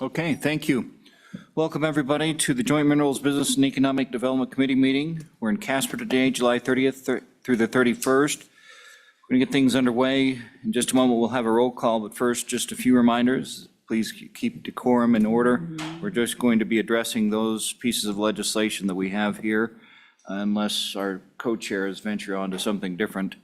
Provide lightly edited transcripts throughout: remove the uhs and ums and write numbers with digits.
Okay, thank you. Welcome, everybody, to the Joint Minerals Business and Economic Development Committee meeting. We're in Casper today, July 30th through the 31st. We're going to get things underway. In just a moment, we'll have a roll call, but first, just a few reminders. Please keep decorum in order. We're just going to be addressing those pieces of legislation that we have here, unless our co-chairs venture on to something different.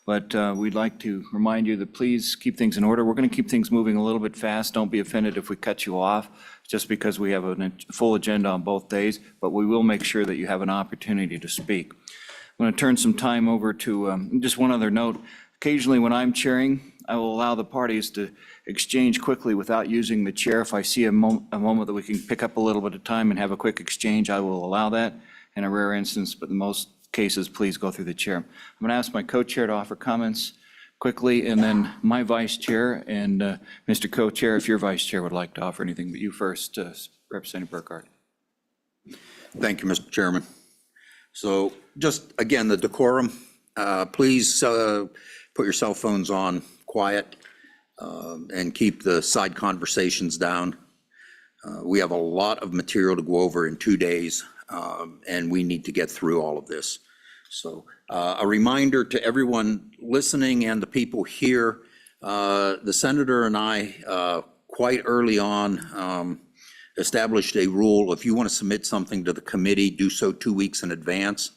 But we'd like to remind you that please keep things in order. We're going to keep things moving a little bit fast. Don't be offended if we cut you off, just because we have a full agenda on both days, but we will make sure that you have an opportunity to speak. I'm going to turn some time over to, just one other note. Occasionally when I'm chairing, I will allow the parties to exchange quickly without using the chair. If I see a moment that we can pick up a little bit of time and have a quick exchange, I will allow that in a rare instance, but in most cases, please go through the chair. I'm going to ask my co-chair to offer comments quickly, and then my vice chair and Mr. Co-chair, if your vice chair would like to offer anything, but you first, Representative Burkhardt. Thank you, Mr. Chairman. So just again, the decorum, please put your cell phones on quiet and keep the side conversations down. We have a lot of material to go over in 2 days, and we need to get through all of this. So a reminder to everyone listening and the people here, the senator and I quite early on established a rule. If you want to submit something to the committee, do so 2 weeks in advance.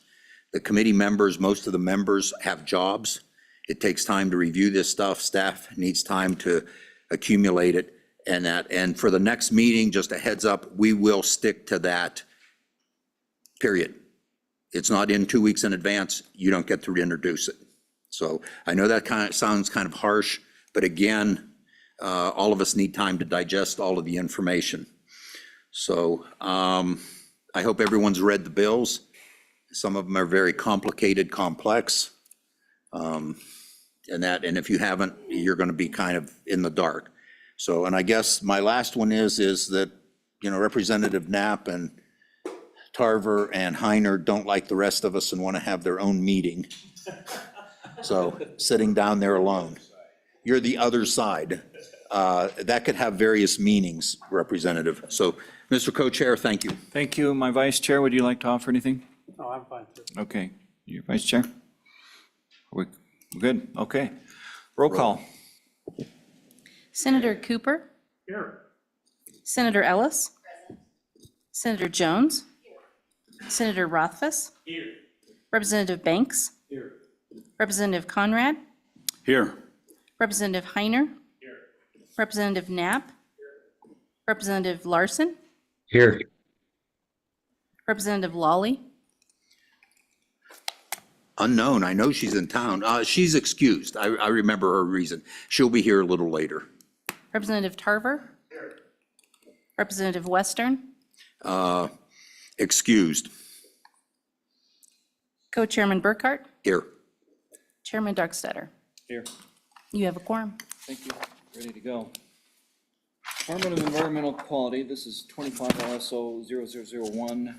The committee members, most of the members have jobs. It takes time to review this stuff. Staff needs time to accumulate it. And for the next meeting, just a heads up, we will stick to that, period. It's not in 2 weeks in advance, you don't get to reintroduce it. So I know that kind of sounds kind of harsh, but again, all of us need time to digest all of the information. So I hope everyone's read the bills. Some of them are very complicated, complex. And if you haven't, you're going to be kind of in the dark. So, and I guess my last one is that, you know, Representative Knapp and Tarver and Heiner don't like the rest of us and want to have their own meeting. So sitting down there alone. You're the other side. That could have various meanings, Representative. So, Mr. Co-Chair, thank you. Thank you. My vice chair, would you like to offer anything? No, I'm fine. Okay. Your vice chair? We're good? Okay. Roll call. Senator Cooper? Here. Senator Ellis? Present. Senator Jones? Here. Senator Rothfuss? Here. Representative Banks? Here. Representative Conrad? Here. Representative Heiner? Here. Representative Knapp? Here. Representative Larson? Here. Representative Lawley? Unknown, I know she's in town. She's excused. I remember her reason. She'll be here a little later. Representative Tarver? Here. Representative Western? Excused. Co-Chairman Burkhardt? Here. Chairman Darkstetter? Here. You have a quorum. Thank you. Ready to go. Department of Environmental Quality, this is 25 ISO 0001,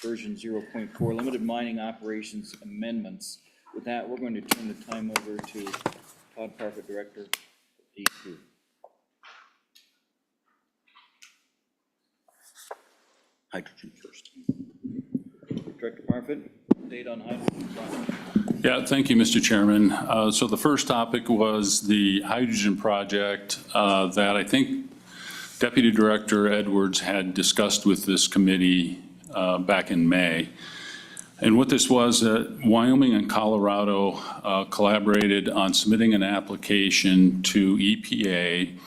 version 0.4, limited mining operations amendments. With that, we're going to turn the time over to Todd Parker, Director of DEQ. Hydrogen first. Director Parfit, update on hydrogen project. Yeah, thank you, Mr. Chairman. So the first topic was the hydrogen project that I think Deputy Director Edwards had discussed with this committee back in May. And what this was, Wyoming and Colorado collaborated on submitting an application to EPA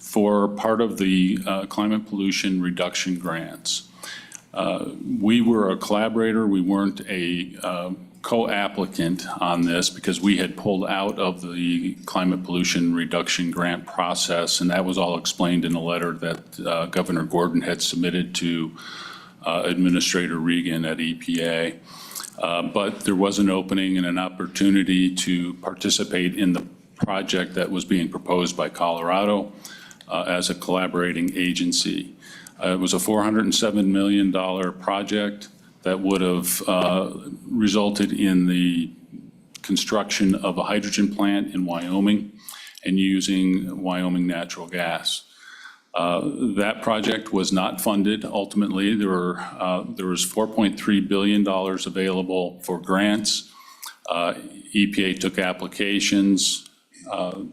for part of the climate pollution reduction grants. We were a collaborator. We weren't a co-applicant on this because we had pulled out of the climate pollution reduction grant process, and that was all explained in a letter that Governor Gordon had submitted to Administrator Regan at EPA. But there was an opening and an opportunity to participate in the project that was being proposed by Colorado as a collaborating agency. It was a $407 million project that would have resulted in the construction of a hydrogen plant in Wyoming and using Wyoming natural gas. That project was not funded ultimately. There was $4.3 billion available for grants. EPA took applications.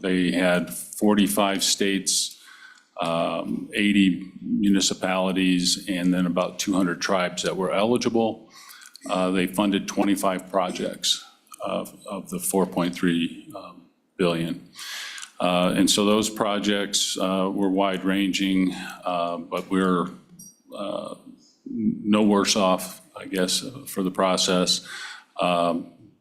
They had 45 states, 80 municipalities, and then about 200 tribes that were eligible. They funded 25 projects of the 4.3 billion. And so those projects were wide-ranging, but we're no worse off, I guess, for the process.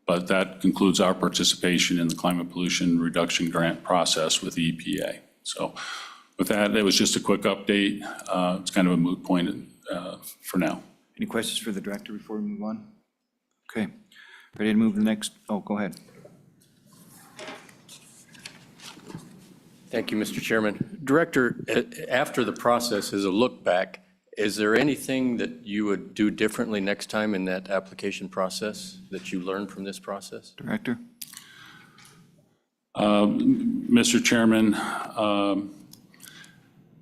But that concludes our participation in the climate pollution reduction grant process with the EPA. So with that, it was just a quick update. It's kind of a moot point for now. Any questions for the director before we move on? Okay, ready to move to the next, oh, go ahead. Thank you, Mr. Chairman. Director, after the process is a look back, is there anything that you would do differently next time in that application process that you learned from this process? Director? Mr. Chairman,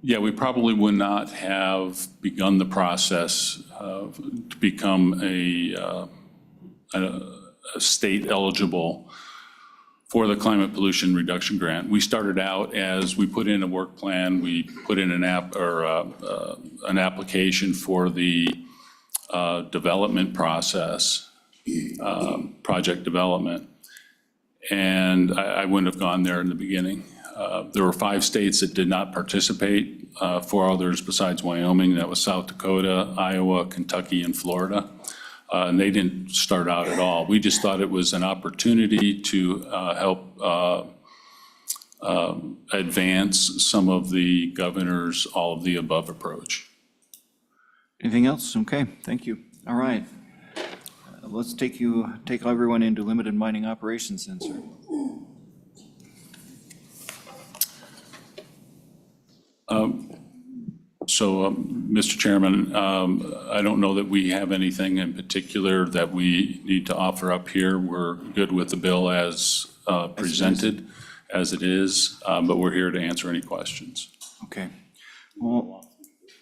yeah, we probably would not have begun the process to become a state eligible for the climate pollution reduction grant. We started out as we put in a work plan, we put in an application for the development process, project development. And I wouldn't have gone there in the beginning. There were 5 states that did not participate, 4 others besides Wyoming. That was South Dakota, Iowa, Kentucky, and Florida. And they didn't start out at all. We just thought it was an opportunity to help advance some of the governor's all of the above approach. Anything else? Okay, thank you. All right. Let's take everyone into limited mining operations then, sir. So, Mr. Chairman, I don't know that we have anything in particular that we need to offer up here. We're good with the bill as presented, as it is, but we're here to answer any questions. Okay. Well,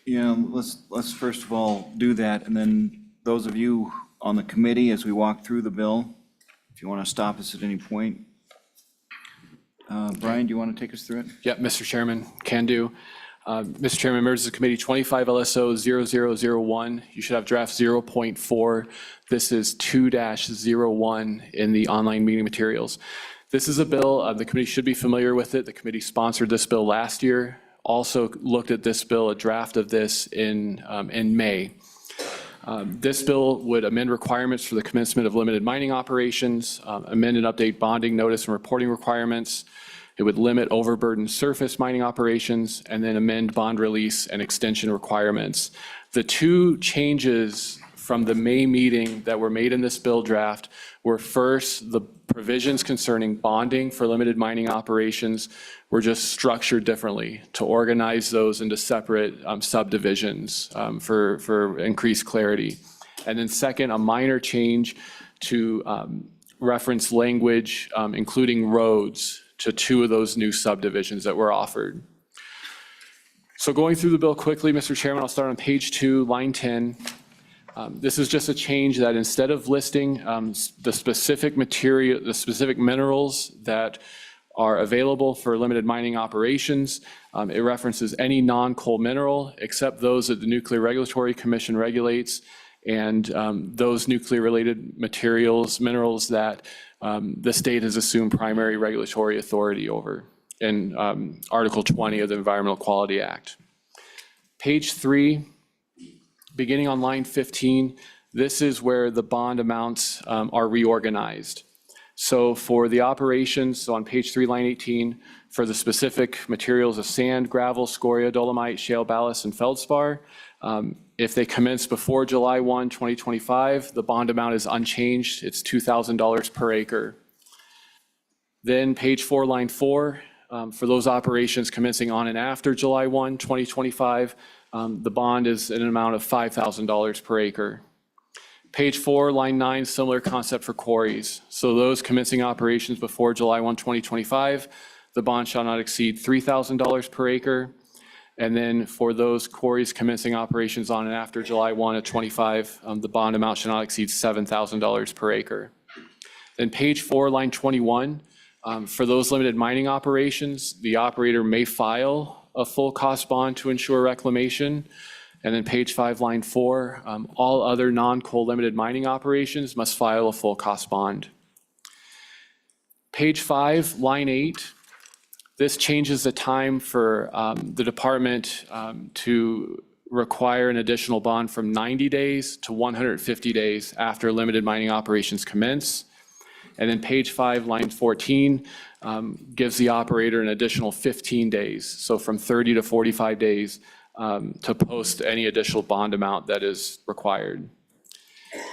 yeah, let's first of all do that, and then those of you on the committee, as we walk through the bill, if you want to stop us at any point. Brian, do you want to take us through it? Yeah, Mr. Chairman, can do. Mr. Chairman, members of the committee, 25 LSO 0001. You should have draft 0.4. This is 2-01 in the online meeting materials. This is a bill, the committee should be familiar with it. The committee sponsored this bill last year, also looked at this bill, a draft of this in May. This bill would amend requirements for the commencement of limited mining operations, amend and update bonding notice and reporting requirements. It would limit overburdened surface mining operations and then amend bond release and extension requirements. The 2 changes from the May meeting that were made in this bill draft were first, the provisions concerning bonding for limited mining operations were just structured differently to organize those into separate subdivisions for increased clarity. And then second, a minor change to reference language, including roads, to 2 of those new subdivisions that were offered. So going through the bill quickly, Mr. Chairman, I'll start on page 2, line 10. This is just a change that instead of listing the specific material, the specific minerals that are available for limited mining operations, it references any non-coal mineral except those that the Nuclear Regulatory Commission regulates, and those nuclear-related minerals that the state has assumed primary regulatory authority over in Article 20 of the Environmental Quality Act. Page 3, beginning on line 15, this is where the bond amounts are reorganized. So for the operations, so on page 3, line 18, for the specific materials of sand, gravel, scoria, dolomite, shale ballast, and feldspar, if they commence before July 1, 2025, the bond amount is unchanged. It's $2,000 per acre. Then page 4, line 4, for those operations commencing on and after July 1, 2025, the bond is an amount of $5,000 per acre. Page 4, line 9, similar concept for quarries. So those commencing operations before July 1, 2025, the bond shall not exceed $3,000 per acre. And then for those quarries commencing operations on and after July 1 of '25, the bond amount shall not exceed $7,000 per acre. Then page 4, line 21, for those limited mining operations, the operator may file a full cost bond to ensure reclamation. And then page 5, line 4, all other non-coal limited mining operations must file a full cost bond. Page 5, line 8, this changes the time for the department to require an additional bond from 90 days to 150 days after limited mining operations commence. And then page 5, line 14, gives the operator an additional 15 days, so from 30 to 45 days to post any additional bond amount that is required.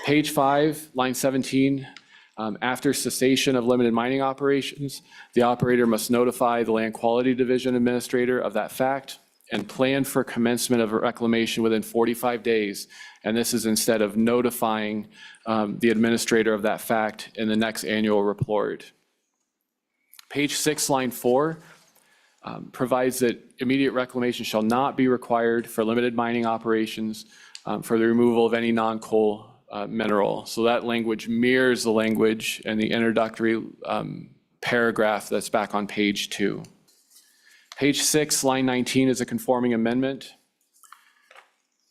Page 5, line 17, after cessation of limited mining operations, the operator must notify the Land Quality Division Administrator of that fact and plan for commencement of reclamation within 45 days. And this is instead of notifying the administrator of that fact in the next annual report. Page 6, line 4, provides that immediate reclamation shall not be required for limited mining operations for the removal of any non-coal mineral. So that language mirrors the language in the introductory paragraph that's back on page 2. Page 6, line 19 is a conforming amendment.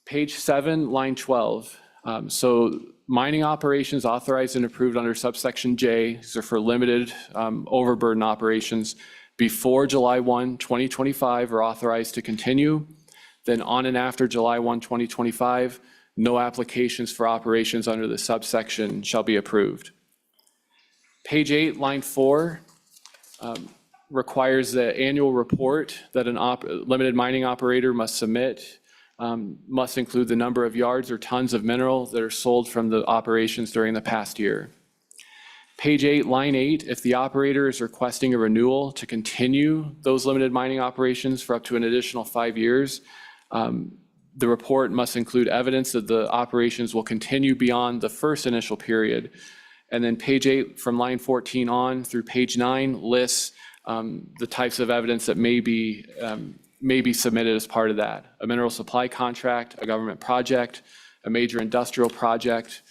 Page 7, line 12. So mining operations authorized and approved under subsection J, these are for limited overburden operations, before July 1, 2025 are authorized to continue. Then on and after July 1, 2025, no applications for operations under the subsection shall be approved. Page 8, line 4, requires the annual report that a limited mining operator must submit, must include the number of yards or tons of mineral that are sold from the operations during the past year. Page 8, line 8, if the operator is requesting a renewal to continue those limited mining operations for up to an additional 5 years, the report must include evidence that the operations will continue beyond the first initial period. And then page 8, from line 14 on through page 9, lists the types of evidence that may be submitted as part of that. A mineral supply contract, a government project, a major industrial project,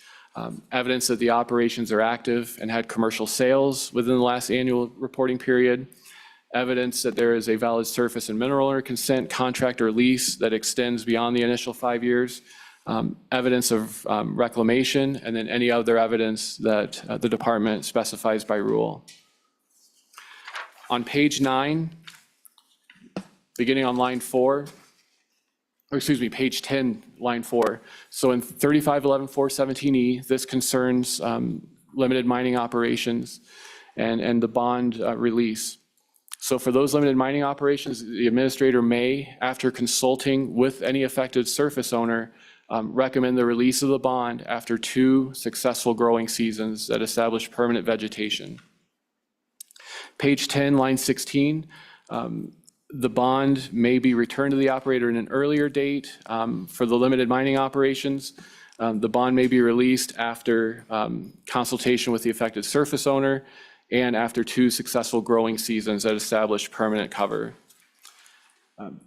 evidence that the operations are active and had commercial sales within the last annual reporting period, evidence that there is a valid surface and mineral owner consent, contract, or lease that extends beyond the initial 5 years, evidence of reclamation, and then any other evidence that the department specifies by rule. On page 9, beginning on line 4, or excuse me, page 10, line 4. So in 3511-417E, this concerns limited mining operations and the bond release. So for those limited mining operations, the administrator may, after consulting with any affected surface owner, recommend the release of the bond after 2 successful growing seasons that establish permanent vegetation. Page 10, line 16, the bond may be returned to the operator in an earlier date. For the limited mining operations, the bond may be released after consultation with the affected surface owner and after 2 successful growing seasons that establish permanent cover.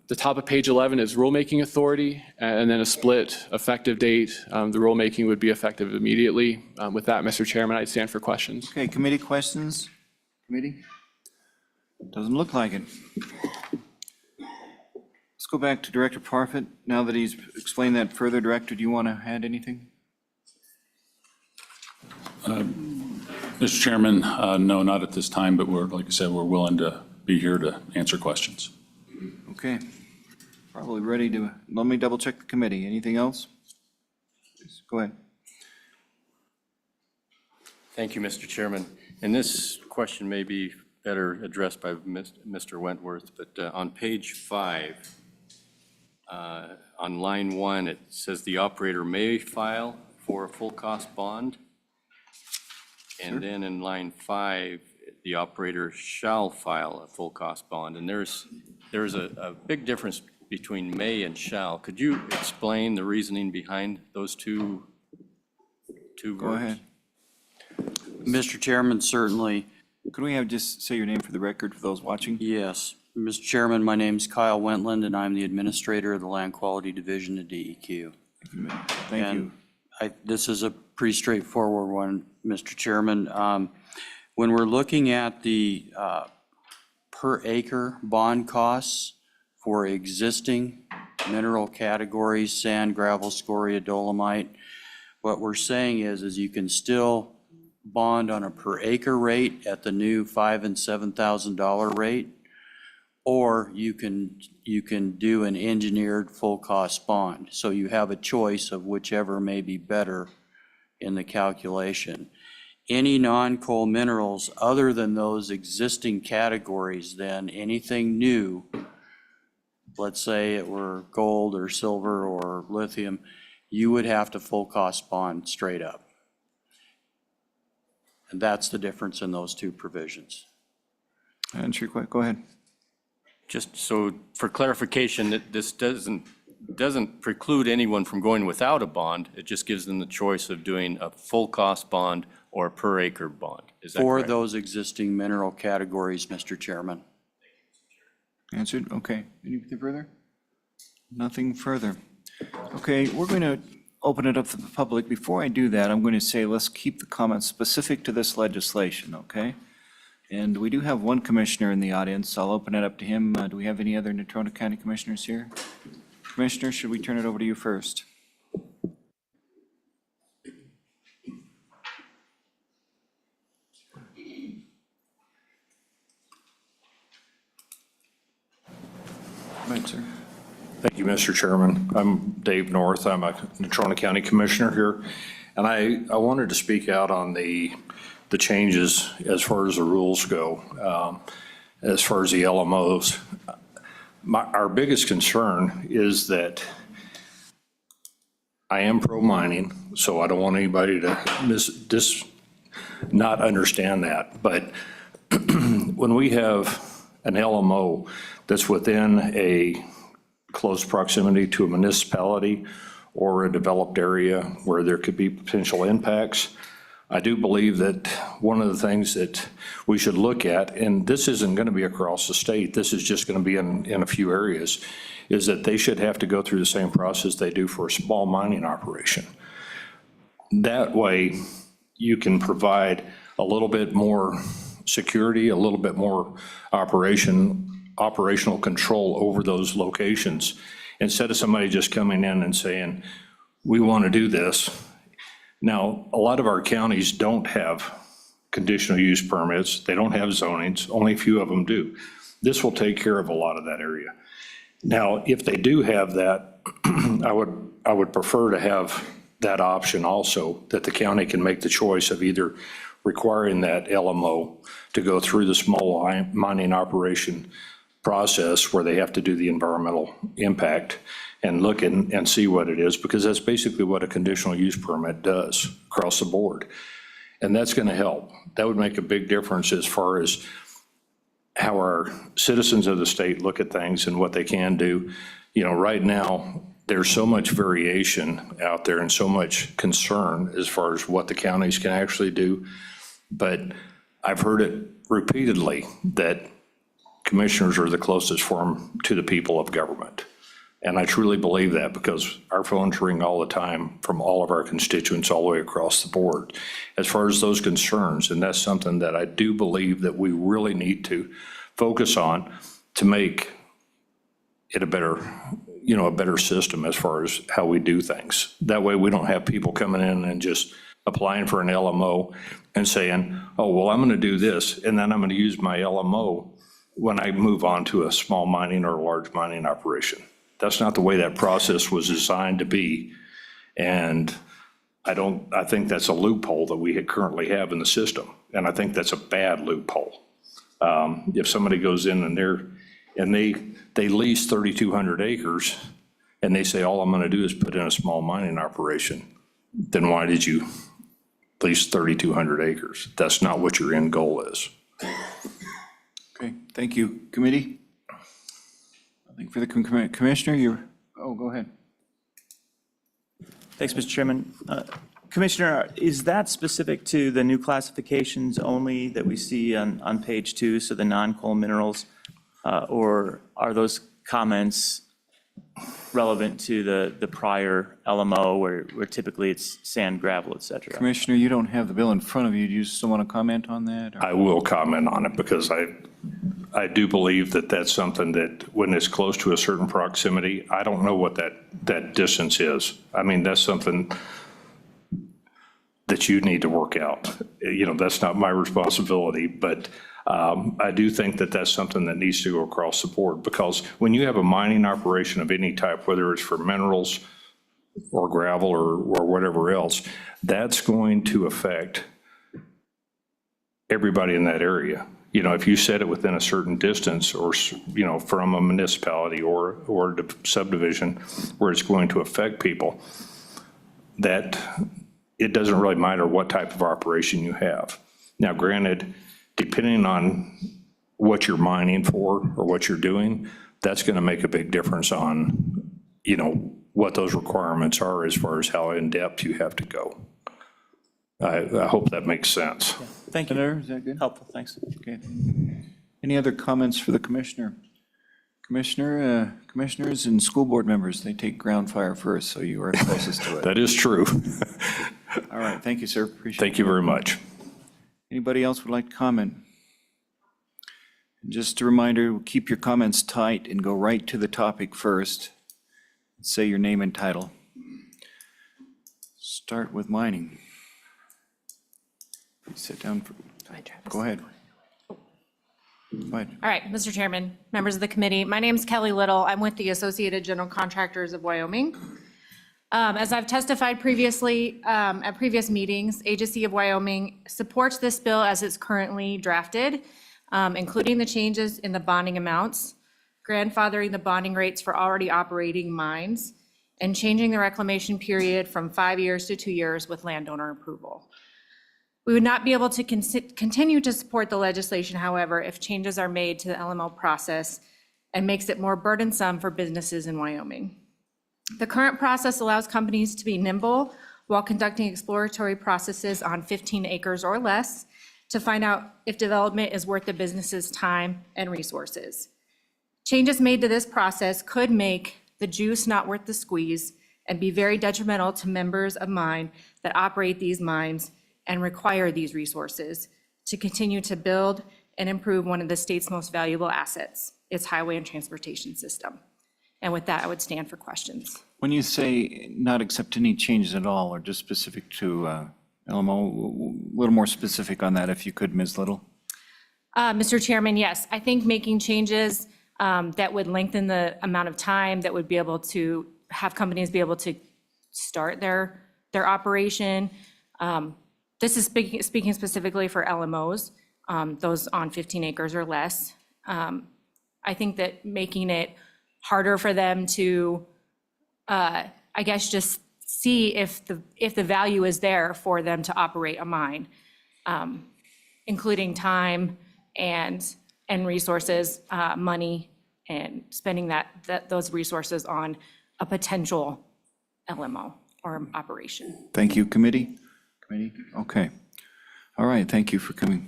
The top of page 11 is rulemaking authority, and then a split effective date. The rulemaking would be effective immediately. With that, Mr. Chairman, I stand for questions. Okay, committee questions? Committee? Doesn't look like it. Let's go back to Director Parfit. Now that he's explained that further, Director, do you want to add anything? Mr. Chairman, no, not at this time, but we're, like I said, we're willing to be here to answer questions. Okay, probably ready to, let me double check the committee. Anything else? Please, go ahead. Thank you, Mr. Chairman. And this question may be better addressed by Mr. Wentworth, but on page 5, on line 1, it says the operator may file for a full cost bond. And then in line 5, the operator shall file a full cost bond. And there's a big difference between may and shall. Could you explain the reasoning behind those two words? Go ahead. Mr. Chairman, certainly, Could we have just say your name for the record for those watching? yes. Mr. Chairman, my name's Kyle Wentland, and I'm the Administrator of the Land Quality Division at DEQ. Thank And you. this is a pretty straightforward one, Mr. Chairman. When we're looking at the per acre bond costs for existing mineral categories, sand, gravel, scoria, dolomite, what we're saying is you can still bond on a per acre rate at the new $5,000 and $7,000 rate, or you can do an engineered full cost bond. So you have a choice of whichever may be better in the calculation. Any non-coal minerals other than those existing categories, then anything new, let's say it were gold or silver or lithium, you would have to full cost bond straight up. And that's the difference in those two provisions. Answer your question. Go ahead. Just so for clarification, that this doesn't preclude anyone from going without a bond. It just gives them the choice of doing a full cost bond or a per acre bond. Is that For correct? those existing mineral categories, Mr. Chairman. Answered? Okay. Anything further? Nothing further. Okay, we're going to open it up for the public. Before I do that, I'm going to say let's keep the comments specific to this legislation, okay? And we do have one commissioner in the audience. I'll open it up to him. Do we have any other Natrona County commissioners here? Commissioner, should we turn it over to you first? Right, sir. Thank you, Mr. Chairman. I'm Dave North. I'm a Natrona County Commissioner here. And I wanted to speak out on the changes as far as the rules go, as far as the LMOs. Our biggest concern is that I am pro-mining, so I don't want anybody to not understand that. But when we have an LMO that's within a close proximity to a municipality or a developed area where there could be potential impacts, I do believe that one of the things that we should look at, and this isn't going to be across the state, this is just going to be in a few areas, is that they should have to go through the same process they do for a small mining operation. That way, you can provide a little bit more security, a little bit more operational control over those locations, instead of somebody just coming in and saying, we want to do this. Now, a lot of our counties don't have conditional use permits. They don't have zonings. Only a few of them do. This will take care of a lot of that area. Now, if they do have that, I would prefer to have that option also, that the county can make the choice of either requiring that LMO to go through the small mining operation process where they have to do the environmental impact and look and see what it is, because that's basically what a conditional use permit does across the board. And that's going to help. That would make a big difference as far as how our citizens of the state look at things and what they can do. You know, right now, there's so much variation out there and so much concern as far as what the counties can actually do. But I've heard it repeatedly that commissioners are the closest form to the people of government. And I truly believe that, because our phones ring all the time from all of our constituents all the way across the board as far as those concerns. And that's something that I do believe that we really need to focus on to make it a better system as far as how we do things. That way we don't have people coming in and just applying for an LMO and saying, oh, well, I'm going to do this, and then I'm going to use my LMO when I move on to a small mining or large mining operation. That's not the way that process was designed to be. And I think that's a loophole that we currently have in the system. And I think that's a bad loophole. If somebody goes in and they lease 3,200 acres and they say, all I'm going to do is put in a small mining operation, then why did you lease 3,200 acres? That's not what your end goal is. Okay, thank you. Committee? Nothing for the commissioner. Go ahead. Thanks, Mr. Chairman. Commissioner, is that specific to the new classifications only that we see on page 2, so the non-coal minerals? Or are those comments relevant to the prior LMO where typically it's sand, gravel, et cetera? Commissioner, you don't have the bill in front of you. Do you still want to comment on that? or- I will comment on it because I do believe that that's something that when it's close to a certain proximity, I don't know what that distance is. I mean, that's something that you need to work out. You know, that's not my responsibility, but I do think that that's something that needs to go across the board, because when you have a mining operation of any type, whether it's for minerals or gravel or whatever else, that's going to affect everybody in that area. You know, if you set it within a certain distance or, you know, from a municipality or a subdivision where it's going to affect people, that it doesn't really matter what type of operation you have. Now, granted, depending on what you're mining for or what you're doing, that's going to make a big difference on, you know, what those requirements are as far as how in-depth you have to go. I hope that makes sense. Thank you. Senator, is that good? Helpful, thanks. Okay. Any other comments for the commissioner? Commissioners and school board members, they take ground fire first, so you are closest to it. That is true. All right, thank you, sir. Appreciate it. Thank you very much. Anybody else would like to comment? Just a reminder, keep your comments tight and go right to the topic first. Say your name and title. Start with mining. Sit down. Go ahead. Go ahead. All right, Mr. Chairman, members of the committee, my name is Kelly Little. I'm with the Associated General Contractors of Wyoming. As I've testified previously at previous meetings, Agency of Wyoming supports this bill as it's currently drafted, including the changes in the bonding amounts, grandfathering the bonding rates for already operating mines, and changing the reclamation period from 5 years to 2 years with landowner approval. We would not be able to continue to support the legislation, however, if changes are made to the LMO process and makes it more burdensome for businesses in Wyoming. The current process allows companies to be nimble while conducting exploratory processes on 15 acres or less to find out if development is worth the business's time and resources. Changes made to this process could make the juice not worth the squeeze and be very detrimental to members of mine that operate these mines and require these resources to continue to build and improve one of the state's most valuable assets, its highway and transportation system. And with that, I would stand for questions. When you say not accept any changes at all, or just specific to LMO, a little more specific on that, if you could, Ms. Little? Mr. Chairman, yes, I think making changes that would lengthen the amount of time that would be able to have companies be able to start their operation. This is speaking specifically for LMOs, those on 15 acres or less. I think that making it harder for them to, I guess, just see if the value is there for them to operate a mine, including time and resources, money, and spending those resources on a potential LMO or operation. Thank you, committee? Committee, okay. All right, thank you for coming.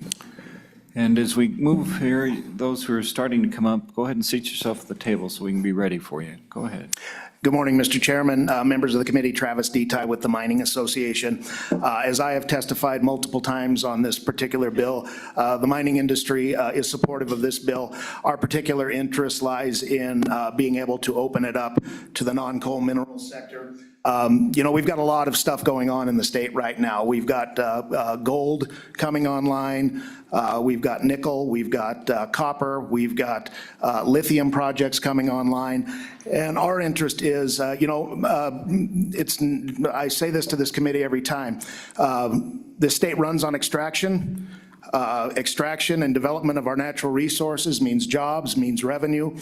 And as we move here, those who are starting to come up, go ahead and seat yourself at the table so we can be ready for you. Go ahead. Good morning, Mr. Chairman, members of the committee, Travis Detai with the Mining Association. As I have testified multiple times on this particular bill, the mining industry is supportive of this bill. Our particular interest lies in being able to open it up to the non-coal mineral sector. You know, we've got a lot of stuff going on in the state right now. We've got gold coming online. We've got nickel, we've got copper, we've got lithium projects coming online. And our interest is, you know, I say this to this committee every time. The state runs on extraction. Extraction and development of our natural resources means jobs, means revenue,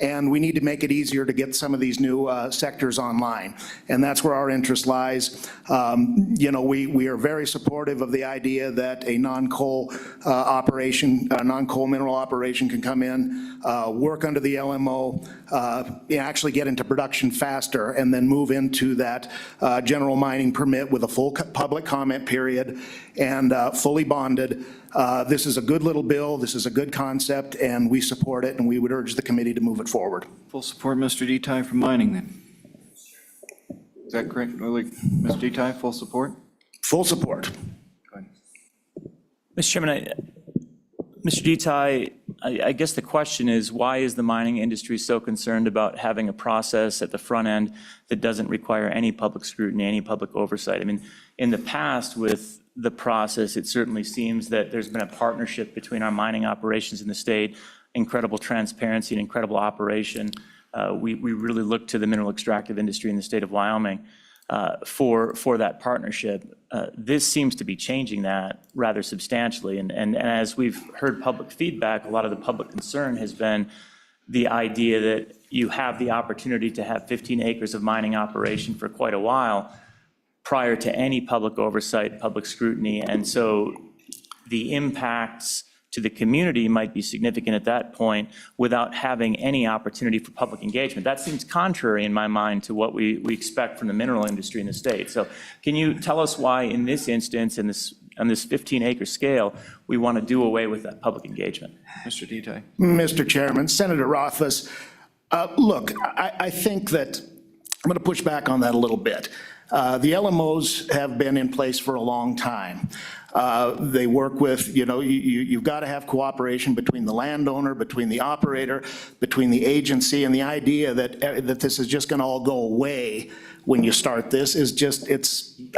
and we need to make it easier to get some of these new sectors online. And that's where our interest lies. You know, we are very supportive of the idea that a non-coal operation, a non-coal mineral operation can come in, work under the LMO, actually get into production faster, and then move into that general mining permit with a full public comment period and fully bonded. This is a good little bill, this is a good concept, and we support it, and we would urge the committee to move it forward. Full support, Mr. Detai, for mining then. Is that correct? Mr. Detai, full support? Full support. Mr. Chairman, Mr. Detai, I guess the question is, why is the mining industry so concerned about having a process at the front end that doesn't require any public scrutiny, any public oversight? I mean, in the past with the process, it certainly seems that there's been a partnership between our mining operations in the state, incredible transparency and incredible operation. We really look to the mineral extractive industry in the state of Wyoming for that partnership. This seems to be changing that rather substantially. And as we've heard public feedback, a lot of the public concern has been the idea that you have the opportunity to have 15 acres of mining operation for quite a while prior to any public oversight, public scrutiny. And so the impacts to the community might be significant at that point without having any opportunity for public engagement. That seems contrary in my mind to what we expect from the mineral industry in the state. So can you tell us why in this instance, on this 15-acre scale, we want to do away with that public engagement? Mr. Detai. Mr. Chairman, Senator Rothfuss, look, I think that I'm going to push back on that a little bit. The LMOs have been in place for a long time. They work with, you've got to have cooperation between the landowner, between the operator, between the agency, and the idea that this is just going to all go away when you start this is just,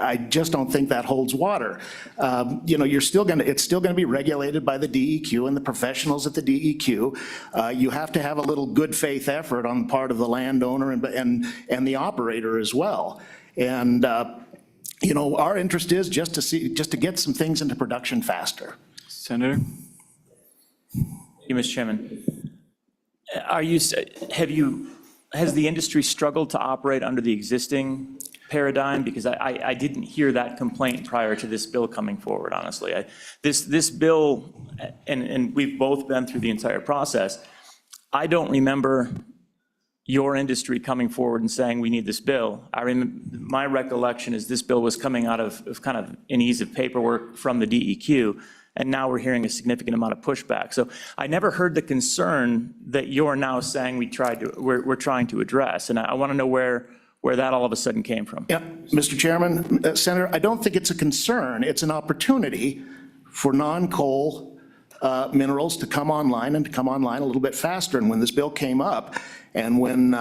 I just don't think that holds water. It's still going to be regulated by the DEQ and the professionals at the DEQ. You have to have a little good faith effort on the part of the landowner and the operator as well. And our interest is just to get some things into production faster. Senator? Thank you, Mr. Chairman. Has the industry struggled to operate under the existing paradigm? Because I didn't hear that complaint prior to this bill coming forward, honestly. This bill, and we've both been through the entire process, I don't remember your industry coming forward and saying we need this bill. My recollection is this bill was coming out of kind of an ease of paperwork from the DEQ, and now we're hearing a significant amount of pushback. So I never heard the concern that you're now saying we're trying to address, and I want to know where that all of a sudden came from. Yeah, Mr. Chairman, Senator, I don't think it's a concern. It's an opportunity for non-coal minerals to come online and to come online a little bit faster. And when this bill came up, and when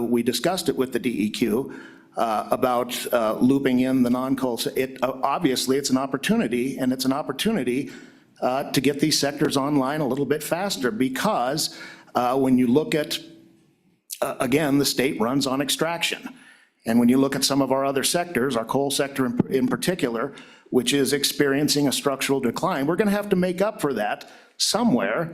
we discussed it with the DEQ about looping in the non-coal, obviously it's an opportunity, and it's an opportunity to get these sectors online a little bit faster, because when you look at, again, the state runs on extraction. And when you look at some of our other sectors, our coal sector in particular, which is experiencing a structural decline, we're going to have to make up for that somewhere.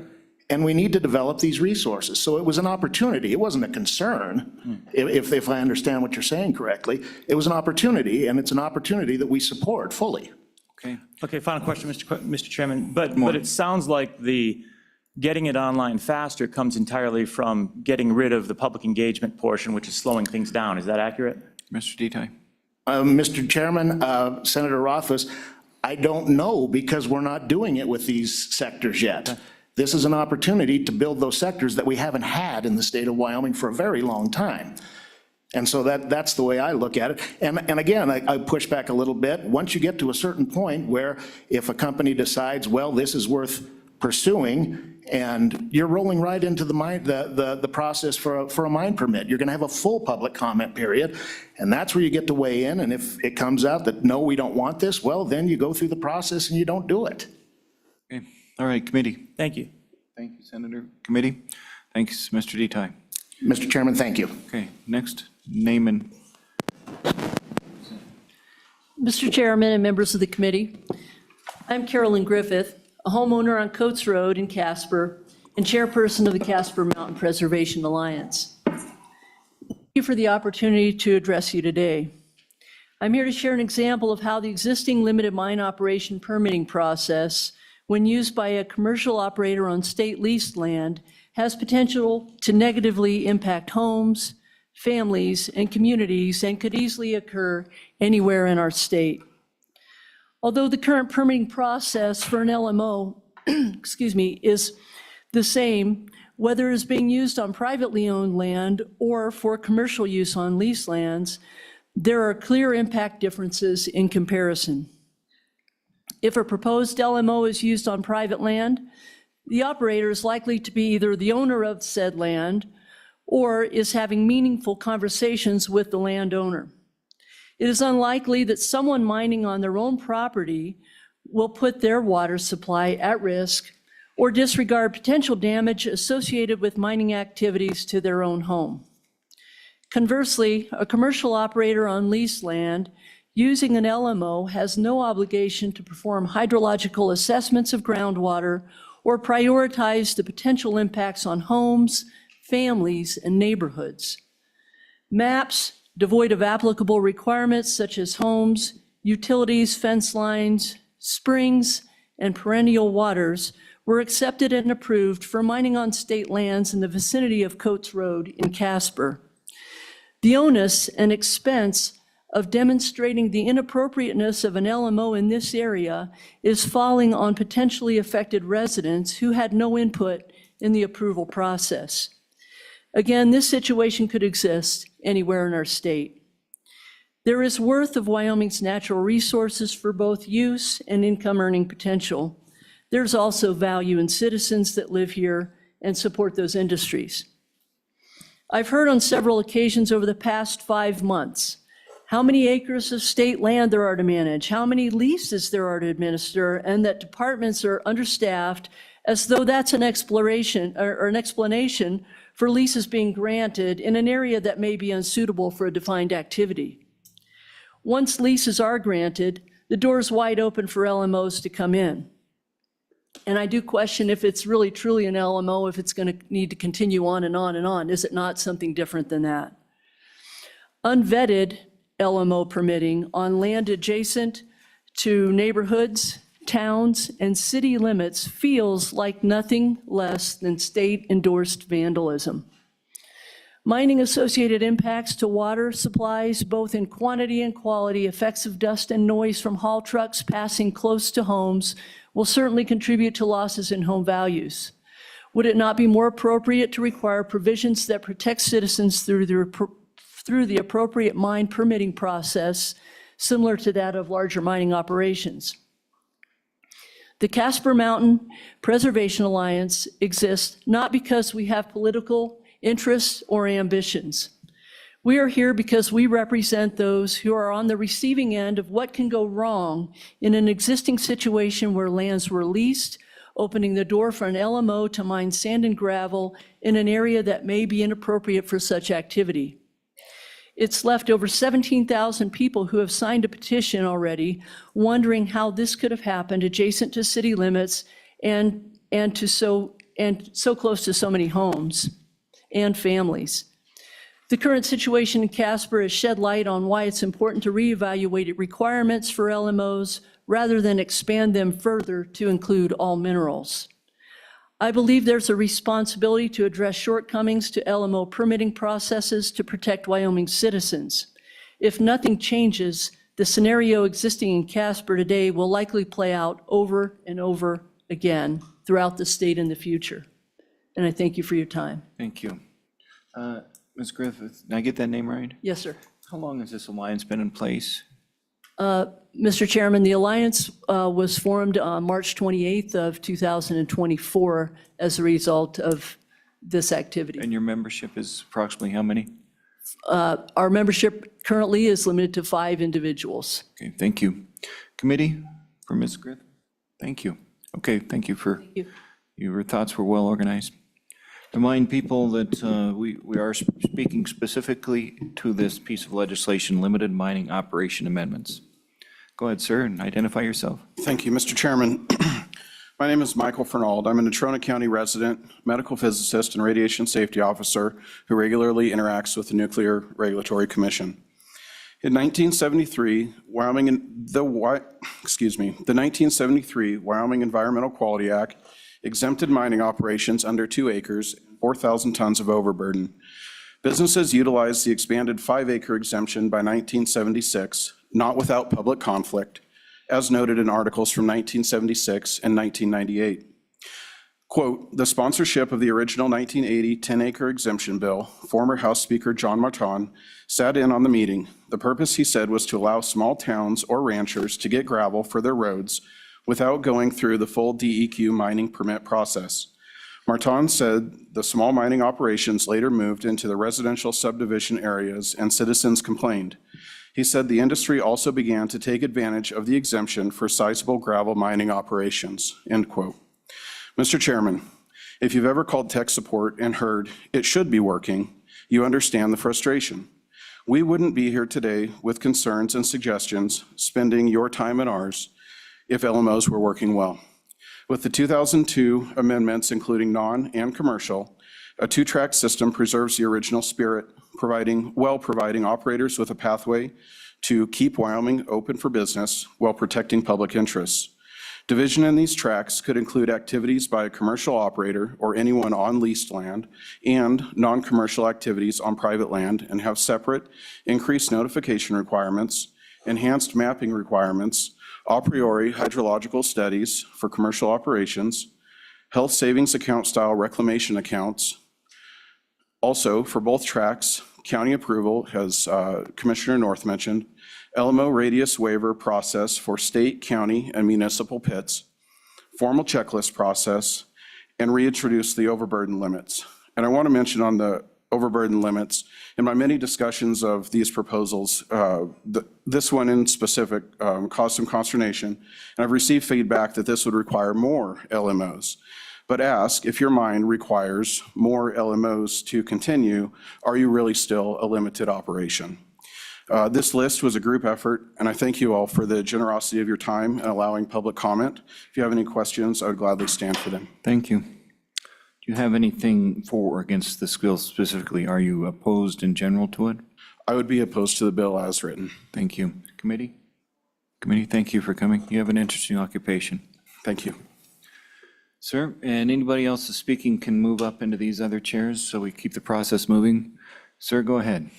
And we need to develop these resources. So it was an opportunity. It wasn't a concern, if I understand what you're saying correctly. It was an opportunity, and it's an opportunity that we support fully. Okay, final question, Mr. Chairman. But it sounds like the getting it online faster comes entirely from getting rid of the public engagement portion, which is slowing things down. Is that accurate? Mr. Detai. Mr. Chairman, Senator Rothfuss, I don't know, because we're not doing it with these sectors yet. Okay. This is an opportunity to build those sectors that we haven't had in the state of Wyoming for a very long time. And so that's the way I look at it. And again, I push back a little bit. Once you get to a certain point where if a company decides, well, this is worth pursuing, and you're rolling right into the process for a mine permit. You're going to have a full public comment period, and that's where you get to weigh in. And if it comes out that, no, we don't want this, well, then you go through the process and you don't do it. Okay. All right, committee. Thank you. Thank you, Senator. Committee. Thanks, Mr. Detai. Mr. Chairman, thank you. Okay, next, Naaman. Mr. Chairman and members of the committee, I'm Carolyn Griffith, a homeowner on Coates Road in Casper and chairperson of the Casper Mountain Preservation Alliance. Thank you for the opportunity to address you today. I'm here to share an example of how the existing limited mine operation permitting process, when used by a commercial operator on state leased land, has potential to negatively impact homes, families, and communities, and could easily occur anywhere in our state. Although the current permitting process for an LMO, excuse me, is the same, whether it's being used on privately owned land or for commercial use on leased lands, there are clear impact differences in comparison. If a proposed LMO is used on private land, the operator is likely to be either the owner of said land or is having meaningful conversations with the landowner. It is unlikely that someone mining on their own property will put their water supply at risk or disregard potential damage associated with mining activities to their own home. Conversely, a commercial operator on leased land using an LMO has no obligation to perform hydrological assessments of groundwater or prioritize the potential impacts on homes, families, and neighborhoods. Maps devoid of applicable requirements such as homes, utilities, fence lines, springs, and perennial waters were accepted and approved for mining on state lands in the vicinity of Coates Road in Casper. The onus and expense of demonstrating the inappropriateness of an LMO in this area is falling on potentially affected residents who had no input in the approval process. Again, this situation could exist anywhere in our state. There is worth of Wyoming's natural resources for both use and income earning potential. There's also value in citizens that live here and support those industries. I've heard on several occasions over the past 5 months how many acres of state land there are to manage, how many leases there are to administer, and that departments are understaffed, as though that's an exploration or an explanation for leases being granted in an area that may be unsuitable for a defined activity. Once leases are granted, the door is wide open for LMOs to come in. And I do question if it's really truly an LMO, if it's going to need to continue on and on and on. Is it not something different than that? Unvetted LMO permitting on land adjacent to neighborhoods, towns, and city limits feels like nothing less than state-endorsed vandalism. Mining associated impacts to water supplies, both in quantity and quality, effects of dust and noise from haul trucks passing close to homes, will certainly contribute to losses in home values. Would it not be more appropriate to require provisions that protect citizens through the appropriate mine permitting process, similar to that of larger mining operations? The Casper Mountain Preservation Alliance exists not because we have political interests or ambitions. We are here because we represent those who are on the receiving end of what can go wrong in an existing situation where lands were leased, opening the door for an LMO to mine sand and gravel in an area that may be inappropriate for such activity. It's left over 17,000 people who have signed a petition already, wondering how this could have happened adjacent to city limits and so close to so many homes and families. The current situation in Casper has shed light on why it's important to reevaluate requirements for LMOs rather than expand them further to include all minerals. I believe there's a responsibility to address shortcomings to LMO permitting processes to protect Wyoming citizens. If nothing changes, the scenario existing in Casper today will likely play out over and over again throughout the state in the future. And I thank you for your time. Thank you. Ms. Griffith, did I get that name right? Yes, sir. How long has this alliance been in place? Mr. Chairman, the alliance was formed on March 28th of 2024 as a result of this activity. And your membership is approximately how many? Our membership currently is limited to 5 individuals. Okay, thank you. Committee for Ms. Griffith? Thank you. Okay, thank you for, your thoughts were well organized. Remind people that we are speaking specifically to this piece of legislation, limited mining operation amendments. Go ahead, sir, and identify yourself. Thank you, Mr. Chairman. My name is Michael Fernald. I'm a Natrona County resident, medical physicist, and radiation safety officer who regularly interacts with the Nuclear Regulatory Commission. In 1973, the 1973 Wyoming Environmental Quality Act exempted mining operations under 2 acres, 4,000 tons of overburden. Businesses utilized the expanded 5-acre exemption by 1976, not without public conflict, as noted in articles from 1976 and 1998. Quote, "The sponsorship of the original 1980 10-acre exemption bill, former House Speaker John Martin sat in on the meeting. The purpose, he said, was to allow small towns or ranchers to get gravel for their roads without going through the full DEQ mining permit process. Martin said the small mining operations later moved into the residential subdivision areas and citizens complained. He said the industry also began to take advantage of the exemption for sizable gravel mining operations," end quote. Mr. Chairman, if you've ever called tech support and heard it should be working, you understand the frustration. We wouldn't be here today with concerns and suggestions, spending your time and ours, if LMOs were working well. With the 2002 amendments, including non and commercial, a two-track system preserves the original spirit, providing operators with a pathway to keep Wyoming open for business while protecting public interests. Division in these tracks could include activities by a commercial operator or anyone on leased land and non-commercial activities on private land, and have separate increased notification requirements, enhanced mapping requirements, a priori hydrological studies for commercial operations, health savings account style reclamation accounts. Also, for both tracks, county approval, as Commissioner North mentioned, LMO radius waiver process for state, county, and municipal pits, formal checklist process, and reintroduce the overburden limits. And I want to mention on the overburden limits, in my many discussions of these proposals, this one in specific caused some consternation, and I've received feedback that this would require more LMOs. But ask, if your mind requires more LMOs to continue, are you really still a limited operation? This list was a group effort, and I thank you all for the generosity of your time and allowing public comment. If you have any questions, I would gladly stand for them. Thank you. Do you have anything for or against this bill specifically? Are you opposed in general to it? I would be opposed to the bill as written. Thank you. Committee? Committee, thank you for coming. You have an interesting occupation. Thank you. Sir, and anybody else that's speaking can move up into these other chairs so we keep the process moving. Sir, go ahead.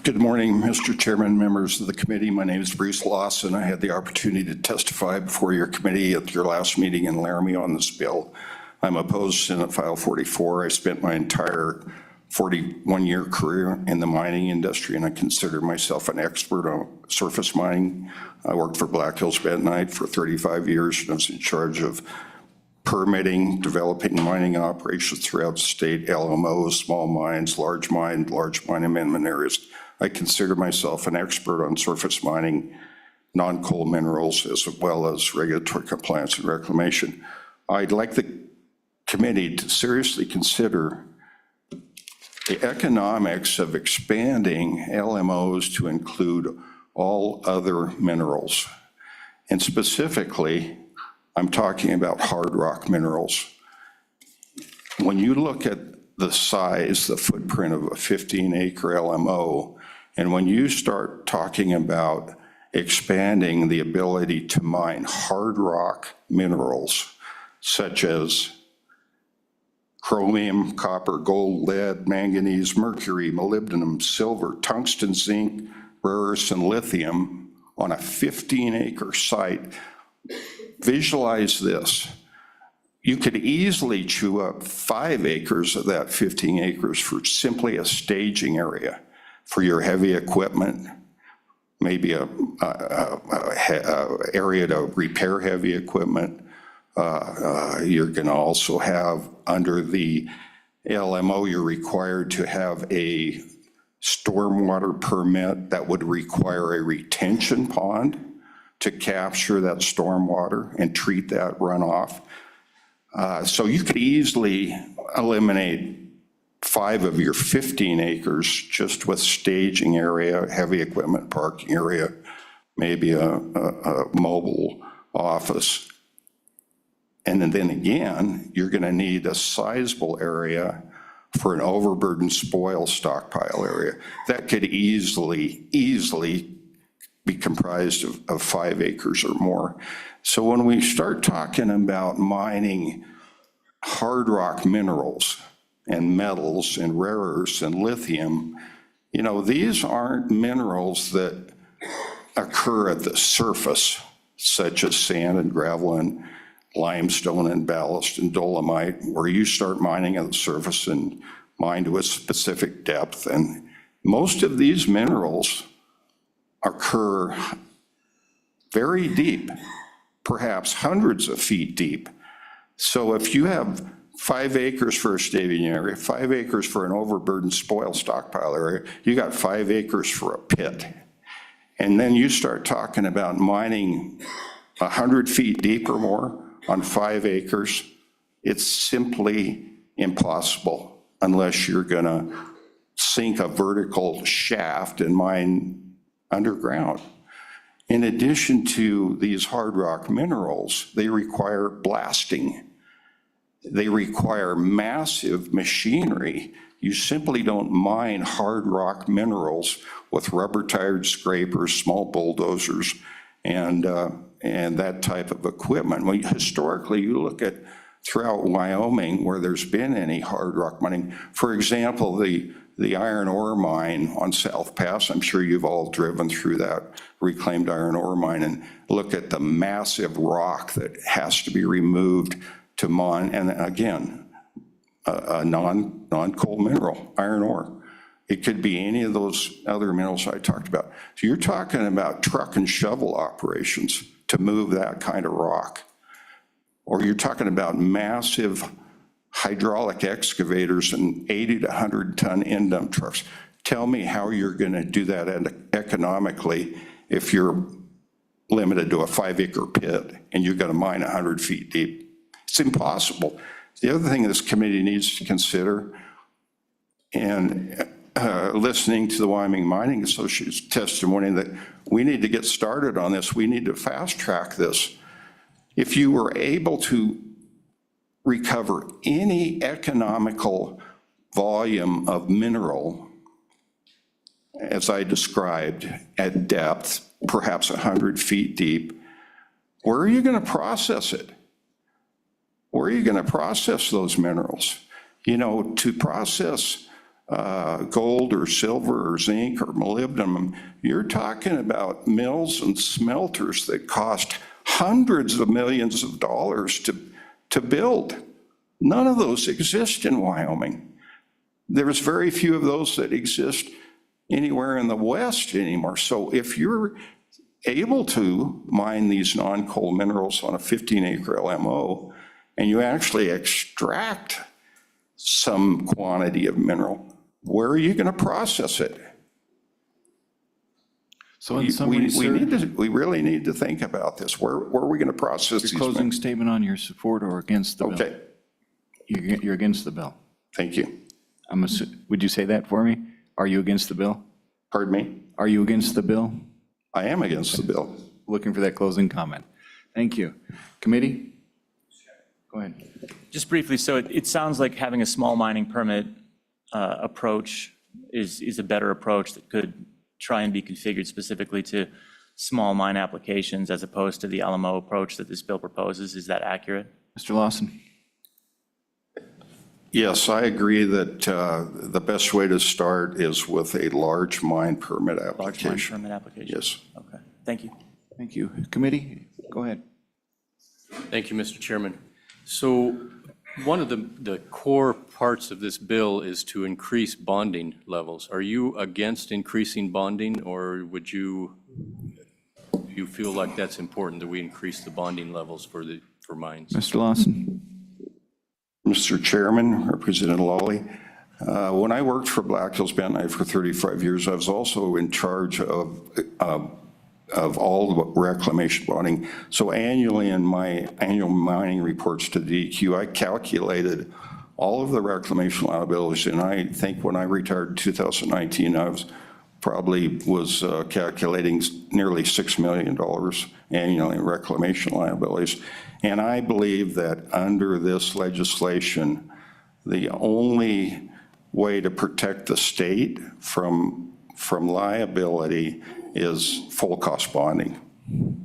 Good morning, Mr. Chairman, members of the committee. My name is Bruce Lawson. I had the opportunity to testify before your committee at your last meeting in Laramie on this bill. I'm opposed to Senate File 44. I spent my entire 41-year career in the mining industry, and I consider myself an expert on surface mining. I worked for Black Hills Bentonite for 35 years, and I was in charge of permitting, developing mining operations throughout the state, LMOs, small mines, large mine amendment areas. I consider myself an expert on surface mining, non-coal minerals, as well as regulatory compliance and reclamation. I'd like the committee to seriously consider the economics of expanding LMOs to include all other minerals. And specifically, I'm talking about hard rock minerals. When you look at the size, the footprint of a 15-acre LMO, and when you start talking about expanding the ability to mine hard rock minerals, such as chromium, copper, gold, lead, manganese, mercury, molybdenum, silver, tungsten, zinc, rare earths, and lithium on a 15-acre site, visualize this. You could easily chew up 5 acres of that 15 acres for simply a staging area for your heavy equipment, maybe a area to repair heavy equipment. You're going to also have, under the LMO, you're required to have a stormwater permit that would require a retention pond to capture that stormwater and treat that runoff. So you could easily eliminate 5 of your 15 acres just with staging area, heavy equipment parking area, maybe a mobile office. And then again, you're going to need a sizable area for an overburden spoil stockpile area. That could easily be comprised of 5 acres or more. So when we start talking about mining hard rock minerals and metals and rare earths and lithium, you know, these aren't minerals that occur at the surface, such as sand and gravel and limestone and ballast and dolomite, where you start mining at the surface and mine to a specific depth. And most of these minerals occur very deep, perhaps hundreds of feet deep. So if you have 5 acres for a staging area, 5 acres for an overburdened spoil stockpile area, you got 5 acres for a pit. And then you start talking about mining 100 feet deep or more on 5 acres. It's simply impossible unless you're gonna sink a vertical shaft and mine underground. In addition to these hard rock minerals, they require blasting. They require massive machinery. You simply don't mine hard rock minerals with rubber-tired scrapers, small bulldozers, and that type of equipment. Well, historically, you look at throughout Wyoming where there's been any hard rock mining. For example, the iron ore mine on South Pass, I'm sure you've all driven through that reclaimed iron ore mine and look at the massive rock that has to be removed to mine, and again, a non-coal mineral, iron ore. It could be any of those other minerals I talked about. So you're talking about truck and shovel operations to move that kind of rock. Or you're talking about massive hydraulic excavators and 80 to 100 ton end dump trucks. Tell me how you're gonna do that economically if you're limited to a 5 acre pit and you've got to mine 100 feet deep. It's impossible. The other thing this committee needs to consider, and listening to the Wyoming Mining Associate's testimony, that we need to get started on this. We need to fast track this. If you were able to recover any economical volume of mineral, as I described, at depth, perhaps 100 feet deep, where are you going to process it? Where are you going to process those minerals? You know, to process gold or silver or zinc or molybdenum, you're talking about mills and smelters that cost hundreds of millions of dollars to build. None of those exist in Wyoming. There's very few of those that exist anywhere in the West anymore. So if you're able to mine these non-coal minerals on a 15-acre LMO, and you actually extract some quantity of mineral, where are you going to process it? So in summary, sir, we really need to think about this. Where are we going to process these? your closing statement on your support or against the bill? Okay, You're against the bill. thank you. Would you say that for me? Are you against the bill? Pardon me? Are you against the bill? I am against the bill. Looking for that closing comment. Thank you. Committee? Go ahead. Just briefly, so it sounds like having a small mining permit approach is a better approach that could try and be configured specifically to small mine applications as opposed to the LMO approach that this bill proposes. Is that accurate? Mr. Lawson? Yes, I agree that the best way to start is with a large mine permit Large mine application. permit application? Yes. Okay, thank you. Thank you. Committee? Go ahead. Thank you, Mr. Chairman. So one of the core parts of this bill is to increase bonding levels. Are you against increasing bonding, or would you feel like that's important that we increase the bonding levels for mines? Mr. Lawson? Mr. Chairman, Representative Lawley, when I worked for Black Hills Bentonite for 35 years, I was also in charge of all the reclamation bonding. So annually in my annual mining reports to DEQ, I calculated all of the reclamation liabilities. And I think when I retired in 2019, I was calculating nearly $6 million annually in reclamation liabilities. And I believe that under this legislation, the only way to protect the state from liability is full cost bonding.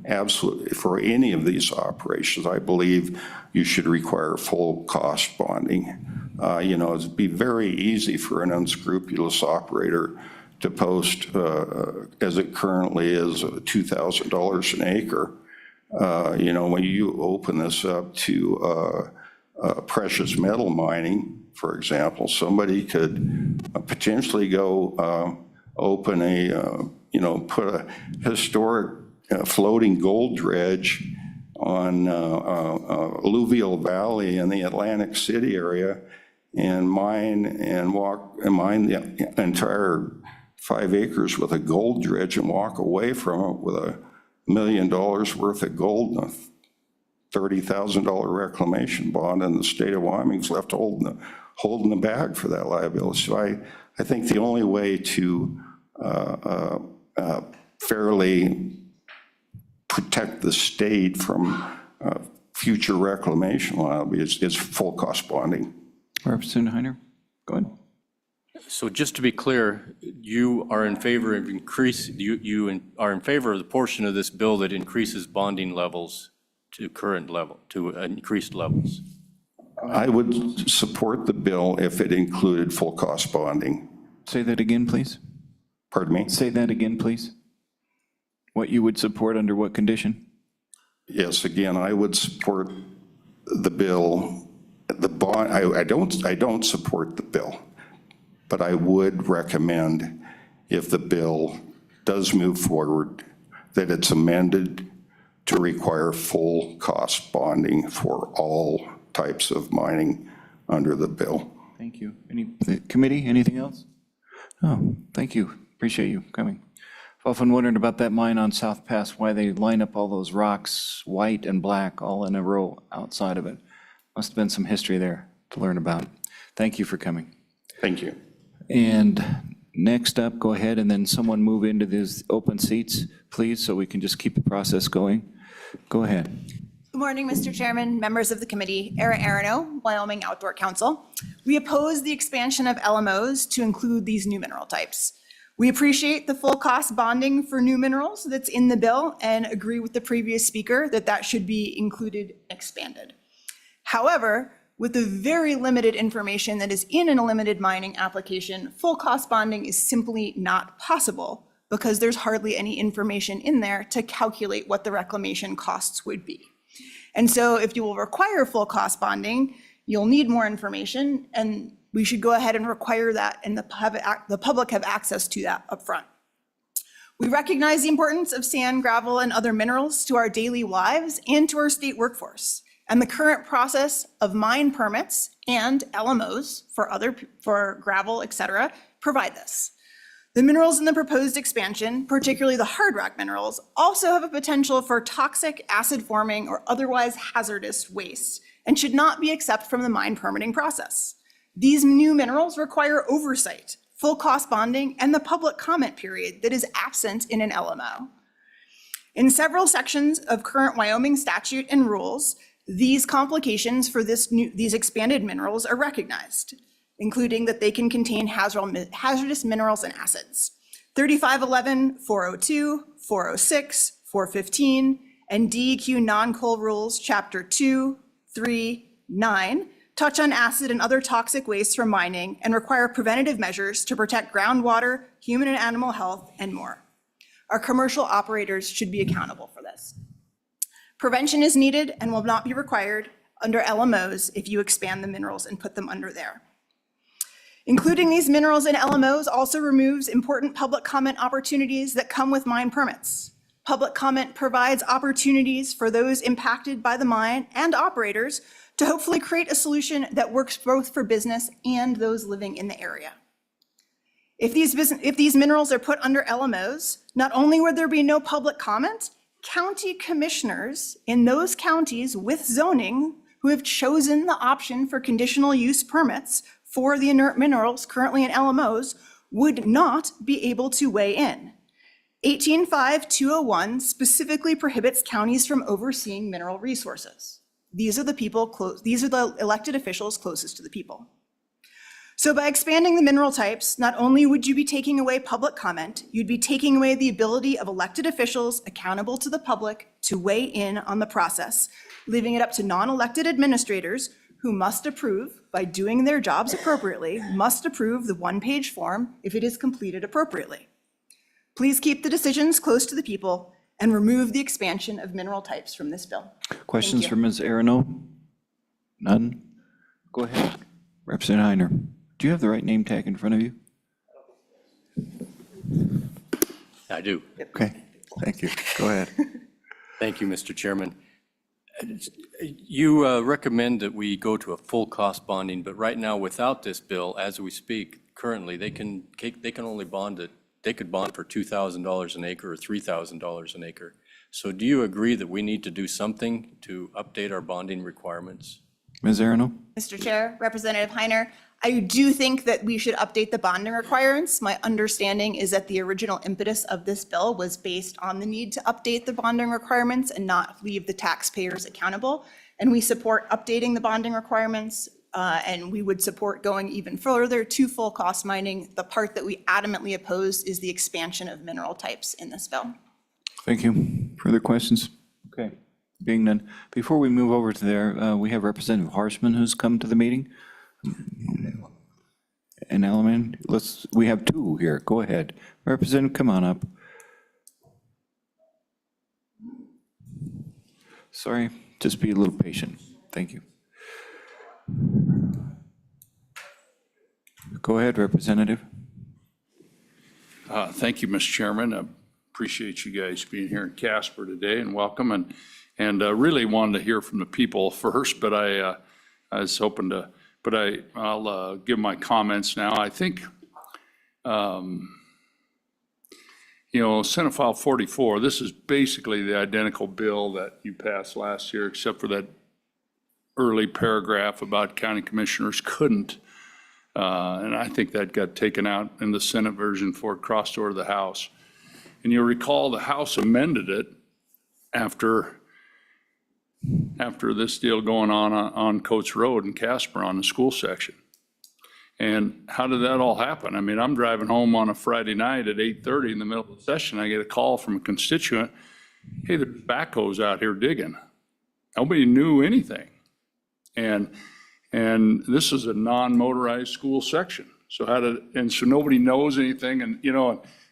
Absolutely. For any of these operations, I believe you should require full cost bonding. It'd be very easy for an unscrupulous operator to post, as it currently is, $2,000 an acre. When you open this up to precious metal mining, for example, somebody could potentially go open put a historic floating gold dredge on Alluvial Valley in the Atlantic City area and mine the entire 5 acres with a gold dredge and walk away from it with $1 million worth of gold and a $30,000 reclamation bond, and the state of Wyoming's left holding the bag for that liability. So I think the only way to fairly protect the state from future reclamation liability is full cost bonding. Representative Heiner, go ahead. So just to be clear, you are in favor of you are in favor of the portion of this bill that increases bonding levels to current level, to increased levels? I would support the bill if it included full cost bonding. Say that again, please. Pardon me? Say that again, please. What you would support under what condition? Yes, again, I would support the bill. The bond, I don't support the bill, but I would recommend, if the bill does move forward, that it's amended to require full cost bonding for all types of mining under the bill. Thank you. The committee, anything else? Oh, thank you. Appreciate you coming. I've often wondered about that mine on South Pass, why they line up all those rocks, white and black, all in a row outside of it. Must have been some history there to learn about. Thank you for coming. Thank you. And next up, go ahead, and then someone move into these open seats, please, so we can just keep the process going. Go ahead. Good morning, Mr. Chairman, members of the committee. Era Arano, Wyoming Outdoor Council. We oppose the expansion of LMOs to include these new mineral types. We appreciate the full cost bonding for new minerals that's in the bill and agree with the previous speaker that that should be included, expanded. However, with the very limited information that is in a limited mining application, full cost bonding is simply not possible because there's hardly any information in there to calculate what the reclamation costs would be. And so if you will require full cost bonding, you'll need more information, and we should go ahead and require that, and the public have access to that upfront. We recognize the importance of sand, gravel, and other minerals to our daily lives and to our state workforce. And the current process of mine permits and LMOs for gravel, et cetera, provide this. The minerals in the proposed expansion, particularly the hard rock minerals, also have a potential for toxic, acid-forming, or otherwise hazardous waste and should not be accepted from the mine permitting process. These new minerals require oversight, full cost bonding, and the public comment period that is absent in an LMO. In several sections of current Wyoming statute and rules, these complications for these expanded minerals are recognized, including that they can contain hazardous minerals and acids. 3511, 402, 406, 415, and DEQ non-coal rules, chapter 2, 3, 9, touch on acid and other toxic wastes from mining and require preventative measures to protect groundwater, human and animal health, and more. Our commercial operators should be accountable for this. Prevention is needed and will not be required under LMOs if you expand the minerals and put them under there. Including these minerals in LMOs also removes important public comment opportunities that come with mine permits. Public comment provides opportunities for those impacted by the mine and operators to hopefully create a solution that works both for business and those living in the area. If these minerals are put under LMOs, not only would there be no public comment, county commissioners in those counties with zoning who have chosen the option for conditional use permits for the inert minerals currently in LMOs would not be able to weigh in. 18.5.201 specifically prohibits counties from overseeing mineral resources. These are the elected officials closest to the people. So by expanding the mineral types, not only would you be taking away public comment, you'd be taking away the ability of elected officials accountable to the public to weigh in on the process, leaving it up to non-elected administrators who must approve, by doing their jobs appropriately, must approve the one-page form if it is completed appropriately. Please keep the decisions close to the people and remove the expansion of mineral types from this bill. Questions you. for Ms. Arano? None? Go ahead. Representative Heiner, do you have the right name tag in front of you? I do. Okay, thank you. Go ahead. Thank you, Mr. Chairman. You recommend that we go to a full cost bonding, but right now, without this bill, as we speak, currently, they can only bond it, they could bond for $2,000 an acre or $3,000 an acre. So do you agree that we need to do something to update our bonding requirements? Ms. Arano? Mr. Chair, Representative Heiner, I do think that we should update the bonding requirements. My understanding is that the original impetus of this bill was based on the need to update the bonding requirements and not leave the taxpayers accountable. And we support updating the bonding requirements, and we would support going even further to full cost mining. The part that we adamantly oppose is the expansion of mineral types in this bill. Thank you. Further questions? Okay, being none. Before we move over to there, we have Representative Harsman who's come to the meeting. And Alaman, we have two here. Go ahead. Representative, come on up. Sorry, just be a little patient. Thank you. Go ahead, Representative. Thank you, Mr. Chairman. I appreciate you guys being here in Casper today, and welcome. And really wanted to hear from the people first, but I was hoping to, but I'll give my comments now. I think, Senate File 44, this is basically the identical bill that you passed last year, except for that early paragraph about county commissioners couldn't. And I think that got taken out in the Senate version before it crossed over to the House. And you'll recall the House amended it after this deal going on Coates Road in Casper on the school section. And how did that all happen? I mean, I'm driving home on a Friday night at 8:30 in the middle of the session. I get a call from a constituent, hey, there's backhoes out here digging. Nobody knew anything. And this is a non-motorized school section. So so nobody knows anything. And,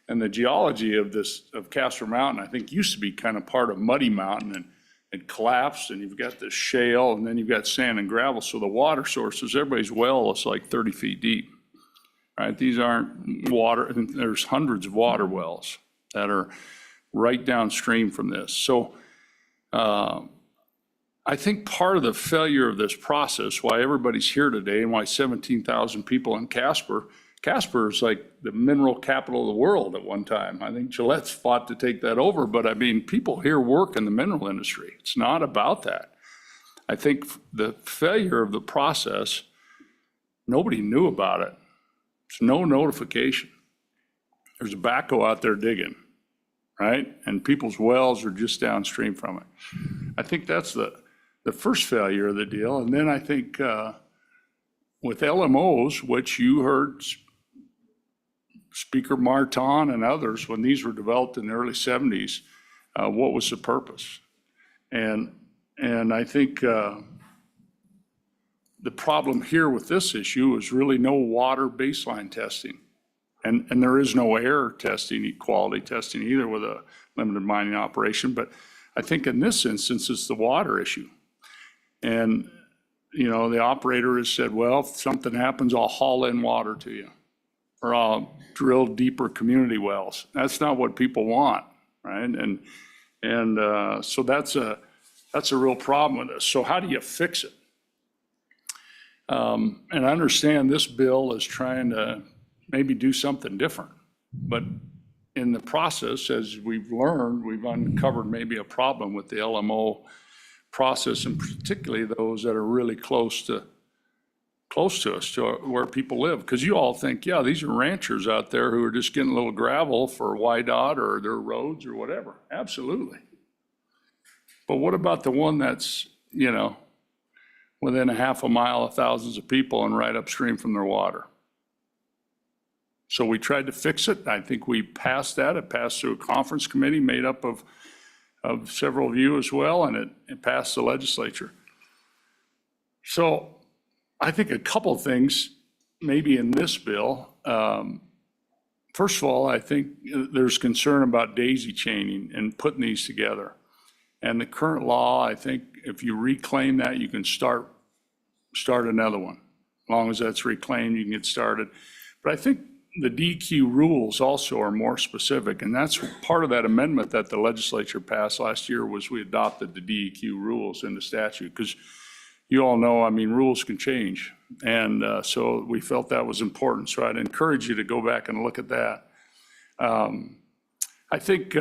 and the geology of Casper Mountain, I think used to be kind of part of Muddy Mountain, and it collapsed, and you've got this shale, and then you've got sand and gravel. So the water sources, everybody's well is like 30 feet deep, right? These aren't water, there's hundreds of water wells that are right downstream from this. So I think part of the failure of this process, why everybody's here today and why 17,000 people in Casper is like the mineral capital of the world at one time. I think Gillette's fought to take that over, but I mean, people here work in the mineral industry. It's not about that. I think the failure of the process, nobody knew about it. There's no notification. There's a backhoe out there digging, right? And people's wells are just downstream from it. I think that's the first failure of the deal. And then I think with LMOs, which you heard Speaker Martin and others, when these were developed in the early 70s, what was the purpose? And I think the problem here with this issue is really no water baseline testing. And there is no air testing, quality testing either with a limited mining operation. But I think in this instance, it's the water issue. And, the operator has said, well, if something happens, I'll haul in water to you, or I'll drill deeper community wells. That's not what people want, right? And so that's a real problem with this. So how do you fix it? And I understand this bill is trying to maybe do something different, but in the process, as we've learned, we've uncovered maybe a problem with the LMO process, and particularly those that are really close to us, to where people live. Because you all think, yeah, these are ranchers out there who are just getting a little gravel for YDOT or their roads or whatever. Absolutely. But what about the one that's, within a half a mile of thousands of people and right upstream from their water? So we tried to fix it. I think we passed that. It passed through a conference committee made up of several of you as well, and it passed the legislature. So I think a couple things, maybe in this bill. First of all, I think there's concern about daisy chaining and putting these together. And the current law, I think if you reclaim that, you can start another one. As long as that's reclaimed, you can get started. But I think the DEQ rules also are more specific, and that's part of that amendment that the legislature passed last year was we adopted the DEQ rules in the statute, because you all know, I mean, rules can change. And so we felt that was important. So I'd encourage you to go back and look at that. I think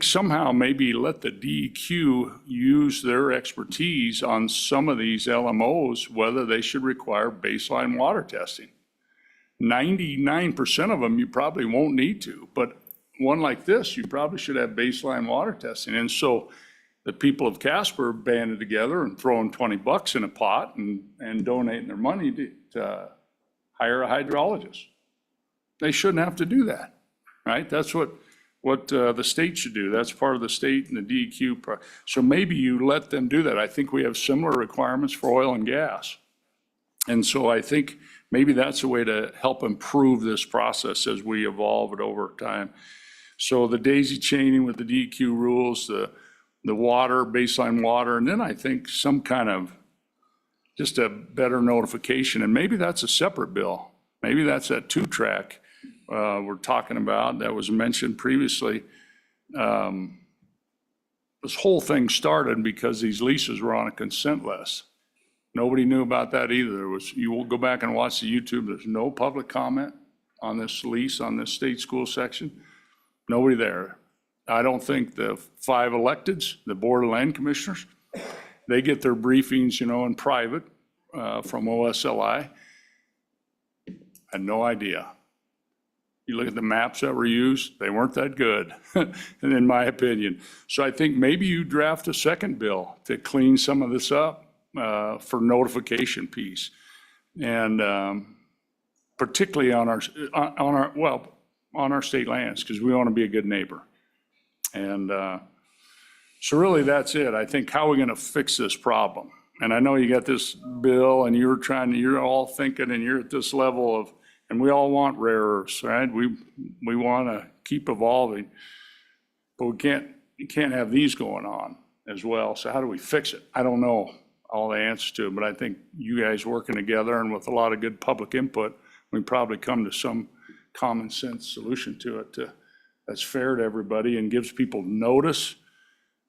somehow maybe let the DEQ use their expertise on some of these LMOs, whether they should require baseline water testing. 99% of them you probably won't need to, but one like this, you probably should have baseline water testing. And so the people of Casper banded together and throwing $20 in a pot and donating their money to hire a hydrologist. They shouldn't have to do that, right? That's what the state should do. That's part of the state and the DEQ. So maybe you let them do that. I think we have similar requirements for oil and gas. And so I think maybe that's a way to help improve this process as we evolve it over time. So the daisy chaining with the DEQ rules, the water, baseline water, and then I think some kind of just a better notification. And maybe that's a separate bill. Maybe that's that 2-track we're talking about that was mentioned previously. This whole thing started because these leases were on a consent list. Nobody knew about that either. You will go back and watch the YouTube. There's no public comment on this lease, on this state school section. Nobody there. I don't think the 5 electeds, the Board of Land Commissioners, they get their briefings, in private from OSLI. I had no idea. You look at the maps that were used, they weren't that good, in my opinion. So I think maybe you draft a second bill to clean some of this up for notification piece. And particularly on our state lands, because we want to be a good neighbor. And so really that's it. I think how are we going to fix this problem? And I know you got this bill and you're all thinking and you're at this level of, and we all want rare earths, right? We want to keep evolving, but you can't have these going on as well. So how do we fix it? I don't know all the answers to it, but I think you guys working together and with a lot of good public input, we probably come to some common sense solution to it that's fair to everybody and gives people notice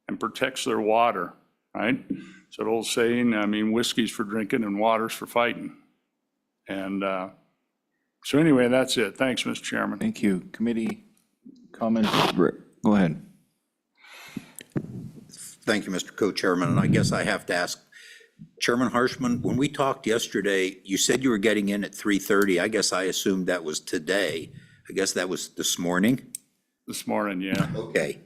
and protects their water, right? So the old saying, I mean, whiskey's for drinking and water's for fighting. And so anyway, that's it. Thanks, Mr. Chairman. Thank you. Committee comments? Go ahead. Thank you, Mr. Co-Chairman. And I guess I have to ask, Chairman Harshman, when we talked yesterday, you said you were getting in at 3:30. I guess I assumed that was today. I guess that was this morning? This morning, yeah. Okay.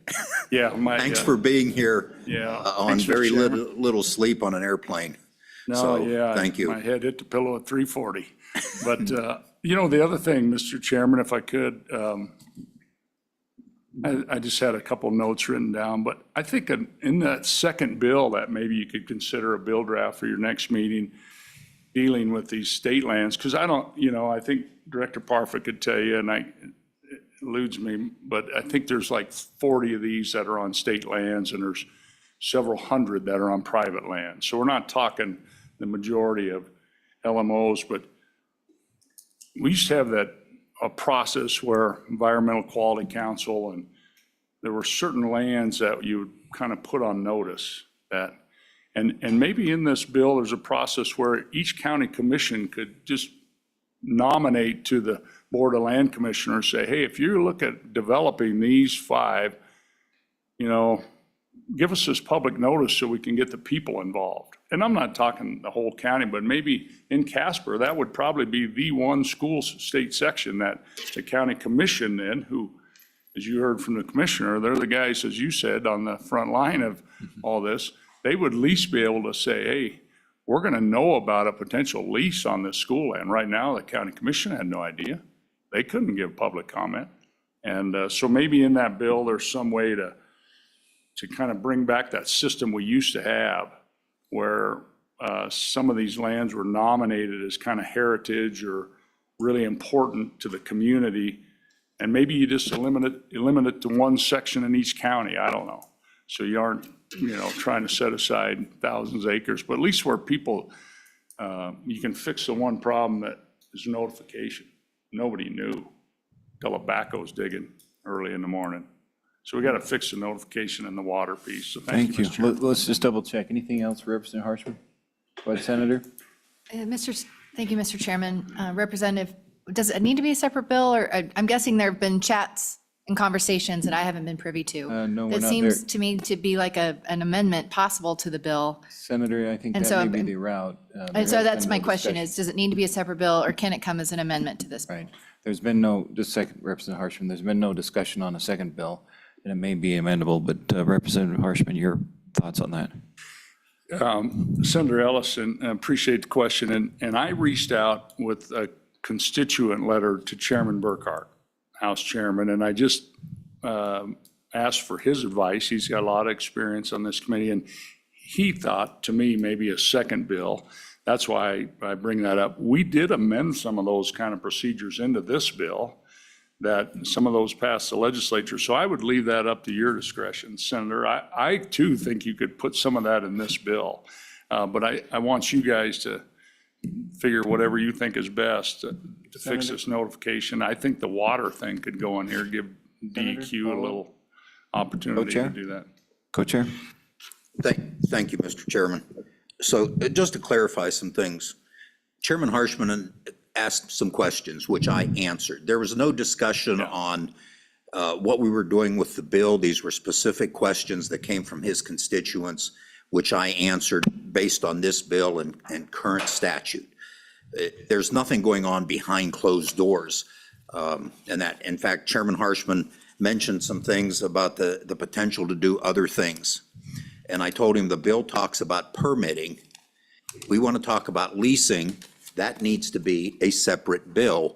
Yeah. Thanks for being here. Yeah. On Thanks, Mr. very Chairman. little sleep on an airplane. No, So, yeah. thank you. My head hit the pillow at 3:40. But, the other thing, Mr. Chairman, if I could, I just had a couple notes written down, but I think in that second bill that maybe you could consider a bill draft for your next meeting dealing with these state lands, because I think Director Parfit could tell you, and it eludes me, but I think there's like 40 of these that are on state lands and there's several hundred that are on private land. So we're not talking the majority of LMOs, but we used to have a process where Environmental Quality Council and there were certain lands that you would kind of put on notice that, and maybe in this bill, there's a process where each county commission could just nominate to the Board of Land Commissioners, say, hey, if you look at developing these 5, give us this public notice so we can get the people involved. And I'm not talking the whole county, but maybe in Casper, that would probably be the one school state section that the county commission then, who, as you heard from the commissioner, they're the guys, as you said, on the front line of all this. They would at least be able to say, hey, we're going to know about a potential lease on this school land. Right now, the county commission had no idea. They couldn't give public comment. And so maybe in that bill, there's some way to kind of bring back that system we used to have where some of these lands were nominated as kind of heritage or really important to the community. And maybe you just eliminate it to one section in each county, I don't know. So you aren't, trying to set aside thousands of acres, but at least where people, you can fix the one problem that is notification. Nobody knew till a backhoe's digging early in the morning. So we got to fix the notification and the water piece. So thank you, Mr. Chairman. Let's just double check. Anything else for Representative Harshman? Go ahead, Senator. Thank you, Mr. Chairman. Representative, does it need to be a separate bill, or I'm guessing there have been chats and conversations that I haven't been privy to? No, we're That not seems there. to me to be like an amendment possible to the bill. Senator, I think And that so may I've be been- the route. And so There has that's been my no question discussion. is, does it need to be a separate bill, or can it come as an amendment to this bill? Right. There's been no, just a second, Representative Harshman, there's been no discussion on a second bill, and it may be amendable, but Representative Harshman, your thoughts on that? Senator Ellison, I appreciate the question, and I reached out with a constituent letter to Chairman Burkhart, House Chairman, and I just asked for his advice. He's got a lot of experience on this committee, and he thought, to me, maybe a second bill. That's why I bring that up. We did amend some of those kind of procedures into this bill, that some of those passed the legislature. So I would leave that up to your discretion, Senator. I too think you could put some of that in this bill. But I want you guys to figure whatever you think is best to fix this notification. I think the water thing could go in here, give DEQ a little opportunity to Co-Chair? do that. Co-Chair? Thank you, Mr. Chairman. So just to clarify some things, Chairman Harshman asked some questions, which I answered. There was no discussion on what we were doing with the bill. These were specific questions that came from his constituents, which I answered based on this bill and current statute. There's nothing going on behind closed doors. And that, in fact, Chairman Harshman mentioned some things about the potential to do other things. And I told him the bill talks about permitting. We want to talk about leasing. That needs to be a separate bill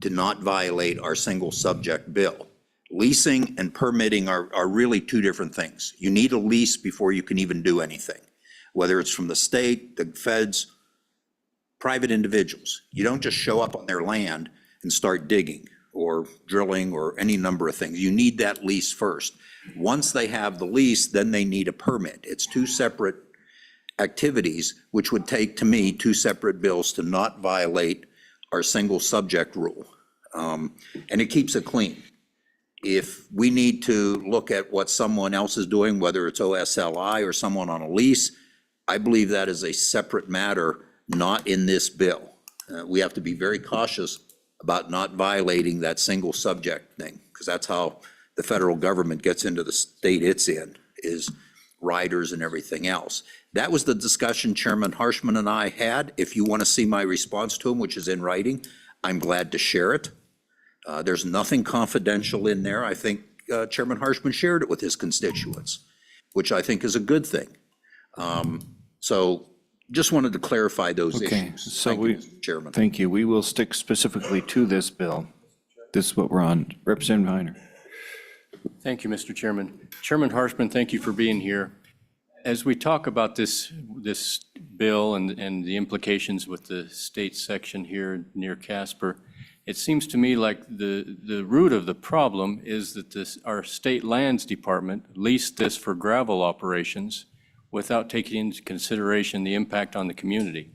to not violate our single subject bill. Leasing and permitting are really two different things. You need a lease before you can even do anything, whether it's from the state, the feds, private individuals. You don't just show up on their land and start digging or drilling or any number of things. You need that lease first. Once they have the lease, then they need a permit. It's two separate activities, which would take, to me, two separate bills to not violate our single subject rule. And it keeps it clean. If we need to look at what someone else is doing, whether it's OSLI or someone on a lease, I believe that is a separate matter, not in this bill. We have to be very cautious about not violating that single subject thing, because that's how the federal government gets into the state it's in, is riders and everything else. That was the discussion Chairman Harshman and I had. If you want to see my response to him, which is in writing, I'm glad to share it. There's nothing confidential in there. I think Chairman Harshman shared it with his constituents, which I think is a good thing. So just wanted to clarify those Okay, issues. so Thank we, you, Mr. Chairman. thank you. We will stick specifically to this bill. This is what we're on. Representative Heiner. Thank you, Mr. Chairman. Chairman Harshman, thank you for being here. As we talk about this bill and the implications with the state section here near Casper, it seems to me like the root of the problem is that our state lands department leased this for gravel operations without taking into consideration the impact on the community.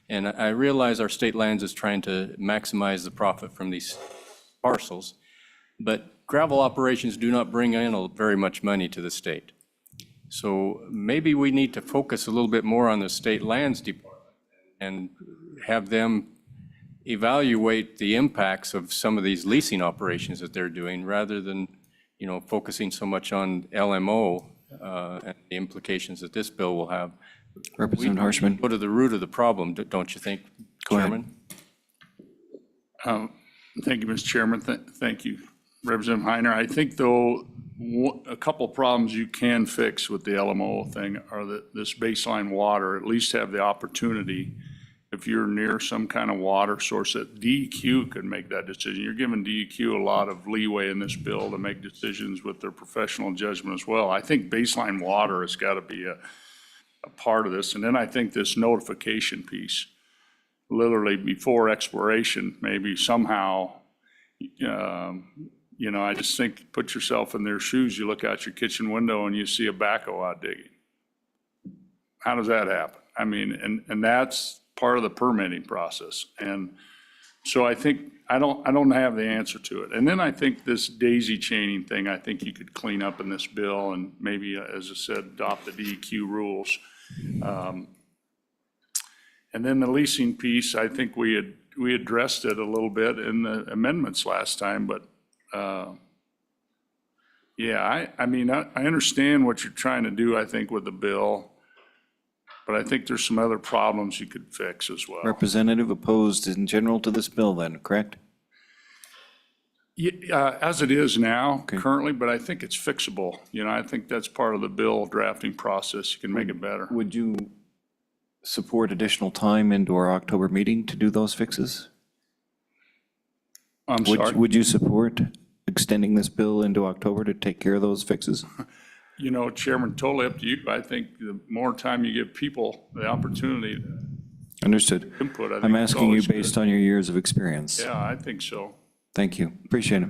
And I realize our state lands is trying to maximize the profit from these parcels, but gravel operations do not bring in very much money to the state. So maybe we need to focus a little bit more on the state lands department and have them evaluate the impacts of some of these leasing operations that they're doing, rather than, focusing so much on LMO and the implications that this bill will have. Representative Harshman. Go to the root of the problem, don't you think, Go ahead. Chairman? Thank you, Mr. Chairman. Thank you, Representative Heiner. I think, though, a couple problems you can fix with the LMO thing are that this baseline water, at least have the opportunity, if you're near some kind of water source, that DEQ could make that decision. You're giving DEQ a lot of leeway in this bill to make decisions with their professional judgment as well. I think baseline water has got to be a part of this. And then I think this notification piece, literally before exploration, maybe somehow, I just think, put yourself in their shoes. You look out your kitchen window and you see a backhoe out digging. How does that happen? I mean, and that's part of the permitting process. And so I think, I don't have the answer to it. And then I think this daisy chaining thing, I think you could clean up in this bill and maybe, as I said, adopt the DEQ rules. And then the leasing piece, I think we addressed it a little bit in the amendments last time, but I mean, I understand what you're trying to do, I think, with the bill, but I think there's some other problems you could fix as well. Representative opposed in general to this bill then, correct? Yeah, as it is now, currently, but I think it's fixable. I think that's part of the bill drafting process. You can make it better. Would you support additional time into our October meeting to do those fixes? I'm sorry. Would you support extending this bill into October to take care of those fixes? Chairman, totally up to you. I think the more time you give people the opportunity to Understood. input, I think I'm it's asking you always based good. on your years of experience. Yeah, I think so. Thank you. Appreciate it.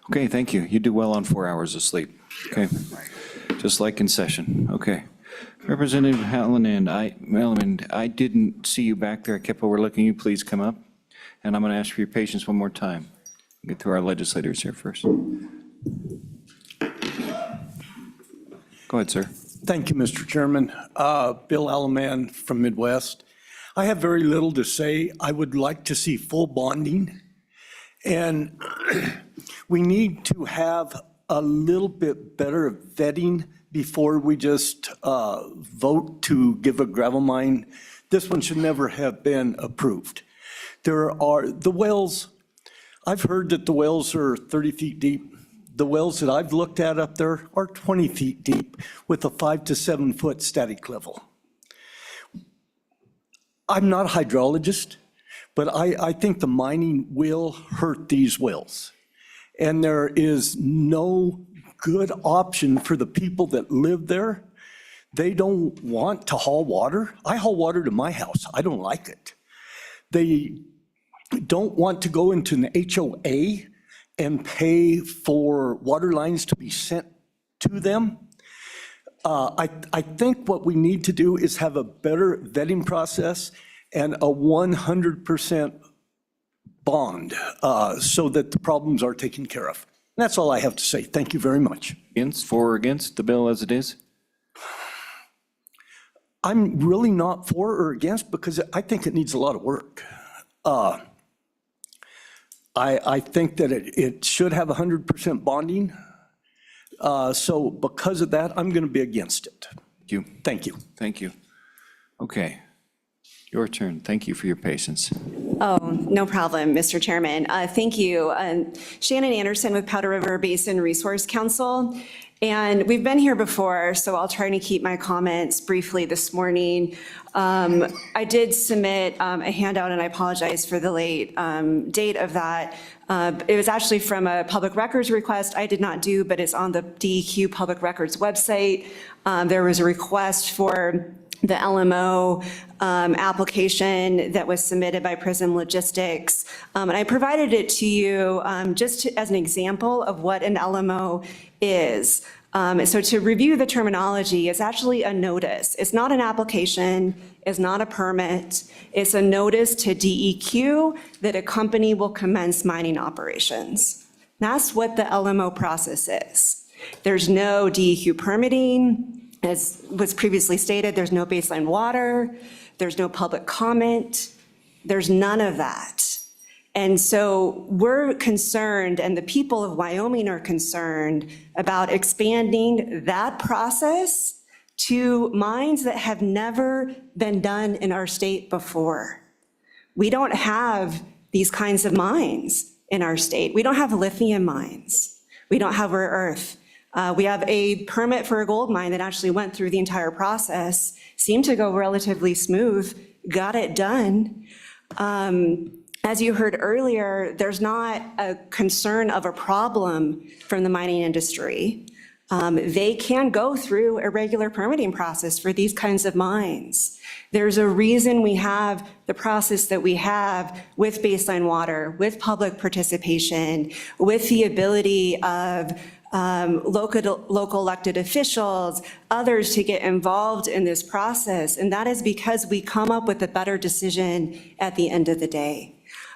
Okay, thank you. You do well on 4 hours of sleep. Okay. Just like in session. Okay. Representative Hallinan, I didn't see you back there. I kept overlooking you. Please come up. And I'm going to ask for your patience one more time. Get through our legislators here first. Go ahead, sir. Thank you, Mr. Chairman. Bill Allaman from Midwest. I have very little to say. I would like to see full bonding. And we need to have a little bit better vetting before we just vote to give a gravel mine. This one should never have been approved. There are the wells. I've heard that the wells are 30 feet deep. The wells that I've looked at up there are 20 feet deep with a 5 to 7 foot static level. I'm not a hydrologist, but I think the mining will hurt these wells. And there is no good option for the people that live there. They don't want to haul water. I haul water to my house. I don't like it. They don't want to go into an HOA and pay for water lines to be sent to them. I think what we need to do is have a better vetting process and a 100% bond so that the problems are taken care of. And that's all I have to say. Thank you very much. For or against the bill as it is? I'm really not for or against because I think it needs a lot of work. I think that it should have 100% bonding. So because of that, I'm going to be against it. Thank you. Thank you. Thank you. Okay. Your turn. Thank you for your patience. Oh, no problem, Mr. Chairman. Thank you. Shannon Anderson with Powder River Basin Resource Council. And we've been here before, so I'll try to keep my comments briefly this morning. I did submit a handout, and I apologize for the late date of that. It was actually from a public records request I did not do, but it's on the DEQ Public Records website. There was a request for the LMO application that was submitted by Prism Logistics. And I provided it to you just as an example of what an LMO is. So to review the terminology, it's actually a notice. It's not an application, it's not a permit. It's a notice to DEQ that a company will commence mining operations. That's what the LMO process is. There's no DEQ permitting. As was previously stated, there's no baseline water, there's no public comment, there's none of that. And so we're concerned, and the people of Wyoming are concerned about expanding that process to mines that have never been done in our state before. We don't have these kinds of mines in our state. We don't have lithium mines. We don't have rare earth. We have a permit for a gold mine that actually went through the entire process, seemed to go relatively smooth, got it done. As you heard earlier, there's not a concern of a problem from the mining industry. they can go through a regular permitting process for these kinds of mines. There's a reason we have the process that we have with baseline water, with public participation, with the ability of local elected officials, others to get involved in this process. And that is because we come up with a better decision at the end of the day.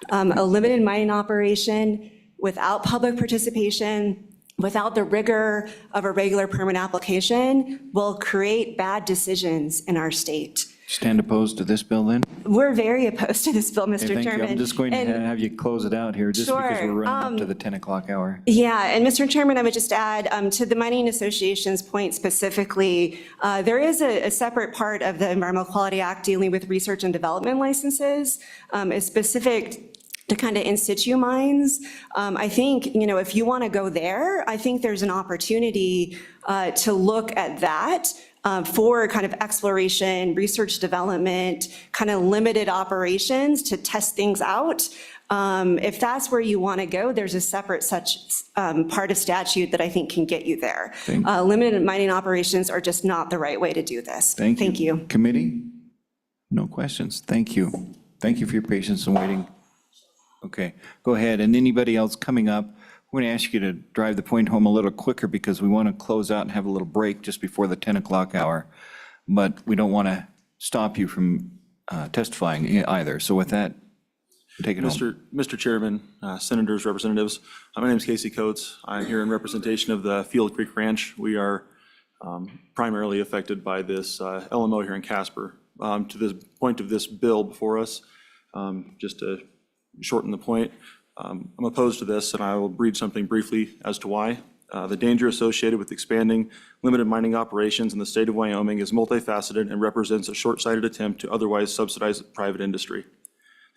A limited mining operation without public participation, without the rigor of a regular permit application, will create bad decisions in our state. Stand opposed to this bill then? We're very opposed to this bill, Okay, Mr. thank you. Chairman. I'm just going to And- have you close it out here, just because Sure, we're running up to the 10 o'clock hour. Yeah, and Mr. Chairman, I would just add to the Mining Association's point specifically, there is a separate part of the Environmental Quality Act dealing with research and development licenses, is specific to kind of in situ mines. I think, if you want to go there, I think there's an opportunity to look at that for kind of exploration, research development, kind of limited operations to test things out. If that's where you want to go, there's a separate such part of statute that I think can get you there. Limited mining operations are just not the right way to do this. Thank you. Committee? No questions. Thank you. Thank you for your patience and waiting. Okay, go ahead. And anybody else coming up, we're going to ask you to drive the point home a little quicker because we want to close out and have a little break just before the 10 o'clock hour. But we don't want to stop you from testifying either. So with that, take it home. Mr. Chairman, Senators, Representatives, my name is Casey Coates. I'm here in representation of the Field Creek Ranch. We are primarily affected by this LMO here in Casper. To the point of this bill before us, just to shorten the point, I'm opposed to this, and I will read something briefly as to why. The danger associated with expanding limited mining operations in the state of Wyoming is multifaceted and represents a short-sighted attempt to otherwise subsidize private industry.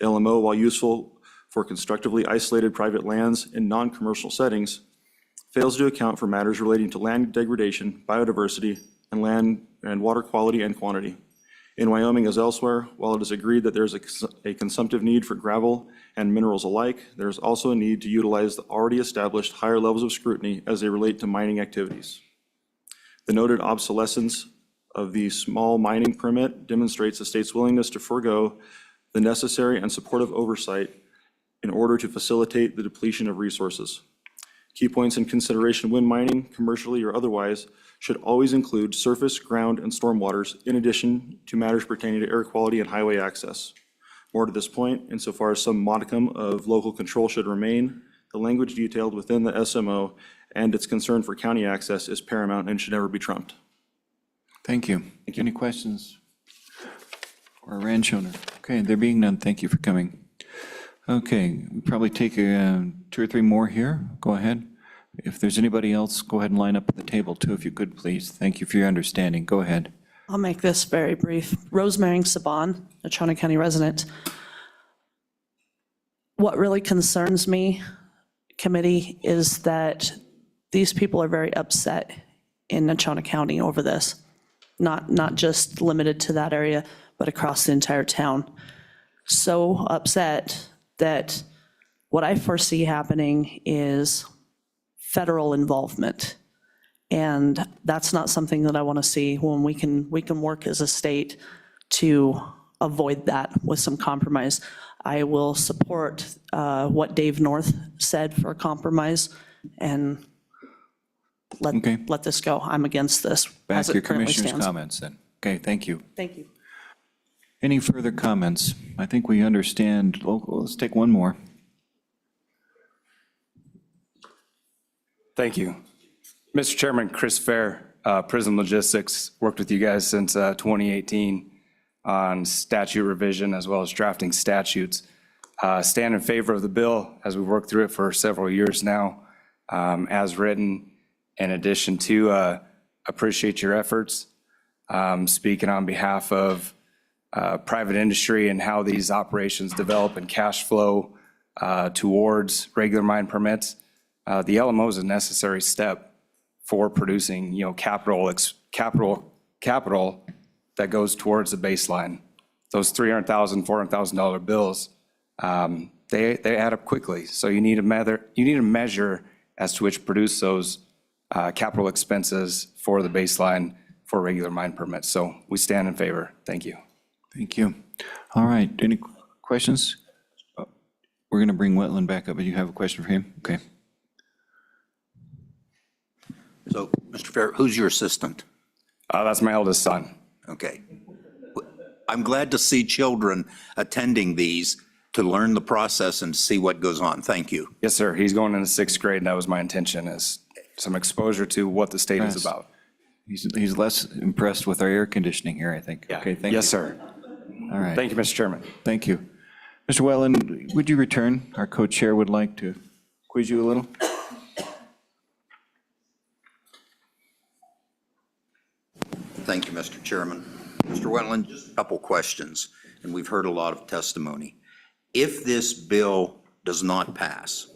The LMO, while useful for constructively isolated private lands in non-commercial settings, fails to account for matters relating to land degradation, biodiversity, and land and water quality and quantity. In Wyoming as elsewhere, while it is agreed that there is a consumptive need for gravel and minerals alike, there is also a need to utilize the already established higher levels of scrutiny as they relate to mining activities. The noted obsolescence of the small mining permit demonstrates the state's willingness to forego the necessary and supportive oversight in order to facilitate the depletion of resources. Key points in consideration when mining, commercially or otherwise, should always include surface, ground, and stormwaters, in addition to matters pertaining to air quality and highway access. More to this point, insofar as some modicum of local control should remain, the language detailed within the SMO and its concern for county access is paramount and should never be trumped. Thank you. Any questions for a ranch owner? Okay, there being none, thank you for coming. Okay, we'll probably take 2 or 3 more here. Go ahead. If there's anybody else, go ahead and line up at the table too, if you could, please. Thank you for your understanding. Go ahead. I'll make this very brief. Rosemary Saban, a Trona County resident. What really concerns me, committee, is that these people are very upset in Natrona County over this. Not just limited to that area, but across the entire town. So upset that what I foresee happening is federal involvement. And that's not something that I want to see when we can work as a state to avoid that with some compromise. I will support what Dave North said for a compromise and let this go. I'm against this Back as to your it currently commissioner's stands. comments then. Okay, thank you. Thank you. Any further comments? I think we understand. Let's take one more. Thank you. Mr. Chairman, Chris Fair, Prism Logistics, worked with you guys since 2018 on statute revision as well as drafting statutes. Stand in favor of the bill as we've worked through it for several years now, as written. In addition to appreciate your efforts, speaking on behalf of private industry and how these operations develop and cash flow towards regular mine permits. The LMO is a necessary step for producing, capital that goes towards the baseline. Those $300,000, $400,000 bills, they add up quickly. So you need a measure as to which produce those capital expenses for the baseline for regular mine permits. So we stand in favor. Thank you. Thank you. All right, any questions? We're going to bring Wetland back up. Do you have a question for him? Okay. So, Mr. Fair, who's your assistant? That's my eldest son. Okay. I'm glad to see children attending these to learn the process and see what goes on. Thank you. Yes, sir. He's going into 6th grade, and that was my intention, is some exposure to what the state is Yes. about. He's less impressed with our air conditioning here, I think. Yeah. Okay, thank you. Yes, sir. All right. Thank you, Mr. Chairman. Thank you. Mr. Wetland, would you return? Our co-chair would like to quiz you a little. Thank you, Mr. Chairman. Mr. Wetland, just a couple questions, and we've heard a lot of testimony. If this bill does not pass,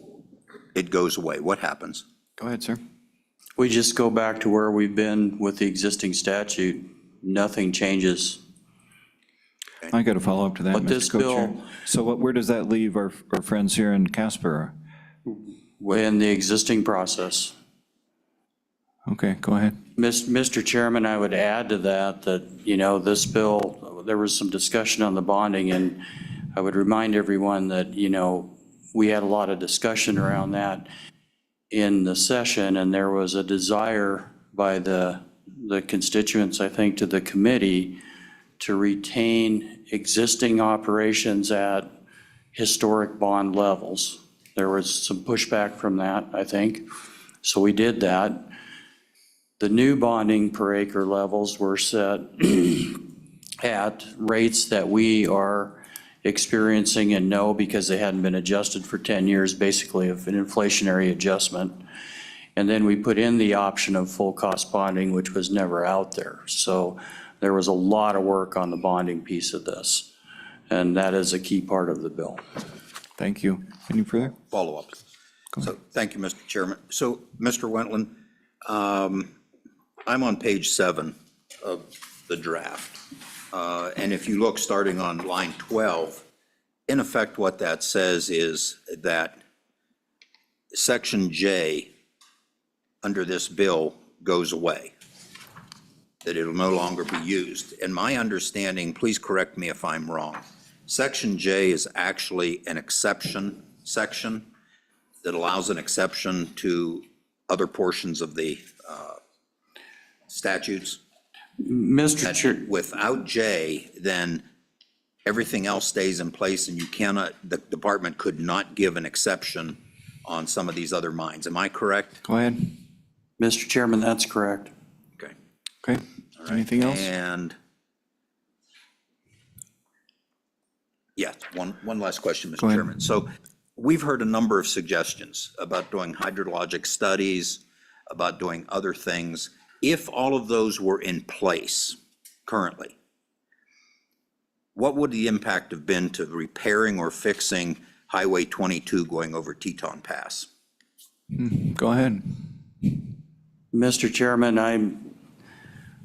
it goes away, what happens? Go ahead, sir. We just go back to where we've been with the existing statute. Nothing changes. I got to follow up to that, But Mr. this Co-Chair. bill- So where does that leave our friends here in Casper? In the existing process. Okay, go ahead. Mr. Chairman, I would add to that, this bill, there was some discussion on the bonding, and I would remind everyone that, we had a lot of discussion around that in the session, and there was a desire by the constituents, I think, to the committee to retain existing operations at historic bond levels. There was some pushback from that, I think, so we did that. The new bonding per acre levels were set at rates that we are experiencing and know because they hadn't been adjusted for 10 years, basically of an inflationary adjustment. And then we put in the option of full cost bonding, which was never out there. So there was a lot of work on the bonding piece of this, and that is a key part of the bill. Thank you. Any further? Follow-up. So, thank you, Mr. Chairman. So, Mr. Wetland, I'm on page 7 of the draft. And if you look starting on line 12, in effect, what that says is that section J under this bill goes away, that it'll no longer be used. And my understanding, please correct me if I'm wrong, section J is actually an exception section that allows an exception to other portions of the statutes. Mr. Chair. Without J, then everything else stays in place and you cannot, the department could not give an exception on some of these other mines. Am I correct? Go ahead. Mr. Chairman, that's correct. Okay. Okay. Anything else? And yes, one last question, Go Mr. ahead. Chairman. So we've heard a number of suggestions about doing hydrologic studies, about doing other things. If all of those were in place currently, what would the impact have been to repairing or fixing Highway 22 going over Teton Pass? Go ahead. Mr. Chairman, I'm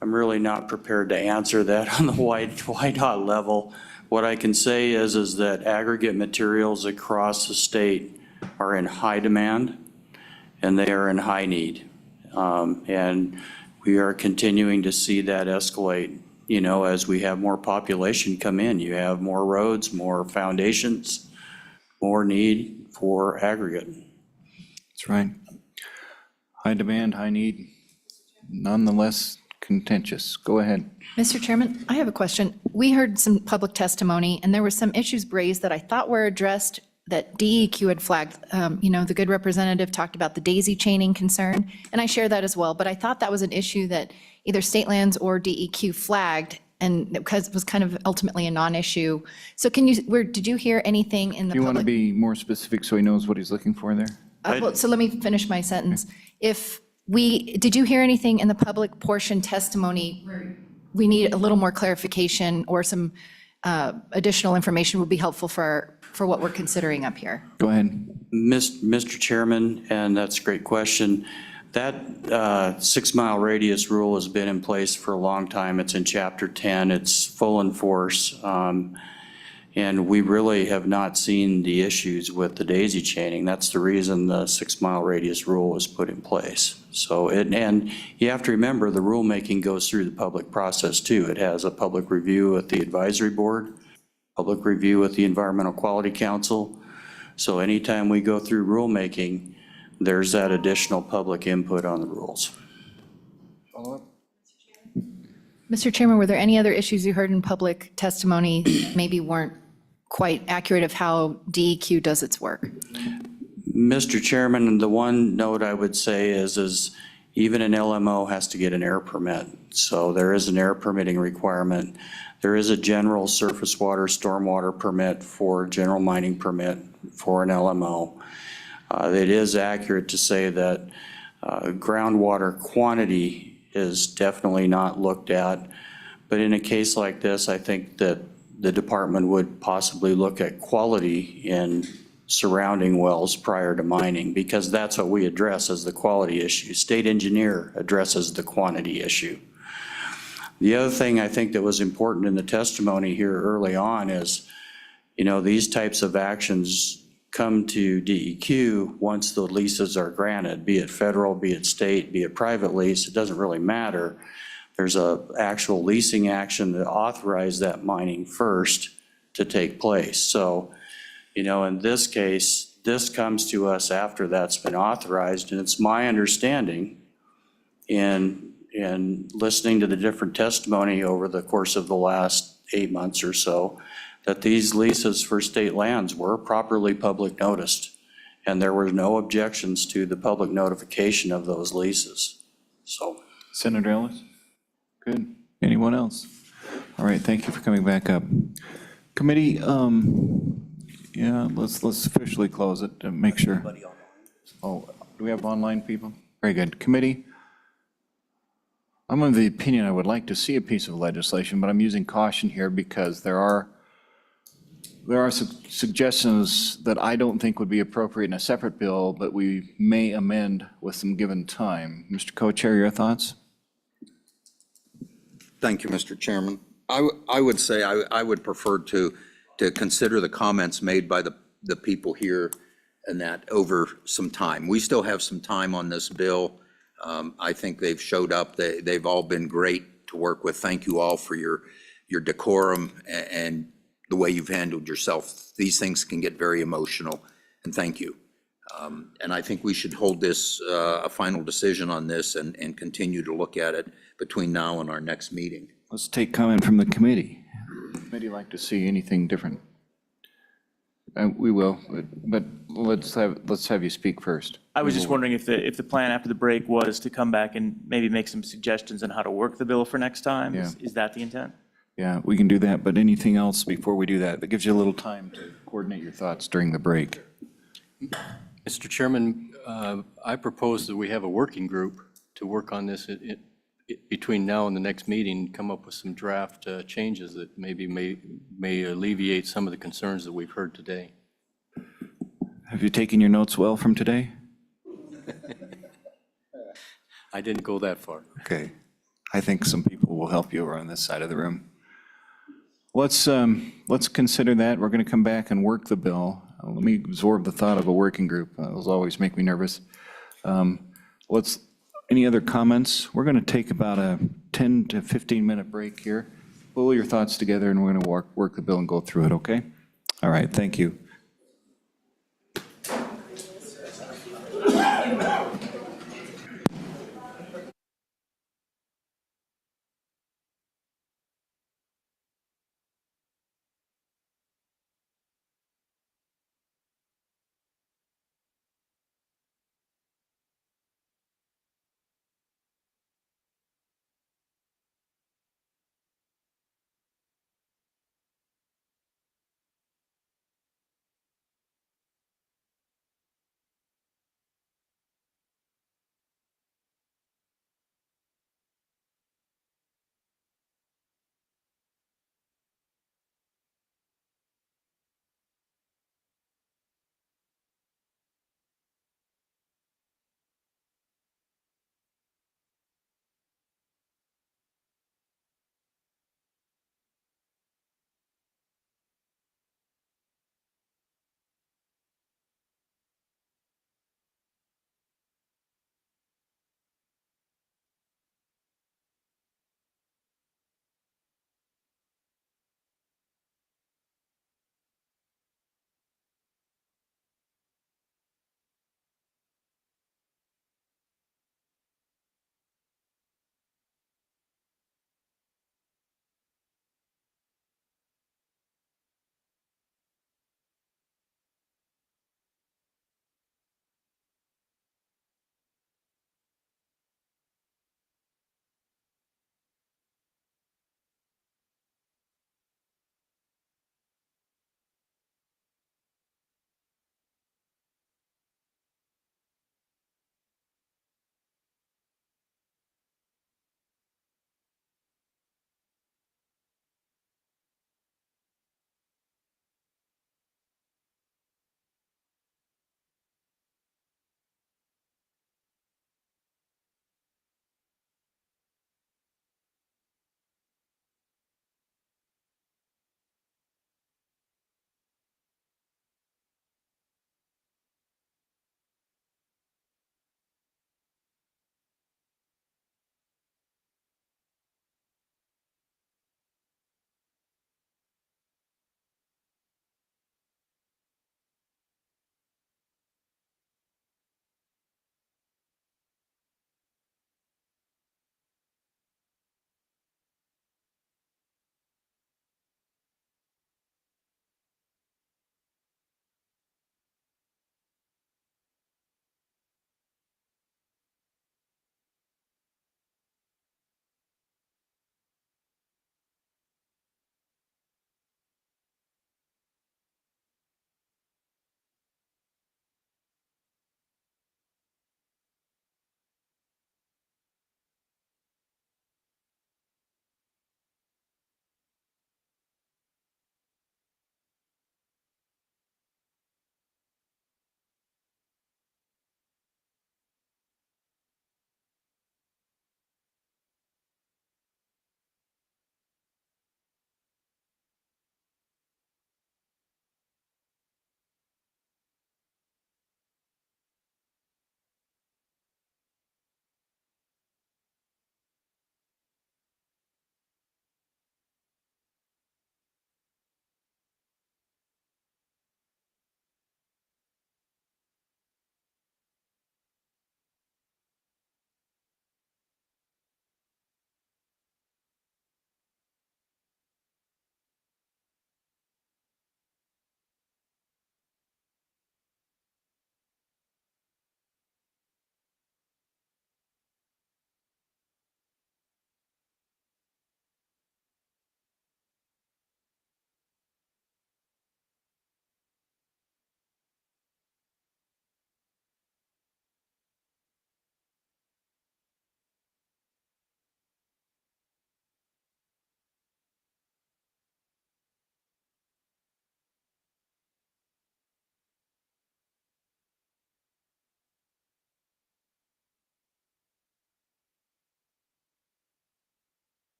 really not prepared to answer that on the YDOT level. What I can say is that aggregate materials across the state are in high demand and they are in high need. And we are continuing to see that escalate, as we have more population come in. You have more roads, more foundations, more need for aggregate. That's right. High demand, high need, nonetheless contentious. Go ahead. Mr. Chairman, I have a question. We heard some public testimony, and there were some issues raised that I thought were addressed that DEQ had flagged. The good representative talked about the daisy chaining concern, and I share that as well. But I thought that was an issue that either State Lands or DEQ flagged, and because it was kind of ultimately a non-issue. So did you hear anything in the You want to public? be more specific so he knows what he's looking for there? So let me finish my sentence. Did you hear anything in the public portion testimony where we need a little more clarification or some additional information would be helpful for what we're considering up here? Go ahead. Mr. Chairman, and that's a great question. That 6 mile radius rule has been in place for a long time. It's in Chapter 10. It's full in force. And we really have not seen the issues with the daisy chaining. That's the reason the 6-mile radius rule was put in place. So, and you have to remember, the rulemaking goes through the public process too. It has a public review at the advisory board, public review at the Environmental Quality Council. So anytime we go through rulemaking, there's that additional public input on the rules. Mr. Chairman, were there any other issues you heard in public testimony that maybe weren't quite accurate of how DEQ does its work? Mr. Chairman, the one note I would say is even an LMO has to get an air permit. So there is an air permitting requirement. There is a general surface water, stormwater permit for general mining permit for an LMO. It is accurate to say that groundwater quantity is definitely not looked at. But in a case like this, I think that the department would possibly look at quality in surrounding wells prior to mining, because that's what we address as the quality issue. State engineer addresses the quantity issue. The other thing I think that was important in the testimony here early on is, these types of actions come to DEQ once the leases are granted, be it federal, be it state, be it private lease, it doesn't really matter. There's a actual leasing action that authorizes that mining first to take place. So, in this case, this comes to us after that's been authorized, and it's my understanding in listening to the different testimony over the course of the last 8 months or so, that these leases for state lands were properly public noticed, and there were no objections to the public notification of those leases. So, Senator Ellis? Good. Anyone else? All right, thank you for coming back up. Committee, yeah, let's officially close it to make sure. Oh, do we have online people? Very good. Committee, I'm of the opinion I would like to see a piece of legislation, but I'm using caution here because there are suggestions that I don't think would be appropriate in a separate bill, but we may amend with some given time. Mr. Co-Chair, your thoughts? Thank you, Mr. Chairman. I would say I would prefer to consider the comments made by the people here and that over some time. We still have some time on this bill. I think they've showed up. They've all been great to work with. Thank you all for your decorum and the way you've handled yourself. These things can get very emotional, and thank you. And I think we should hold this, a final decision on this and continue to look at it between now and our next meeting. Let's take comment from the committee. Would the committee like to see anything different? We will, but let's have you speak first. I was just wondering if the plan after the break was to come back and maybe make some suggestions on how to work the bill for next time? Yeah. Is that the intent? Yeah, we can do that, but anything else before we do that? That gives you a little time to coordinate your thoughts during the break. Mr. Chairman, I propose that we have a working group to work on this between now and the next meeting, come up with some draft changes that maybe may alleviate some of the concerns that we've heard today. Have you taken your notes well from today? I didn't go that far. Okay. I think some people will help you over on this side of the room. Let's consider that. We're going to come back and work the bill. Let me absorb the thought of a working group. Those always make me nervous. Any other comments? We're going to take about a 10 to 15-minute break here. Pull your thoughts together, and we're going to work the bill and go through it, okay? All right, thank you.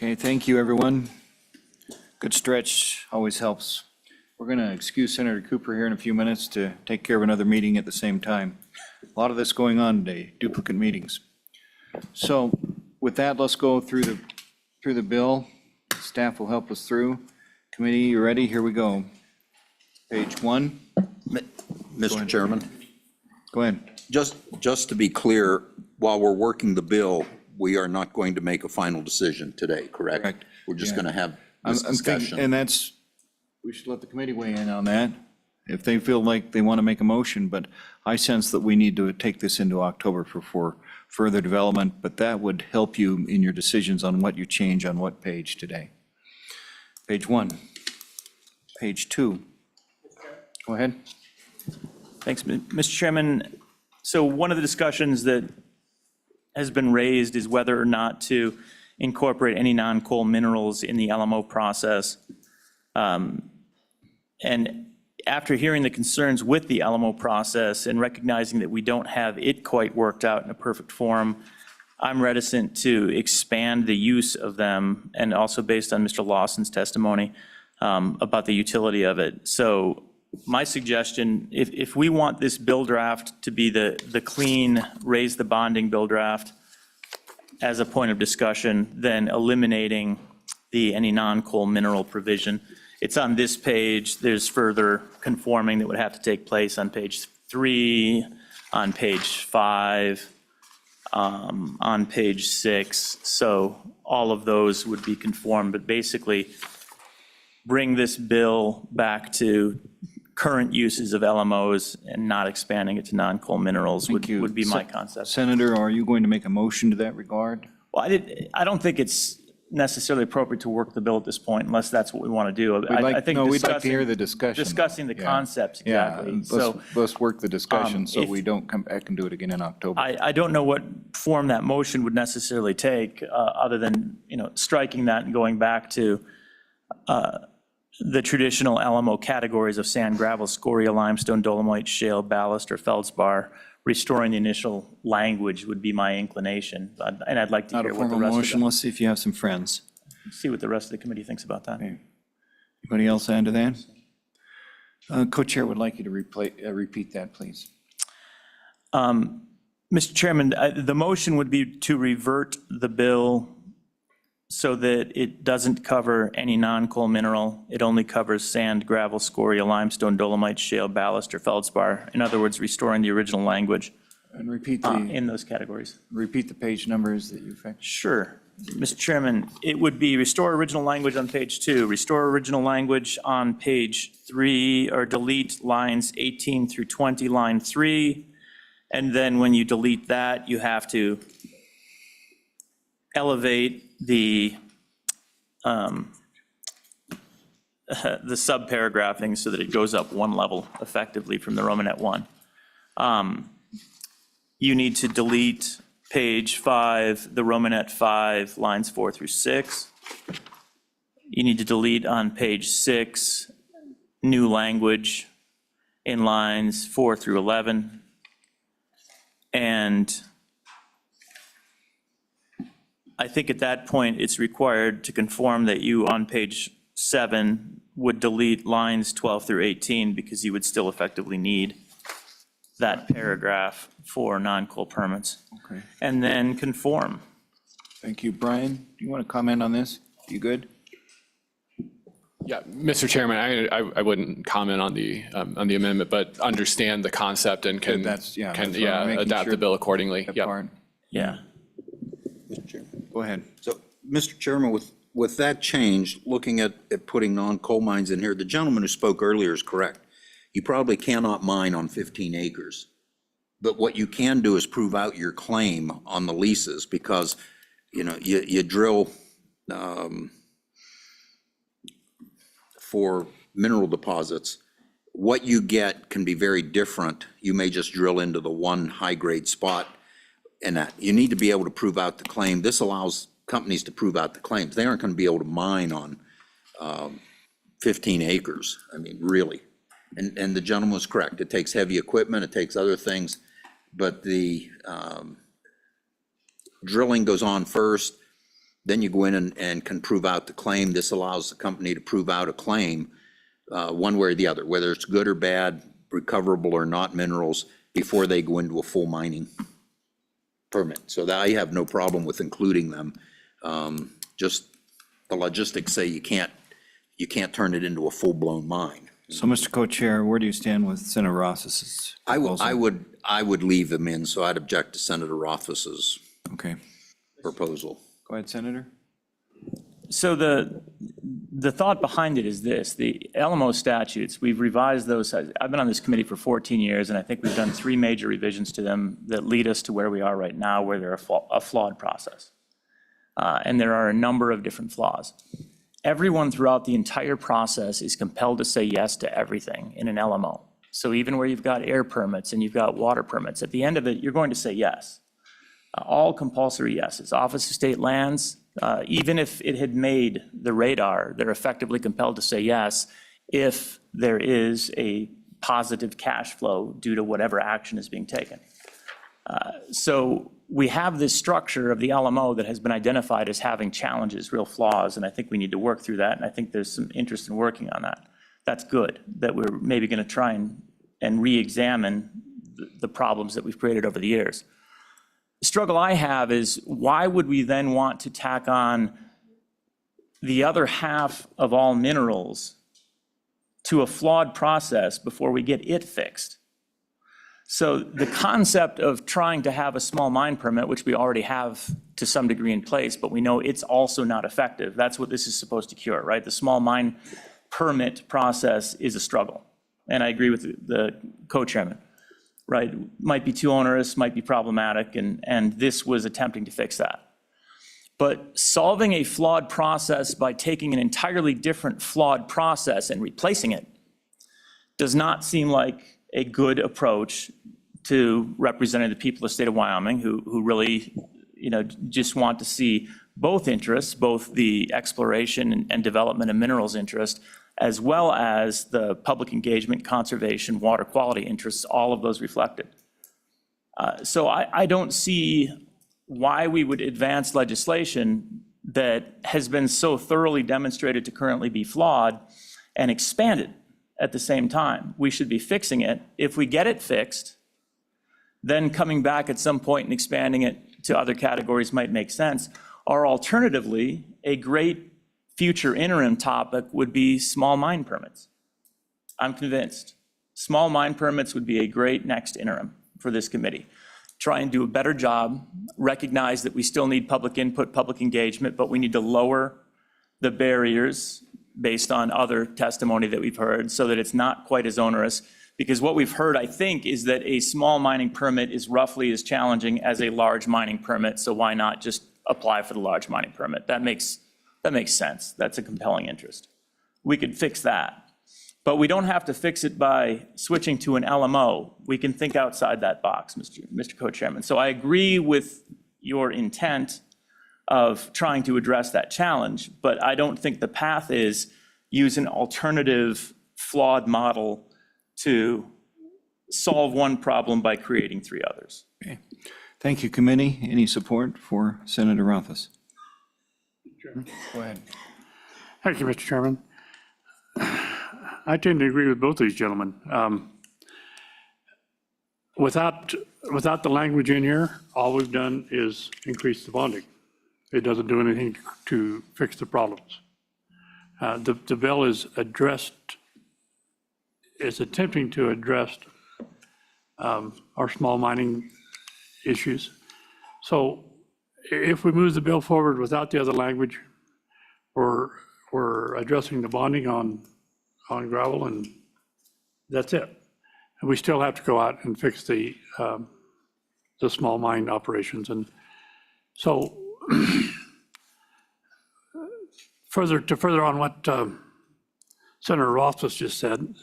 Okay, thank you, everyone. Good stretch, always helps. We're going to excuse Senator Cooper here in a few minutes to take care of another meeting at the same time. A lot of this going on today, duplicate meetings. So with that, let's go through the bill. Staff will help us through. Committee, you ready? Here we go. Page 1. Mr. Chairman, Go ahead. just to be clear, while we're working the bill, we are not going to make a final decision today, correct? Correct. We're just Yeah. going to have I'm this thinking, discussion. and that's, we should let the committee weigh in on that, if they feel like they want to make a motion, but I sense that we need to take this into October for further development, but that would help you in your decisions on what you change on what page today. Page 1. Page 2. Go ahead. Thanks, Mr. Chairman. So one of the discussions that has been raised is whether or not to incorporate any non-coal minerals in the LMO process. And after hearing the concerns with the LMO process and recognizing that we don't have it quite worked out in a perfect form, I'm reticent to expand the use of them, and also based on Mr. Lawson's testimony about the utility of it. So my suggestion, if we want this bill draft to be the clean, raise the bonding bill draft as a point of discussion, then eliminating any non-coal mineral provision. It's on this page. There's further conforming that would have to take place on page 3, on page 5, on page 6. So all of those would be conformed, but basically bring this bill back to current uses of LMOs and not expanding it to non-coal minerals would be my concept. Senator, are you going to make a motion to that regard? Well, I don't think it's necessarily appropriate to work the bill at this point unless that's what we want to do. I think We'd like to hear the discussion. discussing the Yeah. concepts, Yeah, exactly. So let's work the discussion so if- we don't come back and do it again in October. I don't know what form that motion would necessarily take, other than, striking that and going back to the traditional LMO categories of sand, gravel, scoria, limestone, dolomite, shale, ballast, or feldspar. Restoring the initial language would be my inclination, and I'd like to Not a hear what the formal rest motion, of the, let's see if you have some friends. see what the rest of the committee thinks about that. Anybody else add to that? Co-chair would like you to repeat that, please. Mr. Chairman, the motion would be to revert the bill so that it doesn't cover any non-coal mineral. It only covers sand, gravel, scoria, limestone, dolomite, shale, ballast, or feldspar. In other words, restoring the original language And repeat in those categories. repeat the page numbers that you fixed. Sure. Mr. Chairman, it would be restore original language on page 2, restore original language on page 3, or delete lines 18 through 20, line 3. And then when you delete that, you have to elevate the subparagraphing so that it goes up one level effectively from the Romanet 1. You need to delete page 5, the Romanet 5, lines 4 through 6. You need to delete on page 6, new language in lines 4 through 11. And I think at that point, it's required to conform that you, on page 7, would delete lines 12 through 18 because you would still effectively need that paragraph for non-coal permits. Okay. And then conform. Thank you. Brian, do you want to comment on this? You good? Yeah, Mr. Chairman, I wouldn't comment on the amendment, but understand the concept and can, That's what I'm making adapt sure the bill accordingly. that Yep. part. Yeah. Mr. Chairman. Go ahead. So, Mr. Chairman, with that change, looking at putting non-coal mines in here, the gentleman who spoke earlier is correct. You probably cannot mine on 15 acres. But what you can do is prove out your claim on the leases, because, you drill for mineral deposits. What you get can be very different. You may just drill into the one high-grade spot, and that, you need to be able to prove out the claim. This allows companies to prove out the claims. They aren't going to be able to mine on 15 acres, I mean, really. And the gentleman was correct. It takes heavy equipment, it takes other things, but the drilling goes on first. Then you go in and can prove out the claim. This allows the company to prove out a claim one way or the other, whether it's good or bad, recoverable or not minerals, before they go into a full mining permit. So that I have no problem with including them. Just the logistics say you can't turn it into a full-blown mine. So, Mr. Co-Chair, where do you stand with Senator Roth's I proposal? would leave them in, so I'd object to Senator Rothfuss's Okay. proposal. Go ahead, Senator. So the thought behind it is this: the LMO statutes, we've revised those. I've been on this committee for 14 years, and I think we've done 3 major revisions to them that lead us to where we are right now, where they're a flawed process. And there are a number of different flaws. Everyone throughout the entire process is compelled to say yes to everything in an LMO. So even where you've got air permits and you've got water permits, at the end of it, you're going to say yes. All compulsory yeses. Office of State Lands, even if it had made the radar, they're effectively compelled to say yes if there is a positive cash flow due to whatever action is being taken. So we have this structure of the LMO that has been identified as having challenges, real flaws, and I think we need to work through that, and I think there's some interest in working on that. That's good, that we're maybe going to try and re-examine the problems that we've created over the years. The struggle I have is, why would we then want to tack on the other half of all minerals to a flawed process before we get it fixed? So the concept of trying to have a small mine permit, which we already have to some degree in place, but we know it's also not effective. That's what this is supposed to cure, right? The small mine permit process is a struggle. And I agree with the co-chairman, right? Might be too onerous, might be problematic, and this was attempting to fix that. But solving a flawed process by taking an entirely different flawed process and replacing it does not seem like a good approach to representing the people of the state of Wyoming, who really, just want to see both interests, both the exploration and development of minerals interest, as well as the public engagement, conservation, water quality interests, all of those reflected. So I don't see why we would advance legislation that has been so thoroughly demonstrated to currently be flawed and expand it at the same time. We should be fixing it. If we get it fixed, then coming back at some point and expanding it to other categories might make sense. Or alternatively, a great future interim topic would be small mine permits. I'm convinced small mine permits would be a great next interim for this committee. Try and do a better job, recognize that we still need public input, public engagement, but we need to lower the barriers based on other testimony that we've heard so that it's not quite as onerous. Because what we've heard, I think, is that a small mining permit is roughly as challenging as a large mining permit, so why not just apply for the large mining permit? That makes sense. That's a compelling interest. We could fix that. But we don't have to fix it by switching to an LMO. We can think outside that box, Mr. Co-Chairman. So I agree with your intent of trying to address that challenge, but I don't think the path is use an alternative flawed model to solve one problem by creating 3 others. Okay. Thank you, committee. Any support for Senator Rothfuss? Go ahead. Thank you, Mr. Chairman. I tend to agree with both of these gentlemen. Without the language in here, all we've done is increase the bonding. It doesn't do anything to fix the problems. The bill is attempting to address our small mining issues. So if we move the bill forward without the other language, we're addressing the bonding on gravel, and that's it. And we still have to go out and fix the small mine operations. And so further on what Senator Rothfuss just said,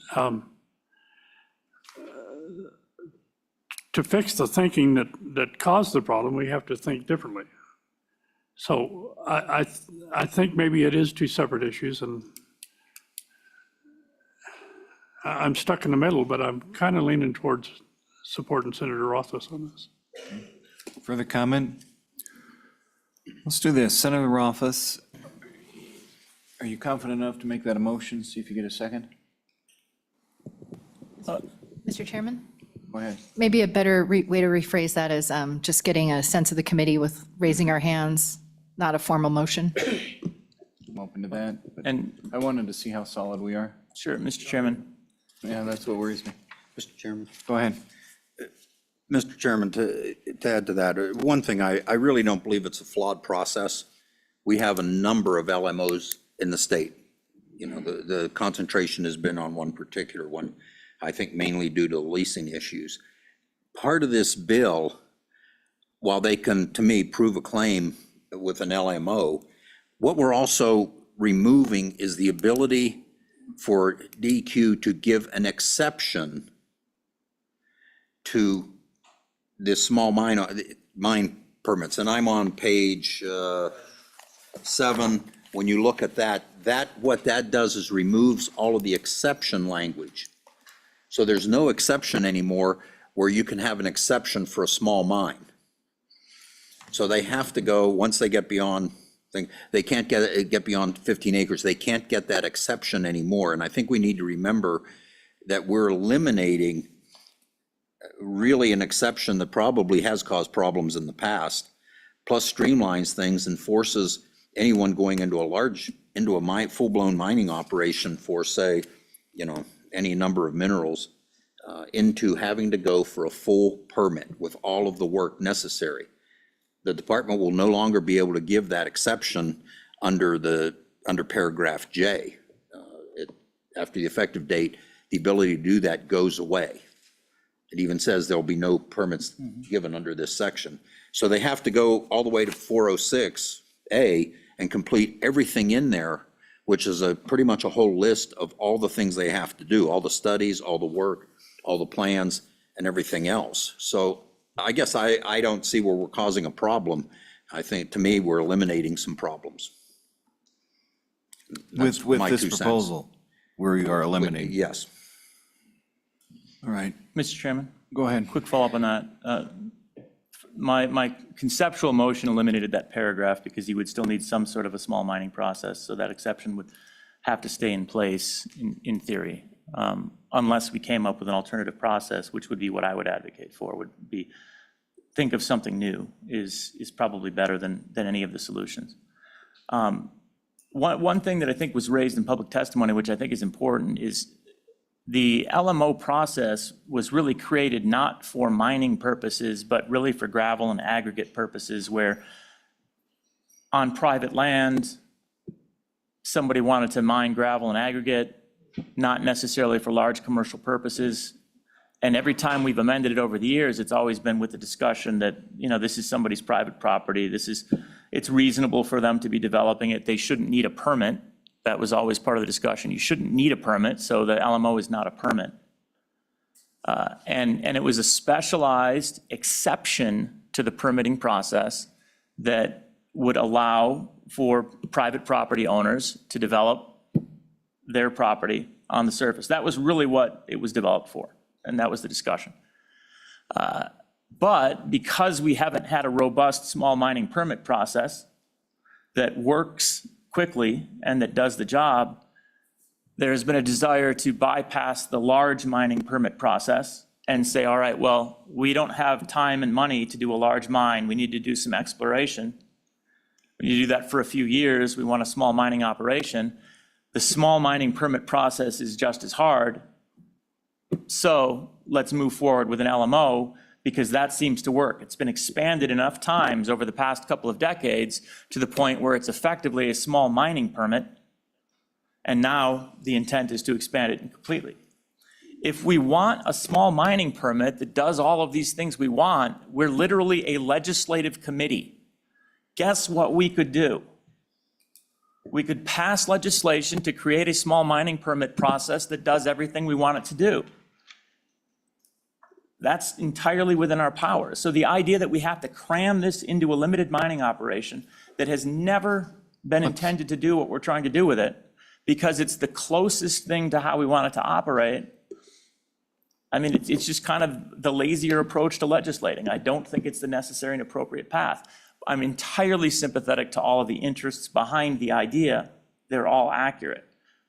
to fix the thinking that caused the problem, we have to think differently. So I think maybe it is 2 separate issues, and I'm stuck in the middle, but I'm kind of leaning towards supporting Senator Rothfuss on this. Further comment? Let's do this. Senator Rothfuss, are you confident enough to make that a motion? See if you get a second. Mr. Chairman? Go ahead. Maybe a better way to rephrase that is just getting a sense of the committee with raising our hands, not a formal motion. I'm open to that. But And I wanted to see how solid we are. sure, Mr. Chairman. Yeah, that's what worries me. Mr. Chairman. Go ahead. Mr. Chairman, to add to that, one thing, I really don't believe it's a flawed process. We have a number of LMOs in the state. You know, the concentration has been on one particular one, I think mainly due to leasing issues. Part of this bill, while they can, to me, prove a claim with an LMO, what we're also removing is the ability for DEQ to give an exception to the small mine permits. And I'm on page 7. When you look at that, what that does is removes all of the exception language. So there's no exception anymore where you can have an exception for a small mine. So they have to go, once they get beyond, they can't get beyond 15 acres, they can't get that exception anymore. And I think we need to remember that we're eliminating really an exception that probably has caused problems in the past, plus streamlines things and forces anyone going into a full-blown mining operation for, say, you know, any number of minerals, into having to go for a full permit with all of the work necessary. The department will no longer be able to give that exception under paragraph J. After the effective date, the ability to do that goes away. It even says there'll be no permits given under this section. So they have to go all the way to 406A and complete everything in there, which is pretty much a whole list of all the things they have to do, all the studies, all the work, all the plans, and everything else. So I guess I don't see where we're causing a problem. I think, to me, we're eliminating some problems. That's With my this 2 cents. proposal, where you are eliminating. Yes. All right. Mr. Chairman? Go ahead. Quick follow-up on that. My conceptual motion eliminated that paragraph because you would still need some sort of a small mining process, so that exception would have to stay in place in theory, unless we came up with an alternative process, which would be what I would advocate for, would be think of something new is probably better than any of the solutions. One thing that I think was raised in public testimony, which I think is important, is the LMO process was really created not for mining purposes, but really for gravel and aggregate purposes, where on private land, somebody wanted to mine gravel and aggregate, not necessarily for large commercial purposes. And every time we've amended it over the years, it's always been with the discussion that, you know, this is somebody's private property. It's reasonable for them to be developing it. They shouldn't need a permit. That was always part of the discussion. You shouldn't need a permit, so the LMO is not a permit. And it was a specialized exception to the permitting process that would allow for private property owners to develop their property on the surface. That was really what it was developed for, and that was the discussion. But because we haven't had a robust small mining permit process that works quickly and that does the job, there has been a desire to bypass the large mining permit process and say, all right, well, we don't have time and money to do a large mine. We need to do some exploration. We need to do that for a few years. We want a small mining operation. The small mining permit process is just as hard. So let's move forward with an LMO, because that seems to work. It's been expanded enough times over the past couple of decades to the point where it's effectively a small mining permit, and now the intent is to expand it completely. If we want a small mining permit that does all of these things we want, we're literally a legislative committee. Guess what we could do? We could pass legislation to create a small mining permit process that does everything we want it to do. That's entirely within our power. So the idea that we have to cram this into a limited mining operation that has never been intended to do what we're trying to do with it, because it's the closest thing to how we want it to operate, I mean, it's just kind of the lazier approach to legislating. I don't think it's the necessary and appropriate path. I'm entirely sympathetic to all of the interests behind the idea. They're all accurate,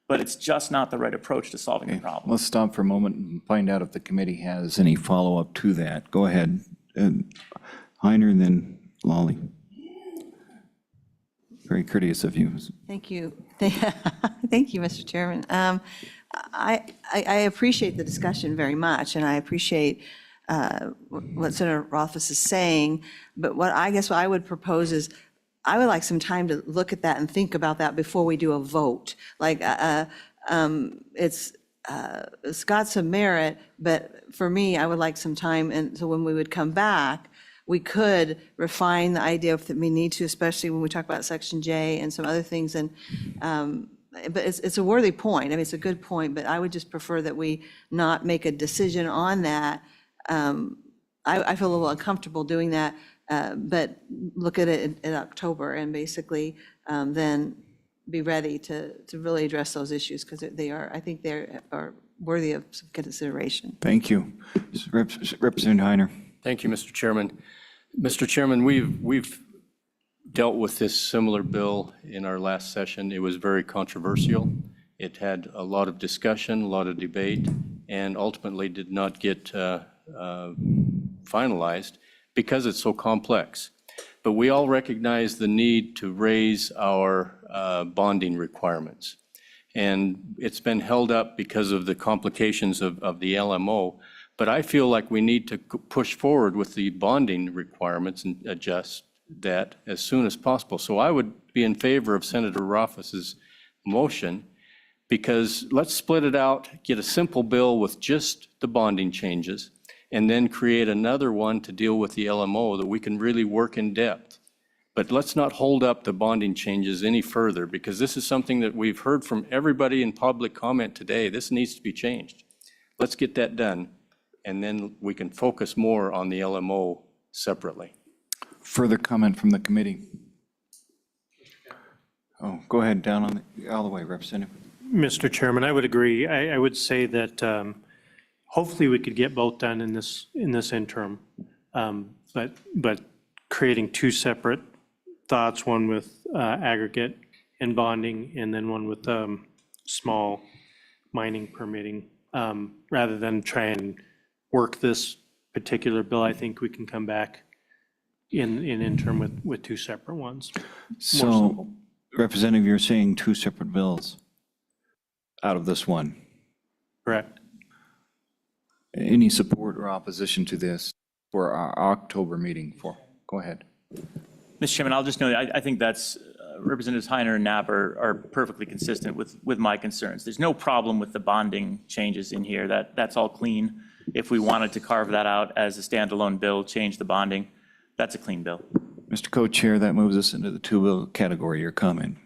but it's just not the right approach to solving the problem. Let's stop for a moment and find out if the committee has any follow-up to that. Go ahead. Heiner, then Lawley. Very courteous of you. Thank you. Thank you, Mr. Chairman. I appreciate the discussion very much, and I appreciate what Senator Rothfuss is saying, but what I would propose is, I would like some time to look at that and think about that before we do a vote. Like, it's got some merit, but for me, I would like some time, and so when we would come back, we could refine the idea if we need to, especially when we talk about Section J and some other things, and but it's a worthy point. I mean, it's a good point, but I would just prefer that we not make a decision on that. I feel a little uncomfortable doing that, but look at it in October and basically then be ready to really address those issues, because I think they are worthy of some consideration. Thank you. Representative Heiner. Thank you, Mr. Chairman. Mr. Chairman, we've dealt with this similar bill in our last session. It was very controversial. It had a lot of discussion, a lot of debate, and ultimately did not get finalized because it's so complex. But we all recognize the need to raise our bonding requirements. And it's been held up because of the complications of the LMO. But I feel like we need to push forward with the bonding requirements and adjust that as soon as possible. So I would be in favor of Senator Rothfuss's motion, because let's split it out, get a simple bill with just the bonding changes, and then create another one to deal with the LMO that we can really work in depth. But let's not hold up the bonding changes any further, because this is something that we've heard from everybody in public comment today. This needs to be changed. Let's get that done, and then we can focus more on the LMO separately. Further comment from the committee? Oh, go ahead, down on all the way, Representative. Mr. Chairman, I would agree. I would say that hopefully we could get both done in this interim, but creating two separate thoughts, one with aggregate and bonding, and then one with small mining permitting, rather than try and work this particular bill. I think we can come back in interim with two separate ones. So, Representative, you're saying two separate bills out of this one? Correct. Any support or opposition to this for our October meeting? Go ahead. Mr. Chairman, I'll just note, I think that's, Representatives Heiner and Knapp are perfectly consistent with my concerns. There's no problem with the bonding changes in here. That's all clean. If we wanted to carve that out as a standalone bill, change the bonding, that's a clean bill. Mr. Co-Chair, that moves us into the two-bill category. Your comment.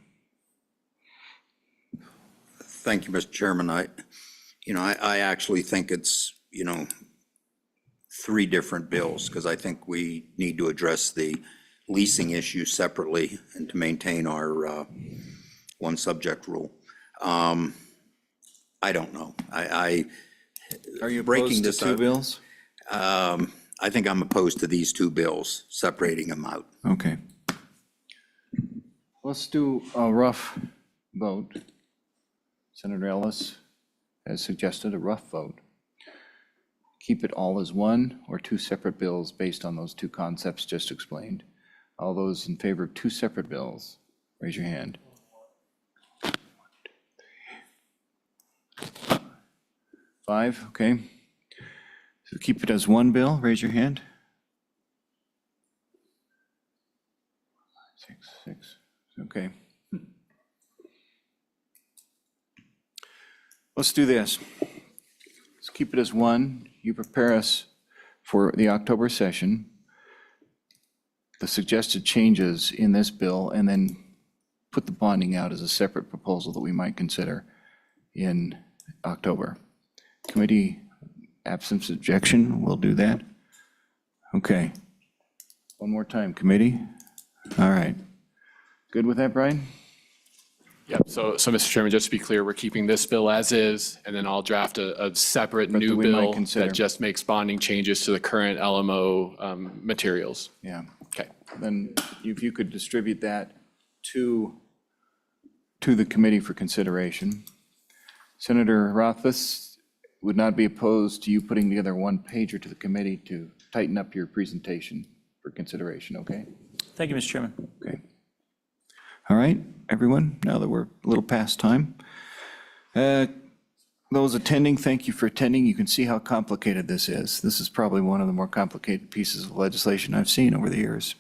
Thank you, Mr. Chairman. I actually think it's, three different bills, because I think we need to address the leasing issue separately and to maintain our one subject rule. I don't know. Are you breaking opposed to this two up, bills? I think I'm opposed to these two bills, separating them out. Okay. Let's do a rough vote. Senator Ellis has suggested a rough vote. Keep it all as one or two separate bills based on those two concepts just explained. All those in favor of two separate bills, raise your hand. 5, okay. So keep it as one bill, raise your hand. 6, okay. Let's do this. Let's keep it as one. You prepare us for the October session, the suggested changes in this bill, and then put the bonding out as a separate proposal that we might consider in October. Committee, absence of objection, we'll do that. Okay. One more time, committee. All right. Good with that, Brian? Yep, so Mr. Chairman, just to be clear, we're keeping this bill as is, and then I'll draft a separate But new that we might bill consider. that just makes bonding changes to the current LMO materials. Yeah. Okay. Then if you could distribute that to the committee for consideration. Senator Rothfuss would not be opposed to you putting together one pager to the committee to tighten up your presentation for consideration, okay? Thank you, Mr. Chairman. Okay. All right, everyone, now that we're a little past time. Those attending, thank you for attending. You can see how complicated this is. This is probably one of the more complicated pieces of legislation I've seen over the years.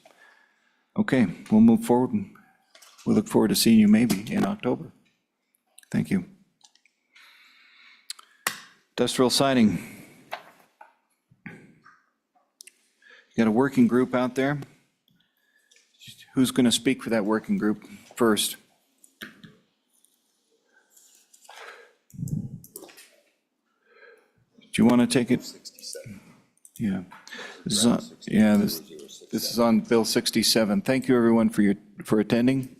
Okay, we'll move forward, and we look forward to seeing you maybe in October. Thank you. Industrial siding. You got a working group out there? Who's going to speak for that working group first? Do you want to take it? Yeah. This is on, yeah, this is on Bill 67. Thank you, everyone, for attending.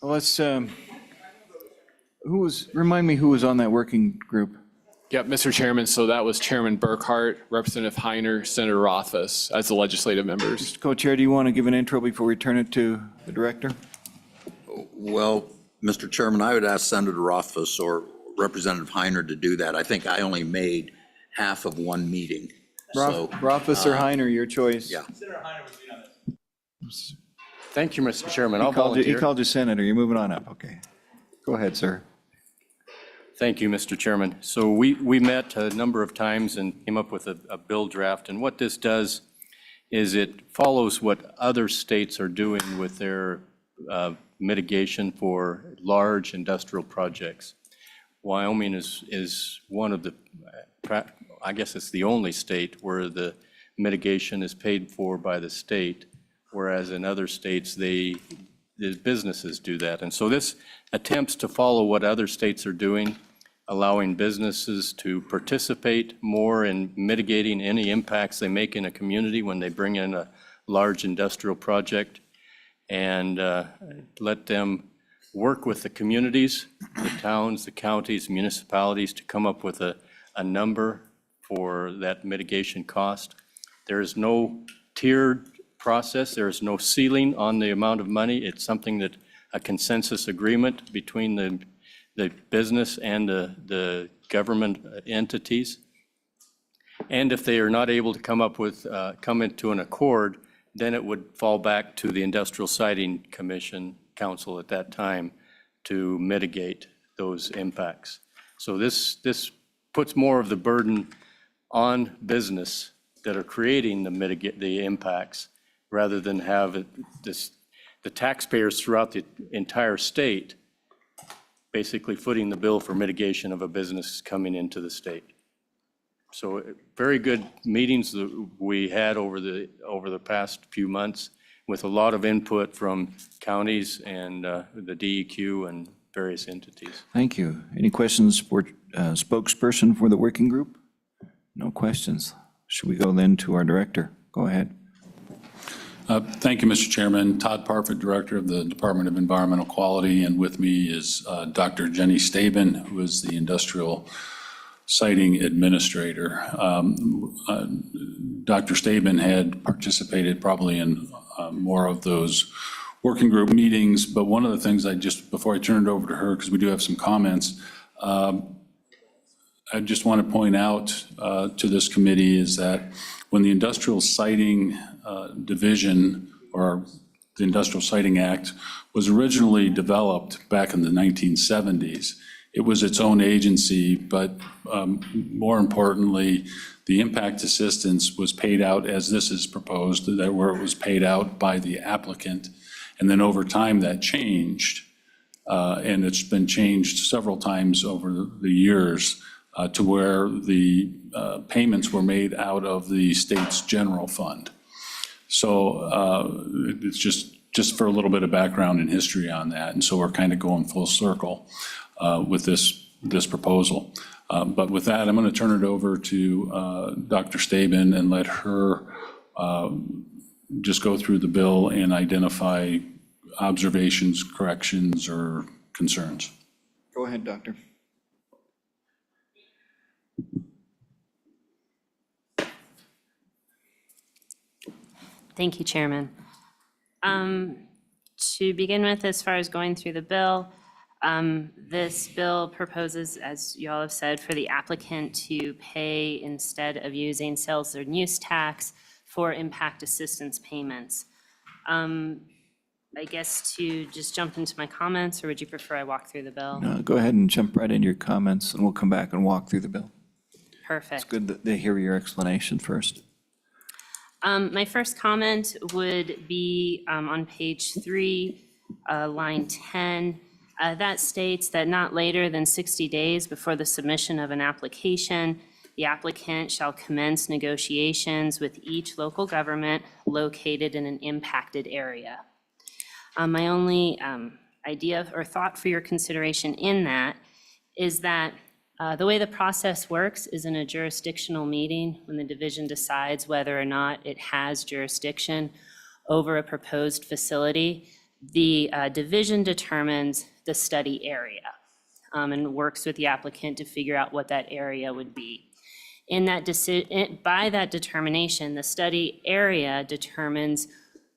Well, let's, remind me who was on that working group? Yep, Mr. Chairman, so that was Chairman Burkhart, Representative Heiner, Senator Rothfuss as the legislative members. Co-chair, do you want to give an intro before we turn it to the director? Well, Mr. Chairman, I would ask Senator Rothfuss or Representative Heiner to do that. I think I only made half of one meeting. So, Rothfuss or Heiner, your choice. Yeah. Thank you, Mr. Chairman. I'll He volunteer. called you senator. You're moving on up. Okay. Go ahead, sir. Thank you, Mr. Chairman. So we met a number of times and came up with a bill draft. And what this does is it follows what other states are doing with their mitigation for large industrial projects. Wyoming is one of the, I guess it's the only state where the mitigation is paid for by the state, whereas in other states, the businesses do that. And so this attempts to follow what other states are doing, allowing businesses to participate more in mitigating any impacts they make in a community when they bring in a large industrial project, and let them work with the communities, the towns, the counties, municipalities to come up with a number for that mitigation cost. There is no tiered process. There is no ceiling on the amount of money. It's something that a consensus agreement between the business and the government entities. And if they are not able to come into an accord, then it would fall back to the Industrial Siting Commission Council at that time to mitigate those impacts. So this puts more of the burden on business that are creating the impacts, rather than have the taxpayers throughout the entire state basically footing the bill for mitigation of a business coming into the state. So very good meetings that we had over the past few months, with a lot of input from counties and the DEQ and various entities. Thank you. Any questions for spokesperson for the working group? No questions. Should we go then to our director? Go ahead. Thank you, Mr. Chairman. Todd Parfit, Director of the Department of Environmental Quality, and with me is Dr. Jenny Staben, who is the Industrial Siting Administrator. Dr. Staben had participated probably in more of those working group meetings, but one of the things before I turn it over to her, because we do have some comments, I just want to point out to this committee is that when the Industrial Siting Division, or the Industrial Siting Act, was originally developed back in the 1970s, it was its own agency, but more importantly, the impact assistance was paid out as this is proposed, where it was paid out by the applicant. And then over time that changed, and it's been changed several times over the years to where the payments were made out of the state's general fund. So it's just for a little bit of background and history on that. And so we're kind of going full circle with this proposal. But with that, I'm going to turn it over to Dr. Staben and let her just go through the bill and identify observations, corrections, or concerns. Go ahead, Doctor. Thank you, Chairman. To begin with, as far as going through the bill, this bill proposes, as you all have said, for the applicant to pay instead of using sales and use tax for impact assistance payments. I guess to just jump into my comments, or would you prefer I walk through the bill? No, go ahead and jump right into your comments, and we'll come back and walk through the bill. Perfect. It's good that they hear your explanation first. My first comment would be on page 3, line 10. That states that not later than 60 days before the submission of an application, the applicant shall commence negotiations with each local government located in an impacted area. My only idea or thought for your consideration in that is that the way the process works is in a jurisdictional meeting when the division decides whether or not it has jurisdiction over a proposed facility. The division determines the study area and works with the applicant to figure out what that area would be. In that by that determination, the study area determines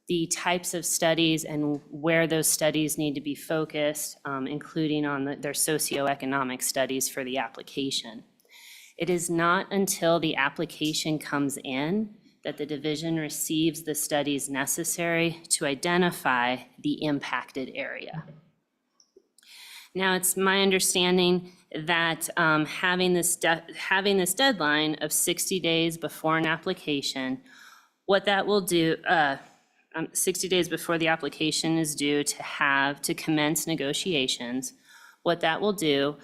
the types of studies and where those studies need to be focused, including on their socioeconomic studies for the application. It is not until the application comes in that the division receives the studies necessary to identify the impacted area. Now, it's my understanding that having this deadline of 60 days before an application, what that will do, 60 days before the application is due to commence negotiations, what that will do,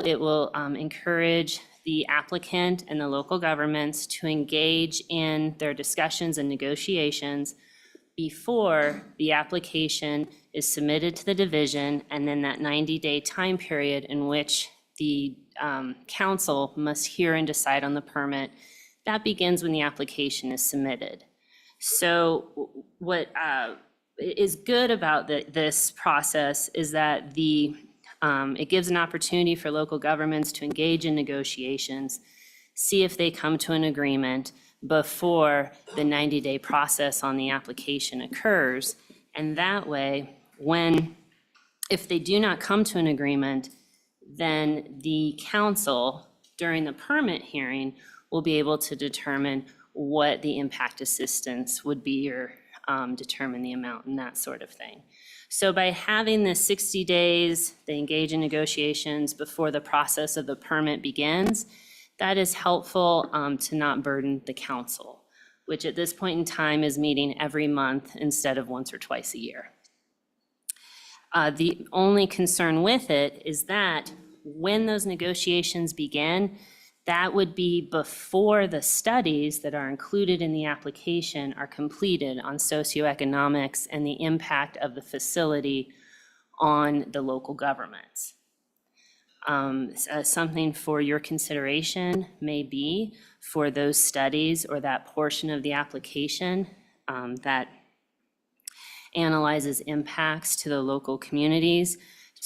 it will encourage the applicant and the local governments to engage in their discussions and negotiations before the application is submitted to the division, and then that 90-day time period in which the council must hear and decide on the permit, that begins when the application is submitted. So what is good about this process is that it gives an opportunity for local governments to engage in negotiations, see if they come to an agreement before the 90-day process on the application occurs. And that way, if they do not come to an agreement, then the council, during the permit hearing, will be able to determine what the impact assistance would be, or determine the amount and that sort of thing. So by having this 60 days, they engage in negotiations before the process of the permit begins, that is helpful to not burden the council, which at this point in time is meeting every month instead of once or twice a year. The only concern with it is that when those negotiations begin, that would be before the studies that are included in the application are completed on socioeconomics and the impact of the facility on the local governments. Something for your consideration may be for those studies or that portion of the application that analyzes impacts to the local communities,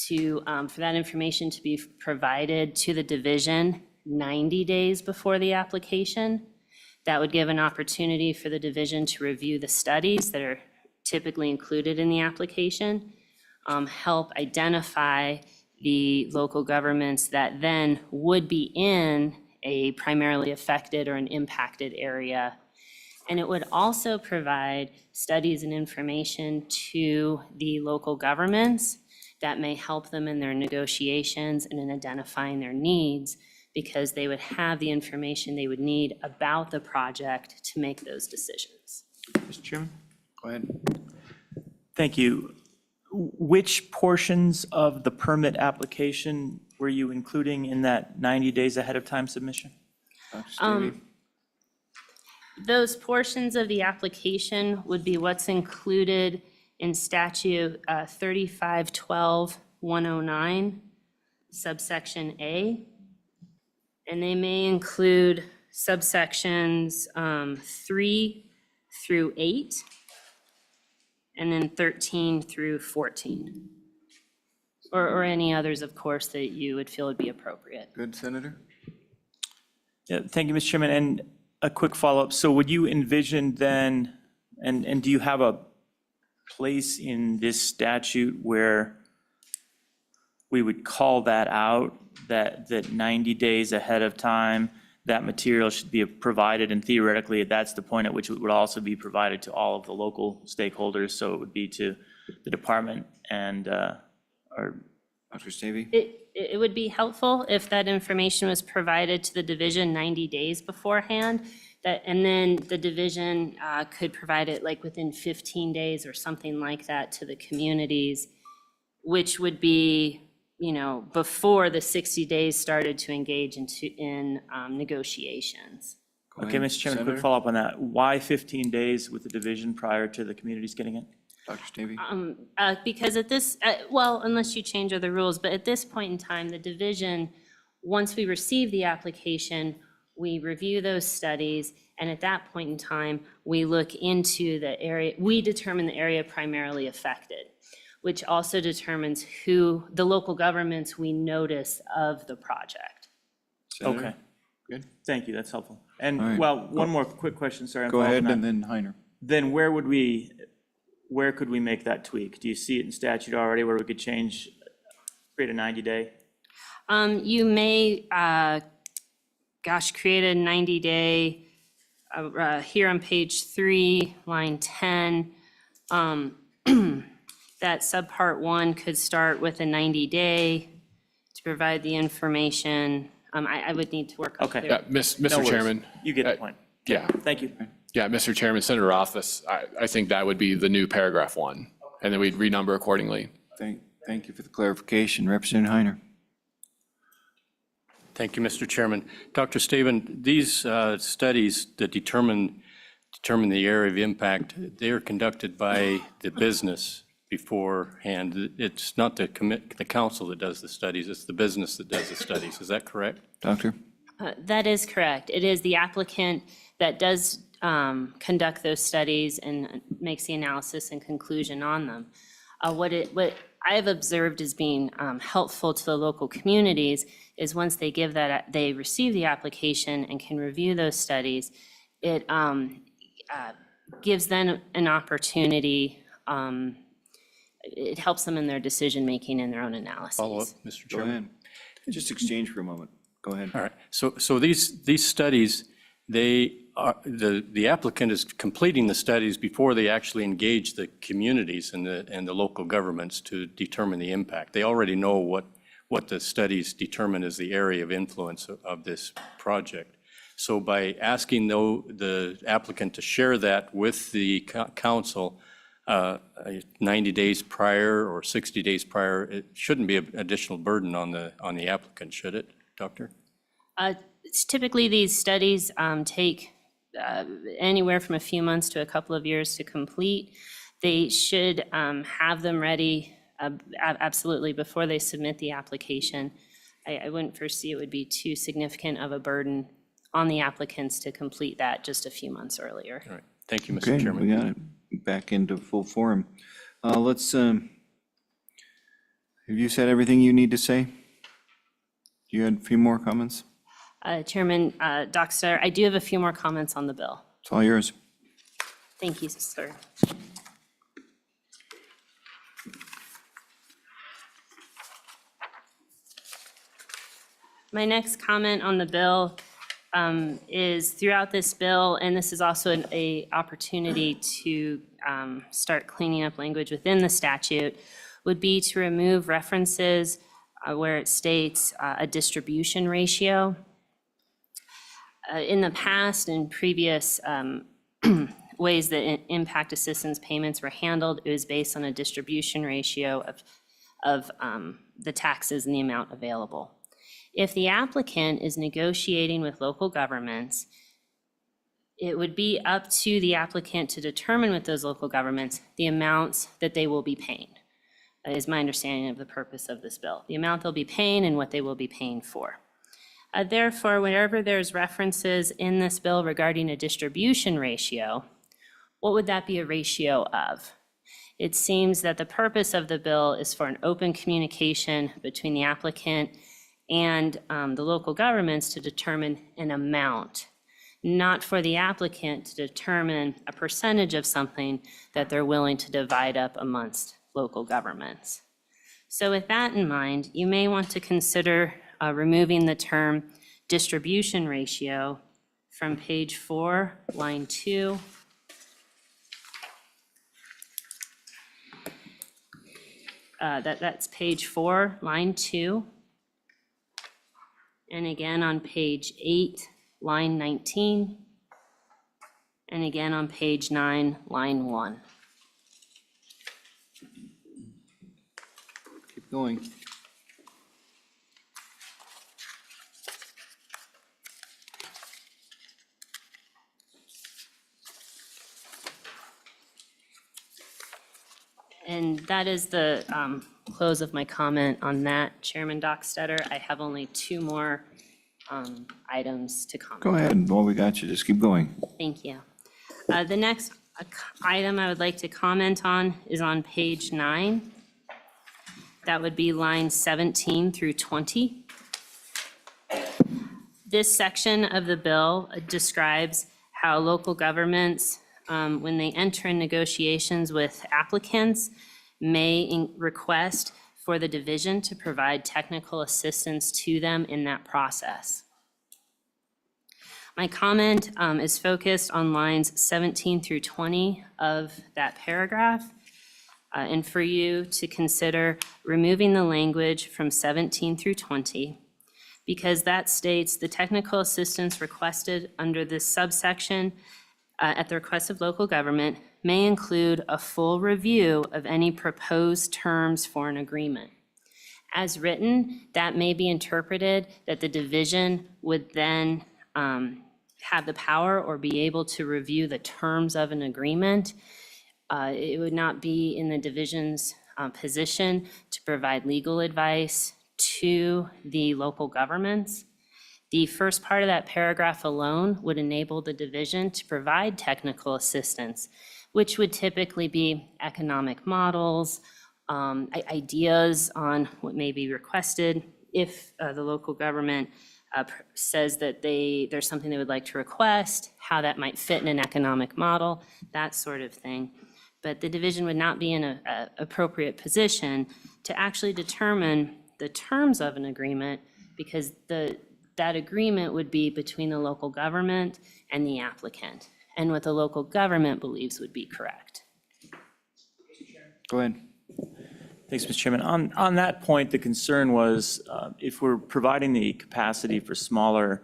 for that information to be provided to the division 90 days before the application. That would give an opportunity for the division to review the studies that are typically included in the application, help identify the local governments that then would be in a primarily affected or an impacted area. And it would also provide studies and information to the local governments that may help them in their negotiations and in identifying their needs, because they would have the information they would need about the project to make those decisions. Mr. Chairman? Go ahead. Thank you. Which portions of the permit application were you including in that 90 days ahead of time submission? Those portions of the application would be what's included in statute 3512-109, subsection A. And they may include subsections 3 through 8. and then 13 through 14. Or any others, of course, that you would feel would be appropriate. Good, Senator? Yeah, thank you, Mr. Chairman. And a quick follow-up. So would you envision then, and do you have a place in this statute where we would call that out, that 90 days ahead of time, that material should be provided, and theoretically, that's the point at which it would also be provided to all of the local stakeholders, so it would be to the department and, or. Dr. Stavey? It would be helpful if that information was provided to the division 90 days beforehand, and then the division could provide it like within 15 days or something like that to the communities, which would be, before the 60 days started to engage in negotiations. Okay, Mr. Chairman, quick follow-up on that. Why 15 days with the division prior to the communities getting it? Dr. Stavey? Because at this, well, unless you change other rules, but at this point in time, the division, once we receive the application, we review those studies, and at that point in time, we look into the area, we determine the area primarily affected, which also determines who, the local governments we notice of the project. Okay. Good. Thank you, that's helpful. All And, right. well, one more quick question, sorry. I'm Go following ahead, that. and then Heiner. Then where could we make that tweak? Do you see it in statute already where we could change, create a 90-day? You may, create a 90-day, here on page 3, line 10. That subpart 1 could start with a 90-day to provide the information. I would need to work up Okay. there. Yeah, No Mr. worries. Chairman. You get the point. Yeah, Thank you. yeah, Mr. Chairman, Senator Rothfuss, I think that would be the new paragraph 1, and then we'd renumber accordingly. Thank you for the clarification. Representative Heiner? Thank you, Mr. Chairman. Dr. Staben, these studies that determine the area of impact, they are conducted by the business beforehand. It's not the council that does the studies, it's the business that does the studies. Is that correct? Doctor? That is correct. It is the applicant that does conduct those studies and makes the analysis and conclusion on them. What I have observed as being helpful to the local communities is once they they receive the application and can review those studies, it gives them an opportunity. It helps them in their decision-making and their own analysis. Follow up, Mr. Go Chairman. ahead. Just exchange for a moment. Go ahead. All right, so these studies, the applicant is completing the studies before they actually engage the communities and the local governments to determine the impact. They already know what the studies determine as the area of influence of this project. So by asking the applicant to share that with the council 90 days prior or 60 days prior, it shouldn't be an additional burden on the applicant, should it, Doctor? Typically, these studies take anywhere from a few months to a couple of years to complete. They should have them ready absolutely before they submit the application. I wouldn't foresee it would be too significant of a burden on the applicants to complete that just a few months earlier. All right, thank you, Mr. Okay, Chairman. we got it back into full forum. Let's, have you said everything you need to say? You had a few more comments? Chairman Dockstader, I do have a few more comments on the bill. It's all yours. Thank you, sir. My next comment on the bill is throughout this bill, and this is also an opportunity to start cleaning up language within the statute, would be to remove references where it states a distribution ratio. In the past, in previous ways that impact assistance payments were handled, it was based on a distribution ratio of the taxes and the amount available. If the applicant is negotiating with local governments, it would be up to the applicant to determine with those local governments the amounts that they will be paying. That is my understanding of the purpose of this bill, the amount they'll be paying and what they will be paying for. Therefore, whenever there's references in this bill regarding a distribution ratio, what would that be a ratio of? it seems that the purpose of the bill is for an open communication between the applicant and the local governments to determine an amount, not for the applicant to determine a percentage of something that they're willing to divide up amongst local governments. So with that in mind, you may want to consider removing the term distribution ratio from page 4, line 2. That's page 4, line 2. And again on page 8, line 19. And again on page 9, line 1. Keep going. And that is the close of my comment on that, Chairman Dockstetter. I have only 2 more items to comment. Go ahead, while we got you, just keep going. Thank you. The next item I would like to comment on is on page 9. That would be lines 17 through 20. This section of the bill describes how local governments, when they enter in negotiations with applicants, may request for the division to provide technical assistance to them in that process. My comment is focused on lines 17 through 20 of that paragraph, and for you to consider removing the language from 17 through 20, because that states the technical assistance requested under this subsection at the request of local government may include a full review of any proposed terms for an agreement. As written, that may be interpreted that the division would then have the power or be able to review the terms of an agreement. It would not be in the division's position to provide legal advice to the local governments. The first part of that paragraph alone would enable the division to provide technical assistance, which would typically be economic models, ideas on what may be requested if the local government says that there's something they would like to request, how that might fit in an economic model, that sort of thing. But the division would not be in an appropriate position to actually determine the terms of an agreement, because that agreement would be between the local government and the applicant, and what the local government believes would be correct. Go ahead. Thanks, Mr. Chairman. On that point, the concern was if we're providing the capacity for smaller,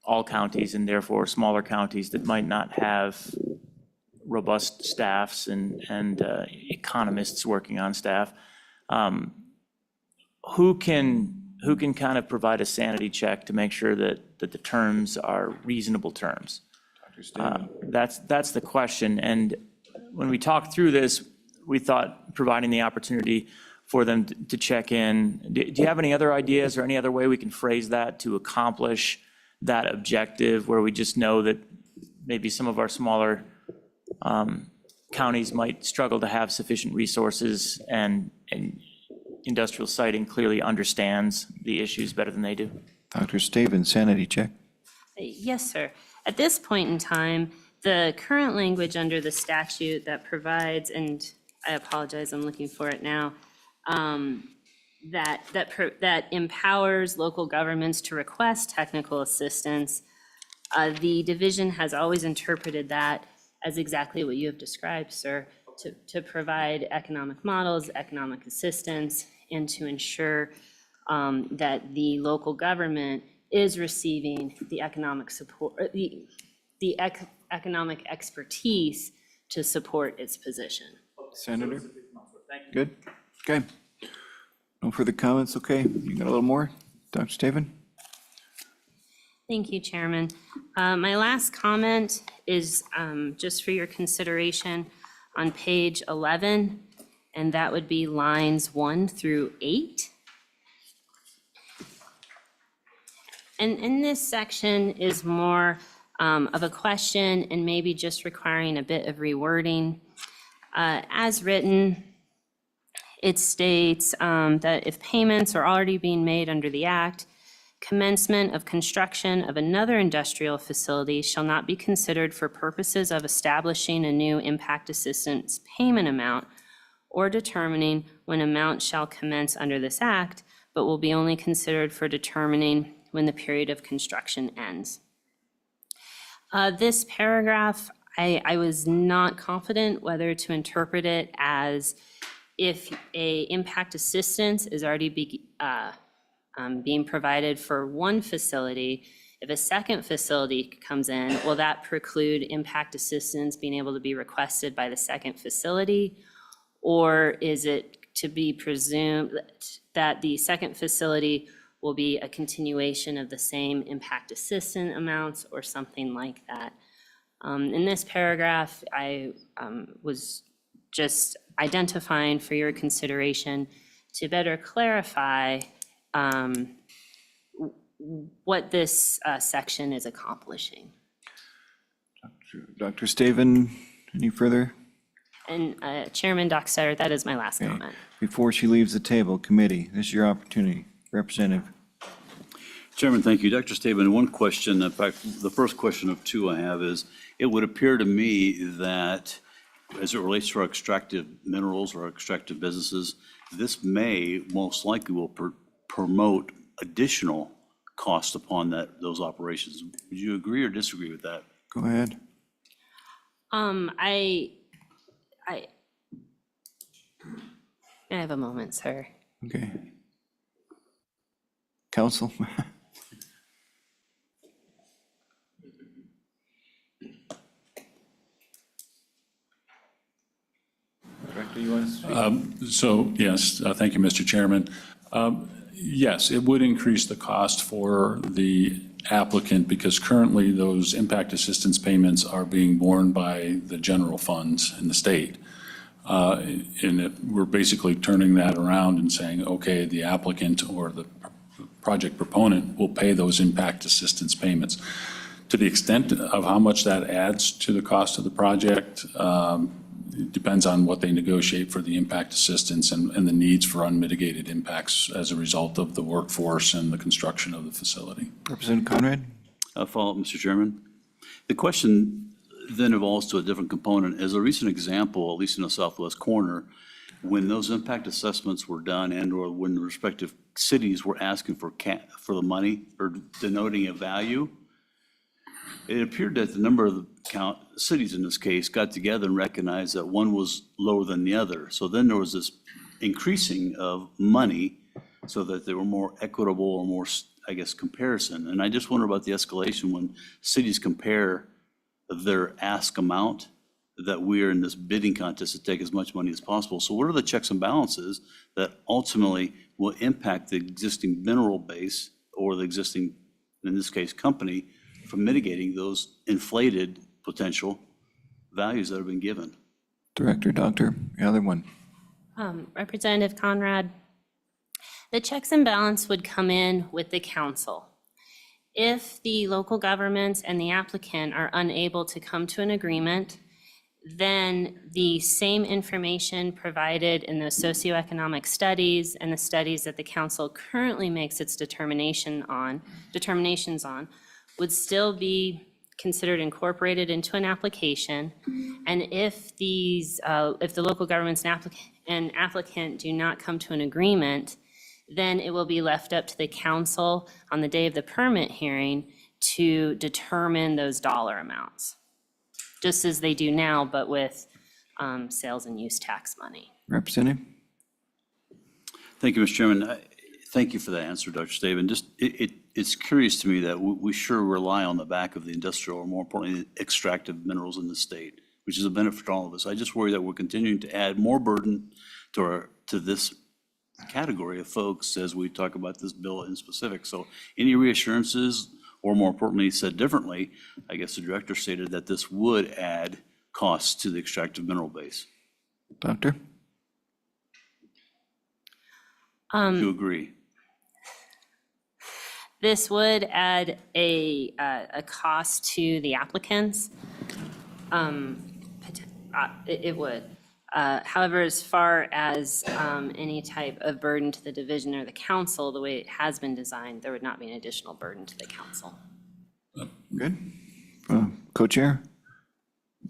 all counties, and therefore smaller counties that might not have robust staffs and economists working on staff, who can kind of provide a sanity check to make sure that the terms are reasonable terms? That's the question. And when we talked through this, we thought providing the opportunity for them to check in. Do you have any other ideas or any other way we can phrase that to accomplish that objective, where we just know that maybe some of our smaller counties might struggle to have sufficient resources, and industrial siting clearly understands the issues better than they do? Dr. Stevens, sanity check. Yes, sir. At this point in time, the current language under the statute that provides, and I apologize, I'm looking for it now, that empowers local governments to request technical assistance, the division has always interpreted that as exactly what you have described, sir, to provide economic models, economic assistance, and to ensure that the local government is receiving the economic support, the economic expertise to support its position. Senator? Good? Okay. No further comments? Okay. You got a little more? Dr. Staven? Thank you, Chairman. My last comment is just for your consideration on page 11, and that would be lines 1 through 8. And this section is more of a question and maybe just requiring a bit of rewording. As written, it states that if payments are already being made under the act, commencement of construction of another industrial facility shall not be considered for purposes of establishing a new impact assistance payment amount or determining when amount shall commence under this act, but will be only considered for determining when the period of construction ends. This paragraph, I was not confident whether to interpret it as if a impact assistance is already being provided for one facility, if a second facility comes in, will that preclude impact assistance being able to be requested by the second facility? Or is it to be presumed that the second facility will be a continuation of the same impact assistance amounts or something like that? In this paragraph, I was just identifying for your consideration to better clarify what this section is accomplishing. Dr. Staven, any further? And Chairman Dockstader, that is my last comment. Before she leaves the table, committee, this is your opportunity. Representative. Chairman, thank you. Dr. Staben, one question, in fact, the first question of two I have is, it would appear to me that as it relates to our extractive minerals or extractive businesses, this may most likely will promote additional cost upon those operations. Would you agree or disagree with that? Go ahead. I have a moment, sir. Okay. Council? Director, you want to speak? So, yes, thank you, Mr. Chairman. Yes, it would increase the cost for the applicant because currently those impact assistance payments are being borne by the general funds in the state. We're basically turning that around and saying, okay, the applicant or the project proponent will pay those impact assistance payments. To the extent of how much that adds to the cost of the project, it depends on what they negotiate for the impact assistance and the needs for unmitigated impacts as a result of the workforce and the construction of the facility. Representative Conrad? A follow-up, Mr. Chairman. The question then evolves to a different component. As a recent example, at least in the southwest corner, when those impact assessments were done and/or when the respective cities were asking for the money or denoting a value, it appeared that the number of the cities in this case got together and recognized that one was lower than the other. So then there was this increasing of money so that they were more equitable or more, I guess, comparison. And I just wonder about the escalation when cities compare their ask amount, that we're in this bidding contest to take as much money as possible. So what are the checks and balances that ultimately will impact the existing mineral base or the existing, in this case, company, from mitigating those inflated potential values that have been given? Director, Doctor, the other one. Representative Conrad, the checks and balance would come in with the council. If the local governments and the applicant are unable to come to an agreement, then the same information provided in those socioeconomic studies and the studies that the council currently makes its determinations on would still be considered incorporated into an application. And if the local governments and applicant do not come to an agreement, then it will be left up to the council on the day of the permit hearing to determine those dollar amounts, just as they do now, but with sales and use tax money. Representative? Thank you, Mr. Chairman. Thank you for that answer, Dr. Staben. Just, it's curious to me that we sure rely on the back of the industrial, or more importantly, extractive minerals in the state, which is a benefit to all of us. I just worry that we're continuing to add more burden to this category of folks as we talk about this bill in specific. So any reassurances, or more importantly, said differently, I guess the director stated that this would add costs to the extractive mineral base. Doctor? Do you agree? This would add a cost to the applicants. It would. However, as far as any type of burden to the division or the council, the way it has been designed, there would not be an additional burden to the council. Good. Co-chair?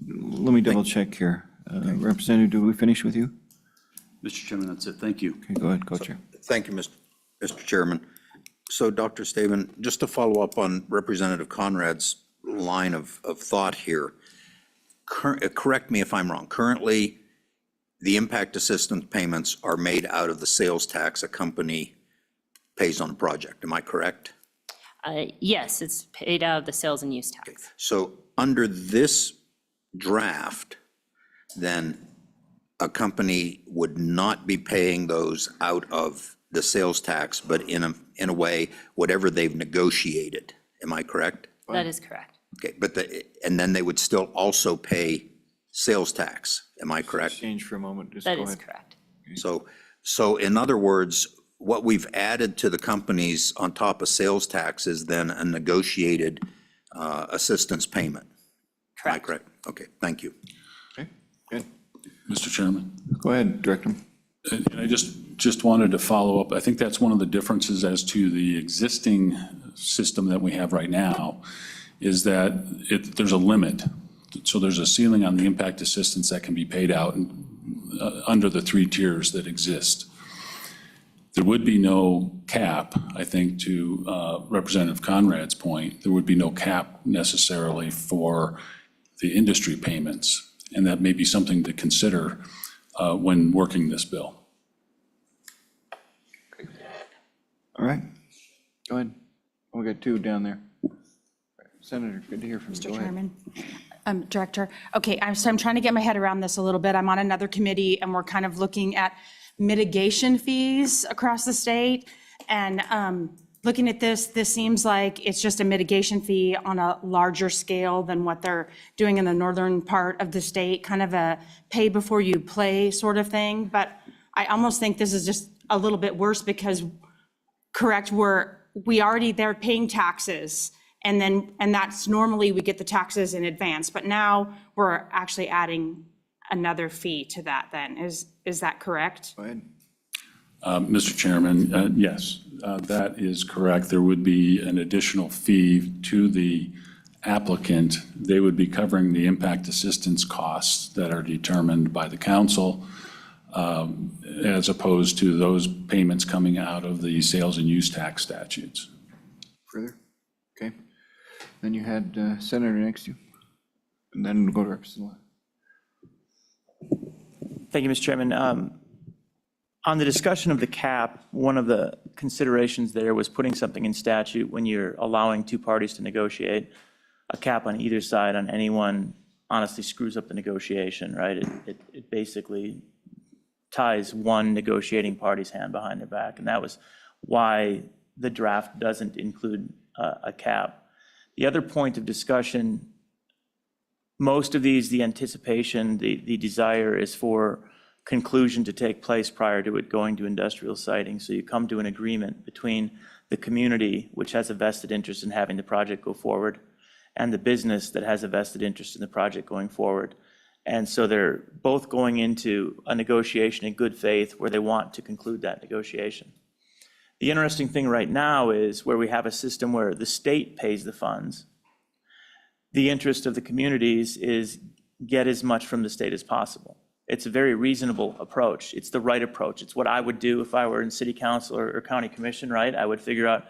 Let me double check here. Representative, do we finish with you? Mr. Chairman, that's it. Thank you. Okay, go ahead, co-chair. Thank you, Mr. Chairman. So, Dr. Staben, just to follow up on Representative Conrad's line of thought here, correct me if I'm wrong. Currently, the impact assistance payments are made out of the sales tax a company pays on a project. Am I correct? Yes, it's paid out of the sales and use tax. So under this draft, then a company would not be paying those out of the sales tax, but in a way, whatever they've negotiated. Am I correct? That is correct. Okay, but and then they would still also pay sales tax. Am I correct? Change for a moment. Just That go is ahead. correct. So in other words, what we've added to the companies on top of sales tax is then a negotiated assistance payment. Am I correct? Okay, thank you. Okay, good. Mr. Chairman. Go ahead, Director. And I just wanted to follow up. I think that's one of the differences as to the existing system that we have right now, is that there's a limit. So there's a ceiling on the impact assistance that can be paid out under the 3 tiers that exist. There would be no cap, I think, to Representative Conrad's point. There would be no cap necessarily for the industry payments, and that may be something to consider when working this bill. All right, go ahead. We got 2 down there. Senator, good to hear from you. Go Mr. ahead. Chairman. Director, okay, so I'm trying to get my head around this a little bit. I'm on another committee and we're kind of looking at mitigation fees across the state. And looking at this seems like it's just a mitigation fee on a larger scale than what they're doing in the northern part of the state, kind of a pay before you play sort of thing. But I almost think this is just a little bit worse because, correct, they're paying taxes. And that's normally we get the taxes in advance, but now we're actually adding another fee to that then. Is that correct? Go ahead. Mr. Chairman, yes, that is correct. There would be an additional fee to the applicant. They would be covering the impact assistance costs that are determined by the council, as opposed to those payments coming out of the sales and use tax statutes. Further? Okay. Then you had Senator next to you, and then we'll go to Representative. Thank you, Mr. Chairman. On the discussion of the cap, one of the considerations there was putting something in statute when you're allowing 2 parties to negotiate. A cap on either side on anyone honestly screws up the negotiation, right? It basically ties one negotiating party's hand behind their back, and that was why the draft doesn't include a cap. The other point of discussion, most of these, the anticipation, the desire is for conclusion to take place prior to it going to industrial siting. So you come to an agreement between the community, which has a vested interest in having the project go forward, and the business that has a vested interest in the project going forward. And so they're both going into a negotiation in good faith where they want to conclude that negotiation. The interesting thing right now is where we have a system where the state pays the funds. The interest of the communities is get as much from the state as possible. It's a very reasonable approach. It's the right approach. It's what I would do if I were in city council or county commission, right? I would figure out,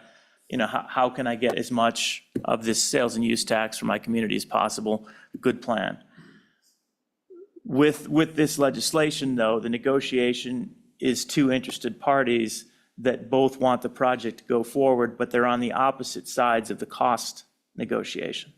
how can I get as much of this sales and use tax from my community as possible? Good plan. With this legislation, though, the negotiation is 2 interested parties that both want the project to go forward, but they're on the opposite sides of the cost negotiation.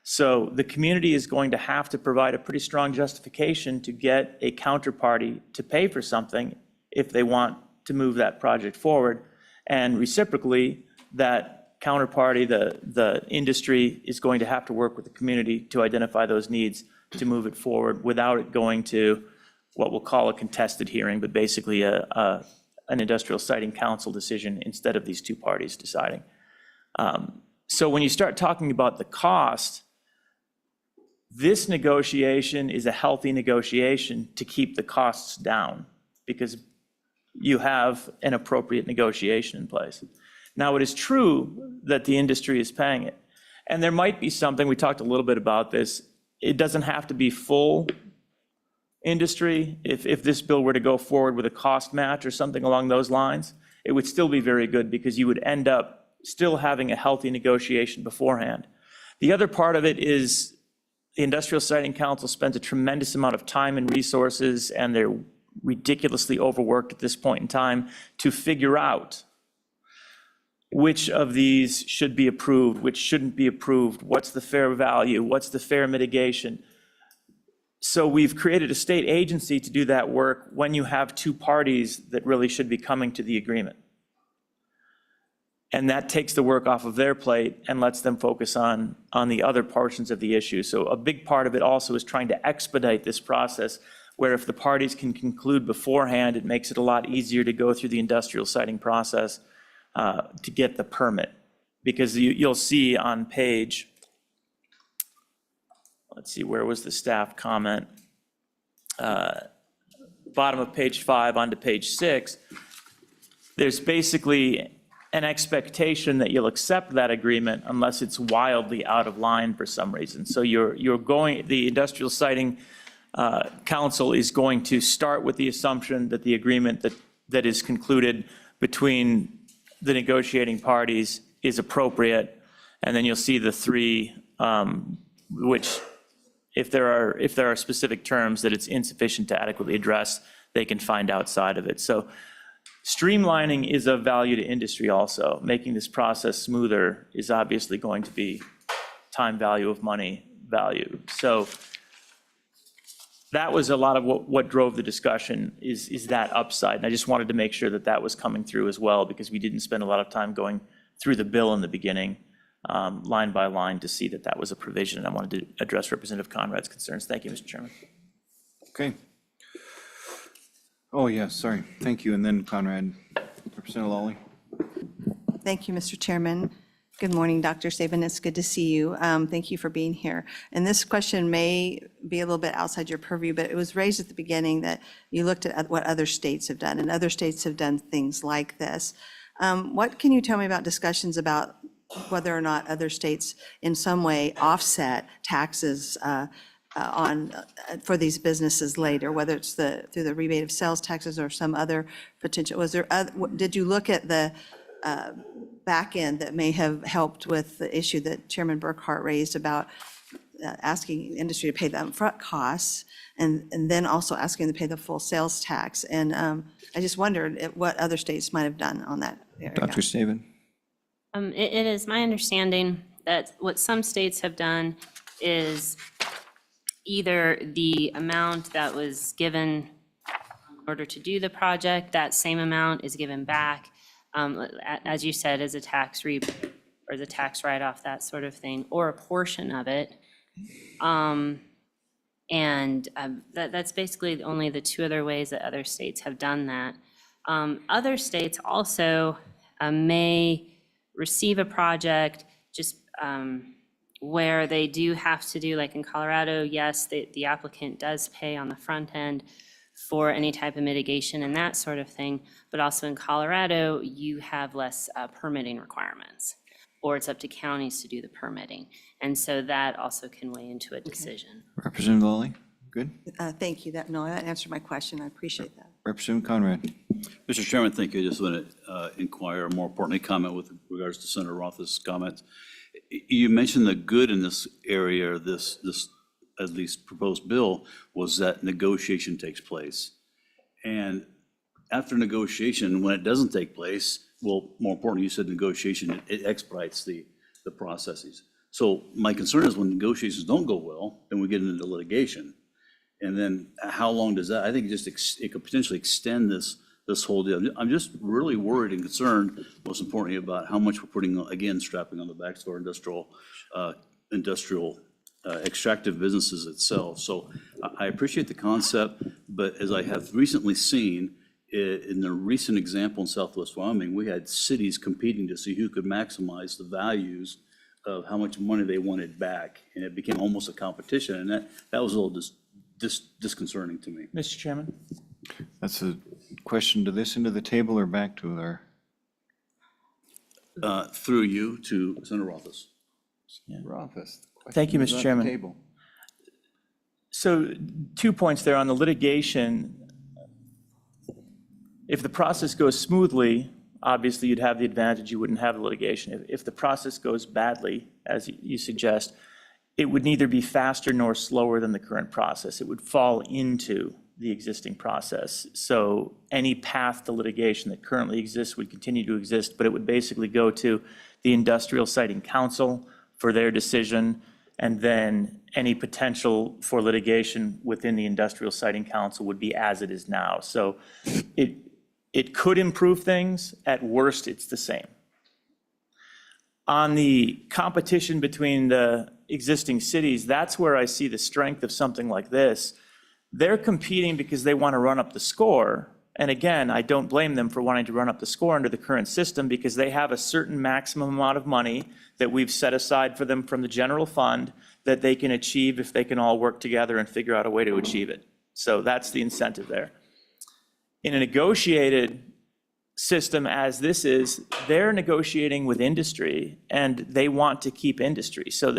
So the community is going to have to provide a pretty strong justification to get a counterparty to pay for something if they want to move that project forward. And reciprocally, that counterparty, the industry, is going to have to work with the community to identify those needs to move it forward without it going to what we'll call a contested hearing, but basically an industrial siting council decision instead of these 2 parties deciding. So when you start talking about the cost, This negotiation is a healthy negotiation to keep the costs down because you have an appropriate negotiation in place. Now, it is true that the industry is paying it. And there might be something, we talked a little bit about this, it doesn't have to be full industry. If this bill were to go forward with a cost match or something along those lines, it would still be very good because you would end up still having a healthy negotiation beforehand. The other part of it is the Industrial Siting Council spends a tremendous amount of time and resources, and they're ridiculously overworked at this point in time to figure out which of these should be approved, which shouldn't be approved, what's the fair value, what's the fair mitigation. So we've created a state agency to do that work when you have two parties that really should be coming to the agreement. And that takes the work off of their plate and lets them focus on the other portions of the issue. So a big part of it also is trying to expedite this process, where if the parties can conclude beforehand, it makes it a lot easier to go through the industrial siting process to get the permit. Because you'll see on page, let's see, where was the staff comment? Bottom of page 5 onto page 6, there's basically an expectation that you'll accept that agreement unless it's wildly out of line for some reason. So the Industrial Siting Council is going to start with the assumption that the agreement that is concluded between the negotiating parties is appropriate, and then you'll see the three, which if there are specific terms that it's insufficient to adequately address, they can find outside of it. So streamlining is of value to industry also. Making this process smoother is obviously going to be time value of money value. So that was a lot of what drove the discussion is that upside. And I just wanted to make sure that that was coming through as well, because we didn't spend a lot of time going through the bill in the beginning, line by line, to see that that was a provision. And I wanted to address Representative Conrad's concerns. Thank you, Mr. Chairman. Okay. Oh, yeah, sorry. Thank you. And then Conrad, Representative Lawley. Thank you, Mr. Chairman. Good morning, Dr. Saban. It's good to see you. Thank you for being here. And this question may be a little bit outside your purview, but it was raised at the beginning that you looked at what other states have done, and other states have done things like this. What can you tell me about discussions about whether or not other states in some way offset taxes for these businesses later, whether it's through the rebate of sales taxes or some other potential? Did you look at the back end that may have helped with the issue that Chairman Burkhart raised about asking industry to pay the upfront costs and then also asking them to pay the full sales tax? And I just wondered what other states might have done on that area. Dr. Saban. It is my understanding that what some states have done is either the amount that was given in order to do the project, that same amount is given back, as you said, as a tax rebate or as a tax write-off, that sort of thing, or a portion of it. That's basically only the two other ways that other states have done that. Other states also may receive a project just where they do have to do, like in Colorado, yes, the applicant does pay on the front end for any type of mitigation and that sort of thing, but also in Colorado, you have less permitting requirements, or it's up to counties to do the permitting. And so that also can weigh into a decision. Representative Lawley, good. Thank you. That answered my question. I appreciate that. Representative Conrad. Mr. Chairman, thank you. I just want to inquire, or more importantly, comment with regards to Senator Roth's comments. You mentioned the good in this area, this at least proposed bill, was that negotiation takes place. And after negotiation, when it doesn't take place, well, more importantly, you said negotiation, it expedites the processes. So my concern is when negotiations don't go well, then we get into litigation. And then how long does that, I think it could potentially extend this whole deal. I'm just really worried and concerned, most importantly, about how much we're putting, again, strapping on the backs of our industrial extractive businesses itself. So I appreciate the concept, but as I have recently seen, in the recent example in Southwest Wyoming, we had cities competing to see who could maximize the values of how much money they wanted back, and it became almost a competition, and that was a little disconcerting to me. Mr. Chairman? That's a question to this end of the table or back to our? Through you to Senator Rothus. Rothus. Thank you, Mr. Chairman. So 2 points there on the litigation. If the process goes smoothly, obviously you'd have the advantage, you wouldn't have the litigation. If the process goes badly, as you suggest, it would neither be faster nor slower than the current process. It would fall into the existing process. So any path to litigation that currently exists would continue to exist, but it would basically go to the Industrial Siting Council for their decision, and then any potential for litigation within the Industrial Siting Council would be as it is now. So it could improve things. At worst, it's the same. On the competition between the existing cities, that's where I see the strength of something like this. They're competing because they want to run up the score. And again, I don't blame them for wanting to run up the score under the current system, because they have a certain maximum amount of money that we've set aside for them from the general fund that they can achieve if they can all work together and figure out a way to achieve it. So that's the incentive there. In a negotiated system as this is, they're negotiating with industry and they want to keep industry. So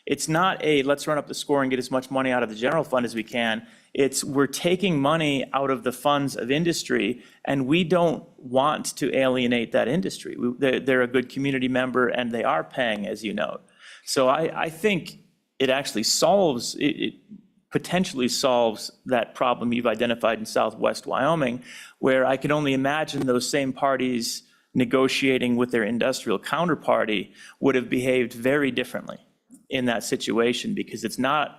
it's not a let's run up the score and get as much money out of the general fund as we can. It's we're taking money out of the funds of industry, and we don't want to alienate that industry. They're a good community member and they are paying, as you note. So I think it actually solves, it potentially solves that problem you've identified in Southwest Wyoming, where I can only imagine those same parties negotiating with their industrial counterparty would have behaved very differently in that situation, because it's not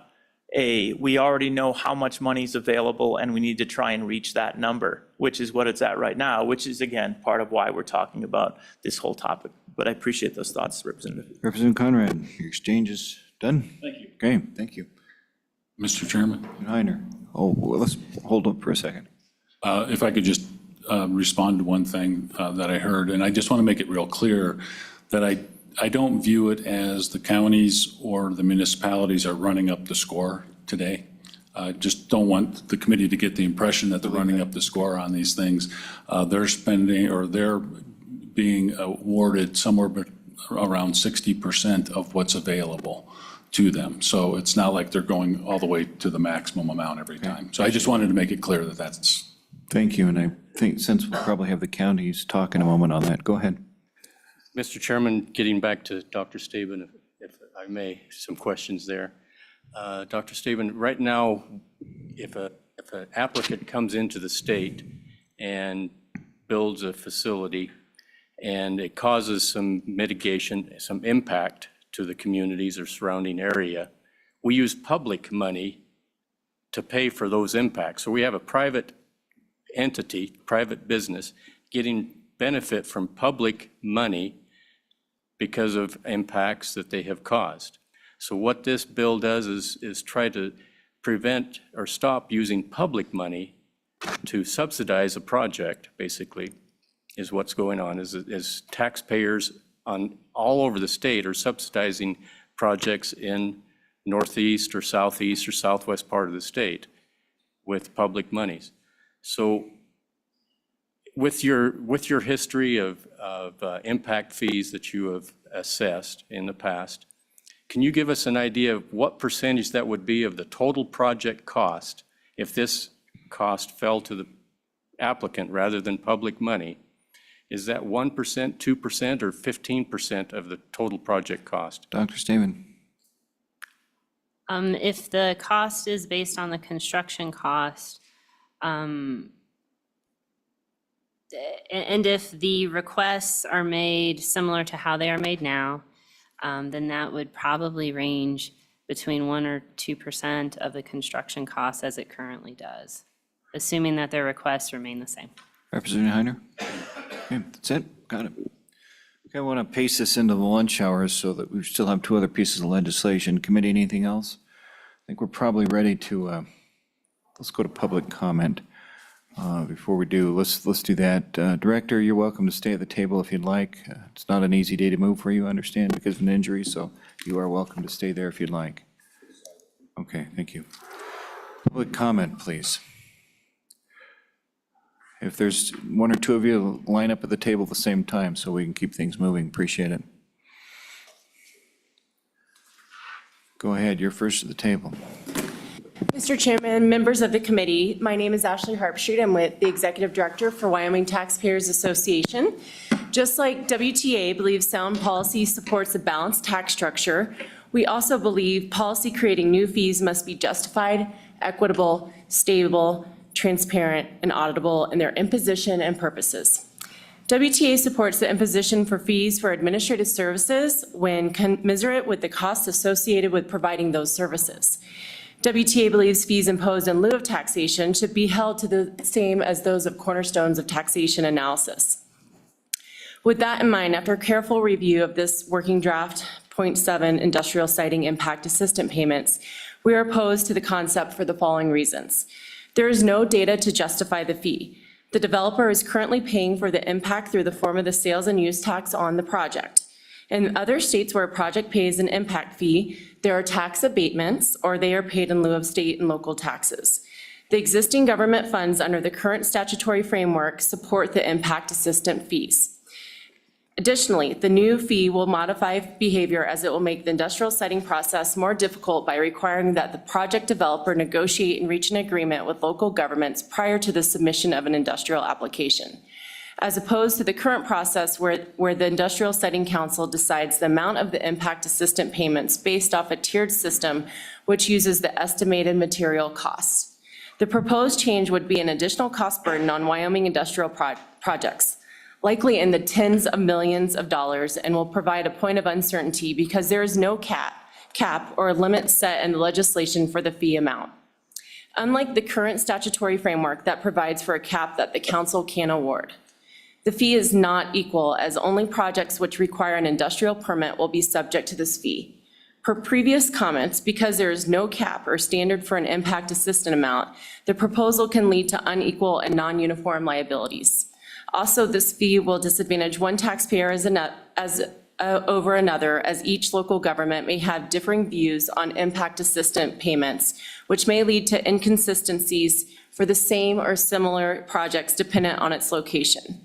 we already know how much money is available and we need to try and reach that number, which is what it's at right now, which is, again, part of why we're talking about this whole topic. But I appreciate those thoughts, Representative. Representative Conrad, your exchange is done? Thank you. Okay, thank you. Mr. Chairman, Heiner. Oh, well, let's hold up for a second. if I could just respond to one thing that I heard, and I just want to make it real clear that I don't view it as the counties or the municipalities are running up the score today. Just don't want the committee to get the impression that they're running up the score on these things. They're spending, or they're being awarded somewhere around 60% of what's available to them. So it's not like they're going all the way to the maximum amount every time. So I just wanted to make it clear that that's. Thank you, and I think since we'll probably have the counties talk in a moment on that, go ahead. Mr. Chairman, getting back to Dr. Staben, if I may, some questions there. Dr. Staben, right now, if an applicant comes into the state and builds a facility and it causes some mitigation, some impact to the communities or surrounding area, we use public money to pay for those impacts. So we have a private entity, private business, getting benefit from public money because of impacts that they have caused. So what this bill does is try to prevent or stop using public money to subsidize a project, basically, is what's going on, is taxpayers on all over the state are subsidizing projects in northeast or southeast or southwest part of the state with public monies. So with your history of impact fees that you have assessed in the past, can you give us an idea of what percentage that would be of the total project cost if this cost fell to the applicant rather than public money? Is that 1%, 2%, or 15% of the total project cost? Dr. Staben. If the cost is based on the construction cost, and if the requests are made similar to how they are made now, then that would probably range between 1 or 2% of the construction costs as it currently does, assuming that their requests remain the same. Representative Heiner? Okay, that's it, got it. Okay, I want to pace this into the lunch hours so that we still have two other pieces of legislation. Committee, anything else? I think we're probably ready to, let's go to public comment. Before we do, let's do that. Director, you're welcome to stay at the table if you'd like. It's not an easy day to move for you, I understand, because of an injury, so you are welcome to stay there if you'd like. Okay, thank you. Public comment, please. If there's one or two of you, line up at the table at the same time so we can keep things moving. Appreciate it. Go ahead, you're first at the table. Mr. Chairman, members of the committee, my name is Ashley Harpstreet. I'm with the Executive Director for Wyoming Taxpayers Association. Just like WTA believes sound policy supports a balanced tax structure, we also believe policy creating new fees must be justified, equitable, stable, transparent, and auditable in their imposition and purposes. WTA supports the imposition for fees for administrative services when commensurate with the costs associated with providing those services. WTA believes fees imposed in lieu of taxation should be held to the same as those of cornerstones of taxation analysis. With that in mind, after careful review of this working draft, .7 industrial siting impact assistant payments, we are opposed to the concept for the following reasons. There is no data to justify the fee. The developer is currently paying for the impact through the form of the sales and use tax on the project. In other states where a project pays an impact fee, there are tax abatements or they are paid in lieu of state and local taxes. The existing government funds under the current statutory framework support the impact assistant fees. Additionally, the new fee will modify behavior as it will make the industrial siting process more difficult by requiring that the project developer negotiate and reach an agreement with local governments prior to the submission of an industrial application, as opposed to the current process where the Industrial Siting Council decides the amount of the impact assistant payments based off a tiered system which uses the estimated material costs. The proposed change would be an additional cost burden on Wyoming industrial projects, likely in the tens of millions of dollars, and will provide a point of uncertainty because there is no cap or limit set in the legislation for the fee amount. Unlike the current statutory framework that provides for a cap that the council can award. The fee is not equal, as only projects which require an industrial permit will be subject to this fee. Per previous comments, because there is no cap or standard for an impact assistant amount, the proposal can lead to unequal and non-uniform liabilities. Also, this fee will disadvantage one taxpayer over another, as each local government may have differing views on impact assistant payments, which may lead to inconsistencies for the same or similar projects dependent on its location.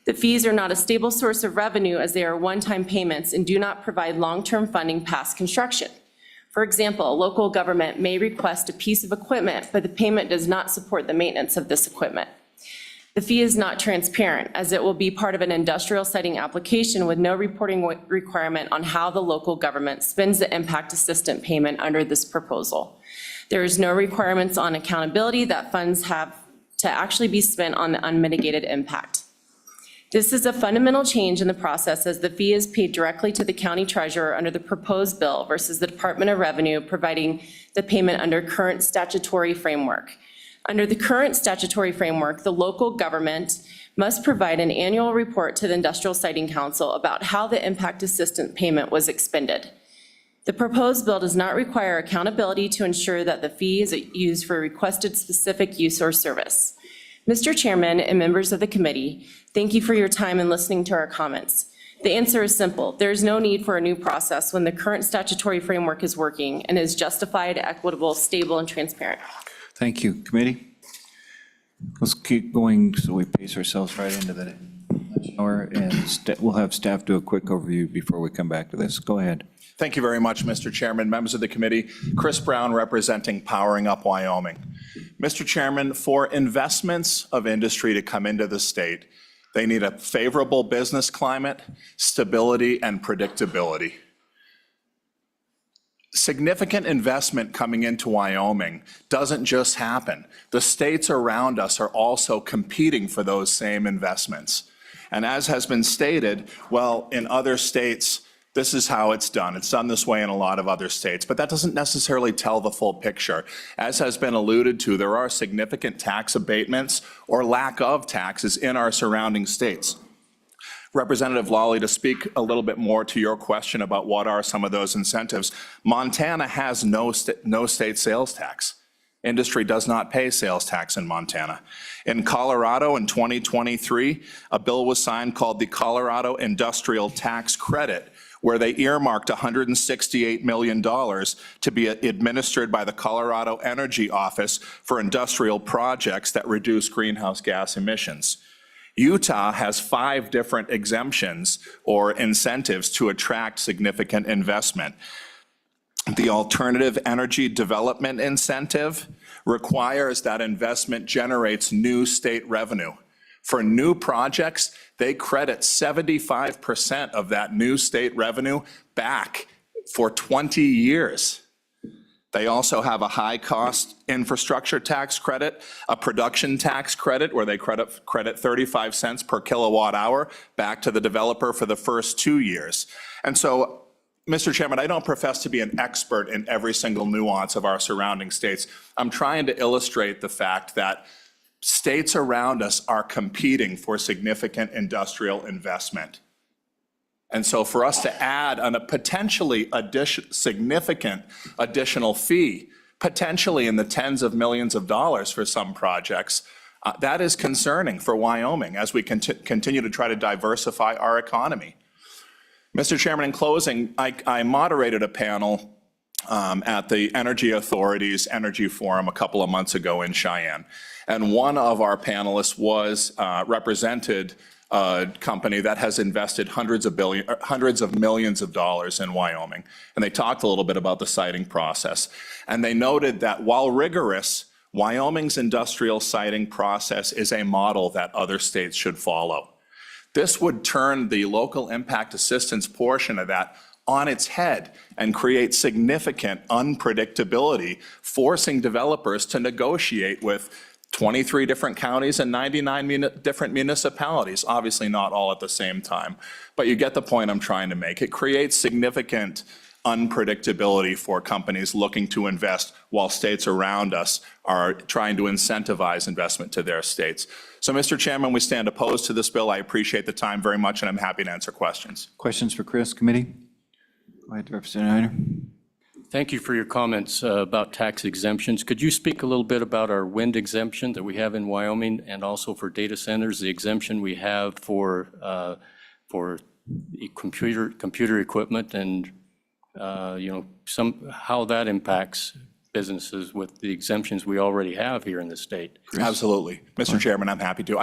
The fees are not a stable source of revenue, as they are one-time payments and do not provide long-term funding past construction. For example, a local government may request a piece of equipment, but the payment does not support the maintenance of this equipment. The fee is not transparent, as it will be part of an industrial siting application with no reporting requirement on how the local government spends the impact assistant payment under this proposal. There is no requirements on accountability that funds have to actually be spent on the unmitigated impact. This is a fundamental change in the process, as the fee is paid directly to the county treasurer under the proposed bill versus the Department of Revenue providing the payment under current statutory framework. Under the current statutory framework, the local government must provide an annual report to the Industrial Siting Council about how the impact assistant payment was expended. The proposed bill does not require accountability to ensure that the fee is used for requested specific use or service. Mr. Chairman and members of the committee, thank you for your time and listening to our comments. The answer is simple. There is no need for a new process when the current statutory framework is working and is justified, equitable, stable, and transparent. Thank you. Committee? Let's keep going so we pace ourselves right into the hour, and we'll have staff do a quick overview before we come back to this. Go ahead. Thank you very much, Mr. Chairman, members of the committee. Chris Brown, representing Powering Up Wyoming. Mr. Chairman, for investments of industry to come into the state, they need a favorable business climate, stability, and predictability. Significant investment coming into Wyoming doesn't just happen. The states around us are also competing for those same investments. And as has been stated, well, in other states, this is how it's done. It's done this way in a lot of other states, but that doesn't necessarily tell the full picture. As has been alluded to, there are significant tax abatements or lack of taxes in our surrounding states. Representative Lawley, to speak a little bit more to your question about what are some of those incentives, Montana has no state sales tax. Industry does not pay sales tax in Montana. In Colorado in 2023, a bill was signed called the Colorado Industrial Tax Credit, where they earmarked $168 million to be administered by the Colorado Energy Office for industrial projects that reduce greenhouse gas emissions. Utah has 5 different exemptions or incentives to attract significant investment. The Alternative Energy Development Incentive requires that investment generates new state revenue. For new projects, they credit 75% of that new state revenue back for 20 years. They also have a high-cost infrastructure tax credit, a production tax credit where they credit 35 cents per kilowatt hour back to the developer for the first 2 years. And so, Mr. Chairman, I don't profess to be an expert in every single nuance of our surrounding states. I'm trying to illustrate the fact that states around us are competing for significant industrial investment. And so for us to add on a potentially significant additional fee, potentially in the tens of millions of dollars for some projects, that is concerning for Wyoming as we continue to try to diversify our economy. Mr. Chairman, in closing, I moderated a panel at the Energy Authority's Energy Forum a couple of months ago in Cheyenne. And one of our panelists represented a company that has invested hundreds of millions of dollars in Wyoming. And they talked a little bit about the siting process. And they noted that while rigorous, Wyoming's industrial siting process is a model that other states should follow. This would turn the local impact assistance portion of that on its head and create significant unpredictability, forcing developers to negotiate with 23 different counties and 99 different municipalities, obviously not all at the same time. But you get the point I'm trying to make. It creates significant unpredictability for companies looking to invest while states around us are trying to incentivize investment to their states. So, Mr. Chairman, we stand opposed to this bill. I appreciate the time very much, and I'm happy to answer questions. Questions for Chris, committee? Go ahead, Representative Heider. Thank you for your comments about tax exemptions. Could you speak a little bit about our wind exemption that we have in Wyoming, and also for data centers, the exemption we have for computer equipment, and how that impacts businesses with the exemptions we already have here in the state? Absolutely. Mr. Chairman, I'm happy to.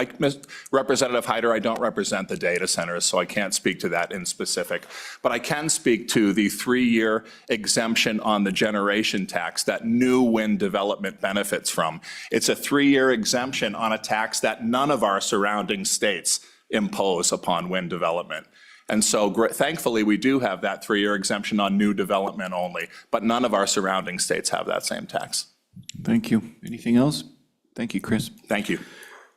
Representative Heider, I don't represent the data centers, so I can't speak to that in specific. But I can speak to the 3-year exemption on the generation tax that new wind development benefits from. It's a 3-year exemption on a tax that none of our surrounding states impose upon wind development. And so thankfully, we do have that 3-year exemption on new development only, but none of our surrounding states have that same tax. Thank you. Anything else? Thank you, Chris. Thank you.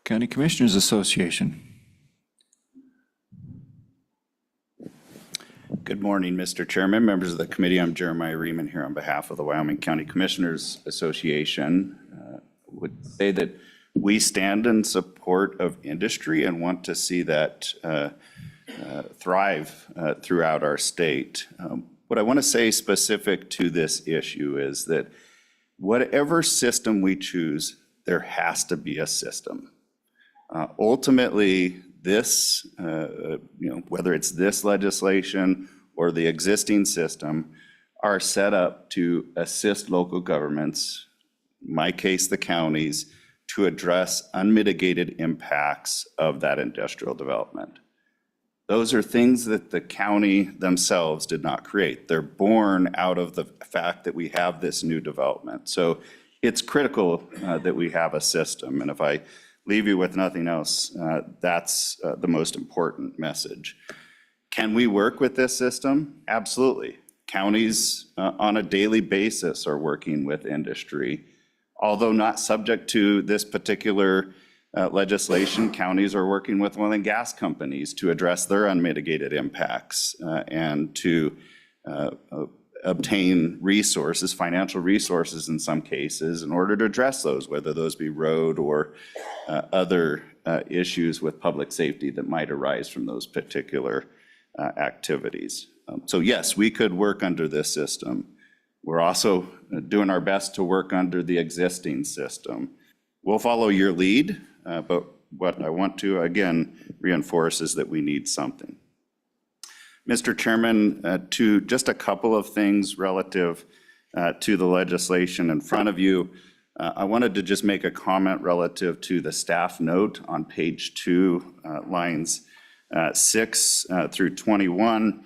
County Commissioners Association. Good morning, Mr. Chairman, members of the committee. I'm Jeremiah Riemann here on behalf of the Wyoming County Commissioners Association. Would say that we stand in support of industry and want to see that thrive throughout our state. What I want to say specific to this issue is that whatever system we choose, there has to be a system. Ultimately, this, whether it's this legislation or the existing system, are set up to assist local governments, in my case, the counties, to address unmitigated impacts of that industrial development. Those are things that the county themselves did not create. They're born out of the fact that we have this new development. So it's critical that we have a system. And if I leave you with nothing else, that's the most important message. Can we work with this system? Absolutely. Counties on a daily basis are working with industry. Although not subject to this particular legislation, counties are working with oil and gas companies to address their unmitigated impacts and to obtain resources, financial resources in some cases, in order to address those, whether those be road or other issues with public safety that might arise from those particular activities. So yes, we could work under this system. We're also doing our best to work under the existing system. We'll follow your lead, but what I want to, again, reinforce is that we need something. Mr. Chairman, to just a couple of things relative to the legislation in front of you, I wanted to just make a comment relative to the staff note on page 2, lines 6 through 21.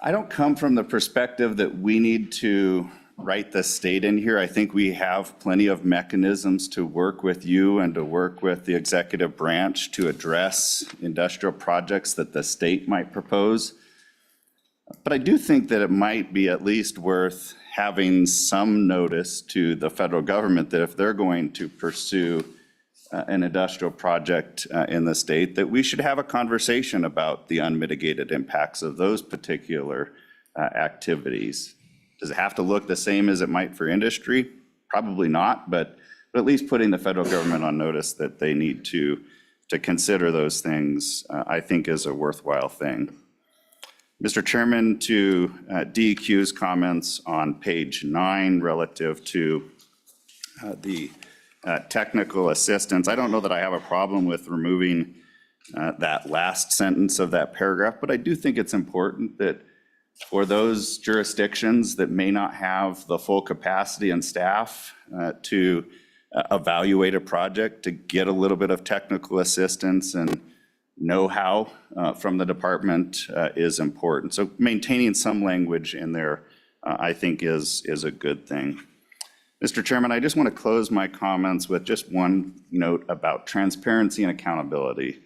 I don't come from the perspective that we need to write the state in here. I think we have plenty of mechanisms to work with you and to work with the executive branch to address industrial projects that the state might propose. But I do think that it might be at least worth having some notice to the federal government that if they're going to pursue an industrial project in the state, that we should have a conversation about the unmitigated impacts of those particular activities. Does it have to look the same as it might for industry? Probably not, but at least putting the federal government on notice that they need to consider those things, I think is a worthwhile thing. Mr. Chairman, to DEQ's comments on page 9 relative to the technical assistance, I don't know that I have a problem with removing that last sentence of that paragraph, but I do think it's important that for those jurisdictions that may not have the full capacity and staff to evaluate a project, to get a little bit of technical assistance and know-how from the department is important. So maintaining some language in there, I think, is a good thing. Mr. Chairman, I just want to close my comments with just one note about transparency and accountability,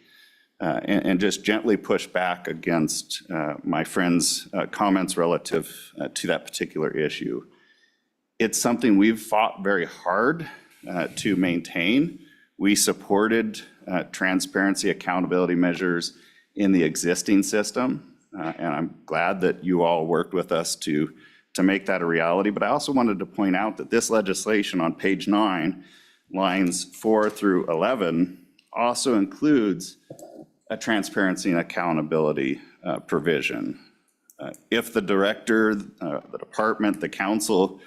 and just gently push back against my friend's comments relative to that particular issue. It's something we've fought very hard to maintain. We supported transparency, accountability measures in the existing system, and I'm glad that you all worked with us to make that a reality. But I also wanted to point out that this legislation on page 9, lines 4 through 11, also includes a transparency and accountability provision. If the director, the department, the council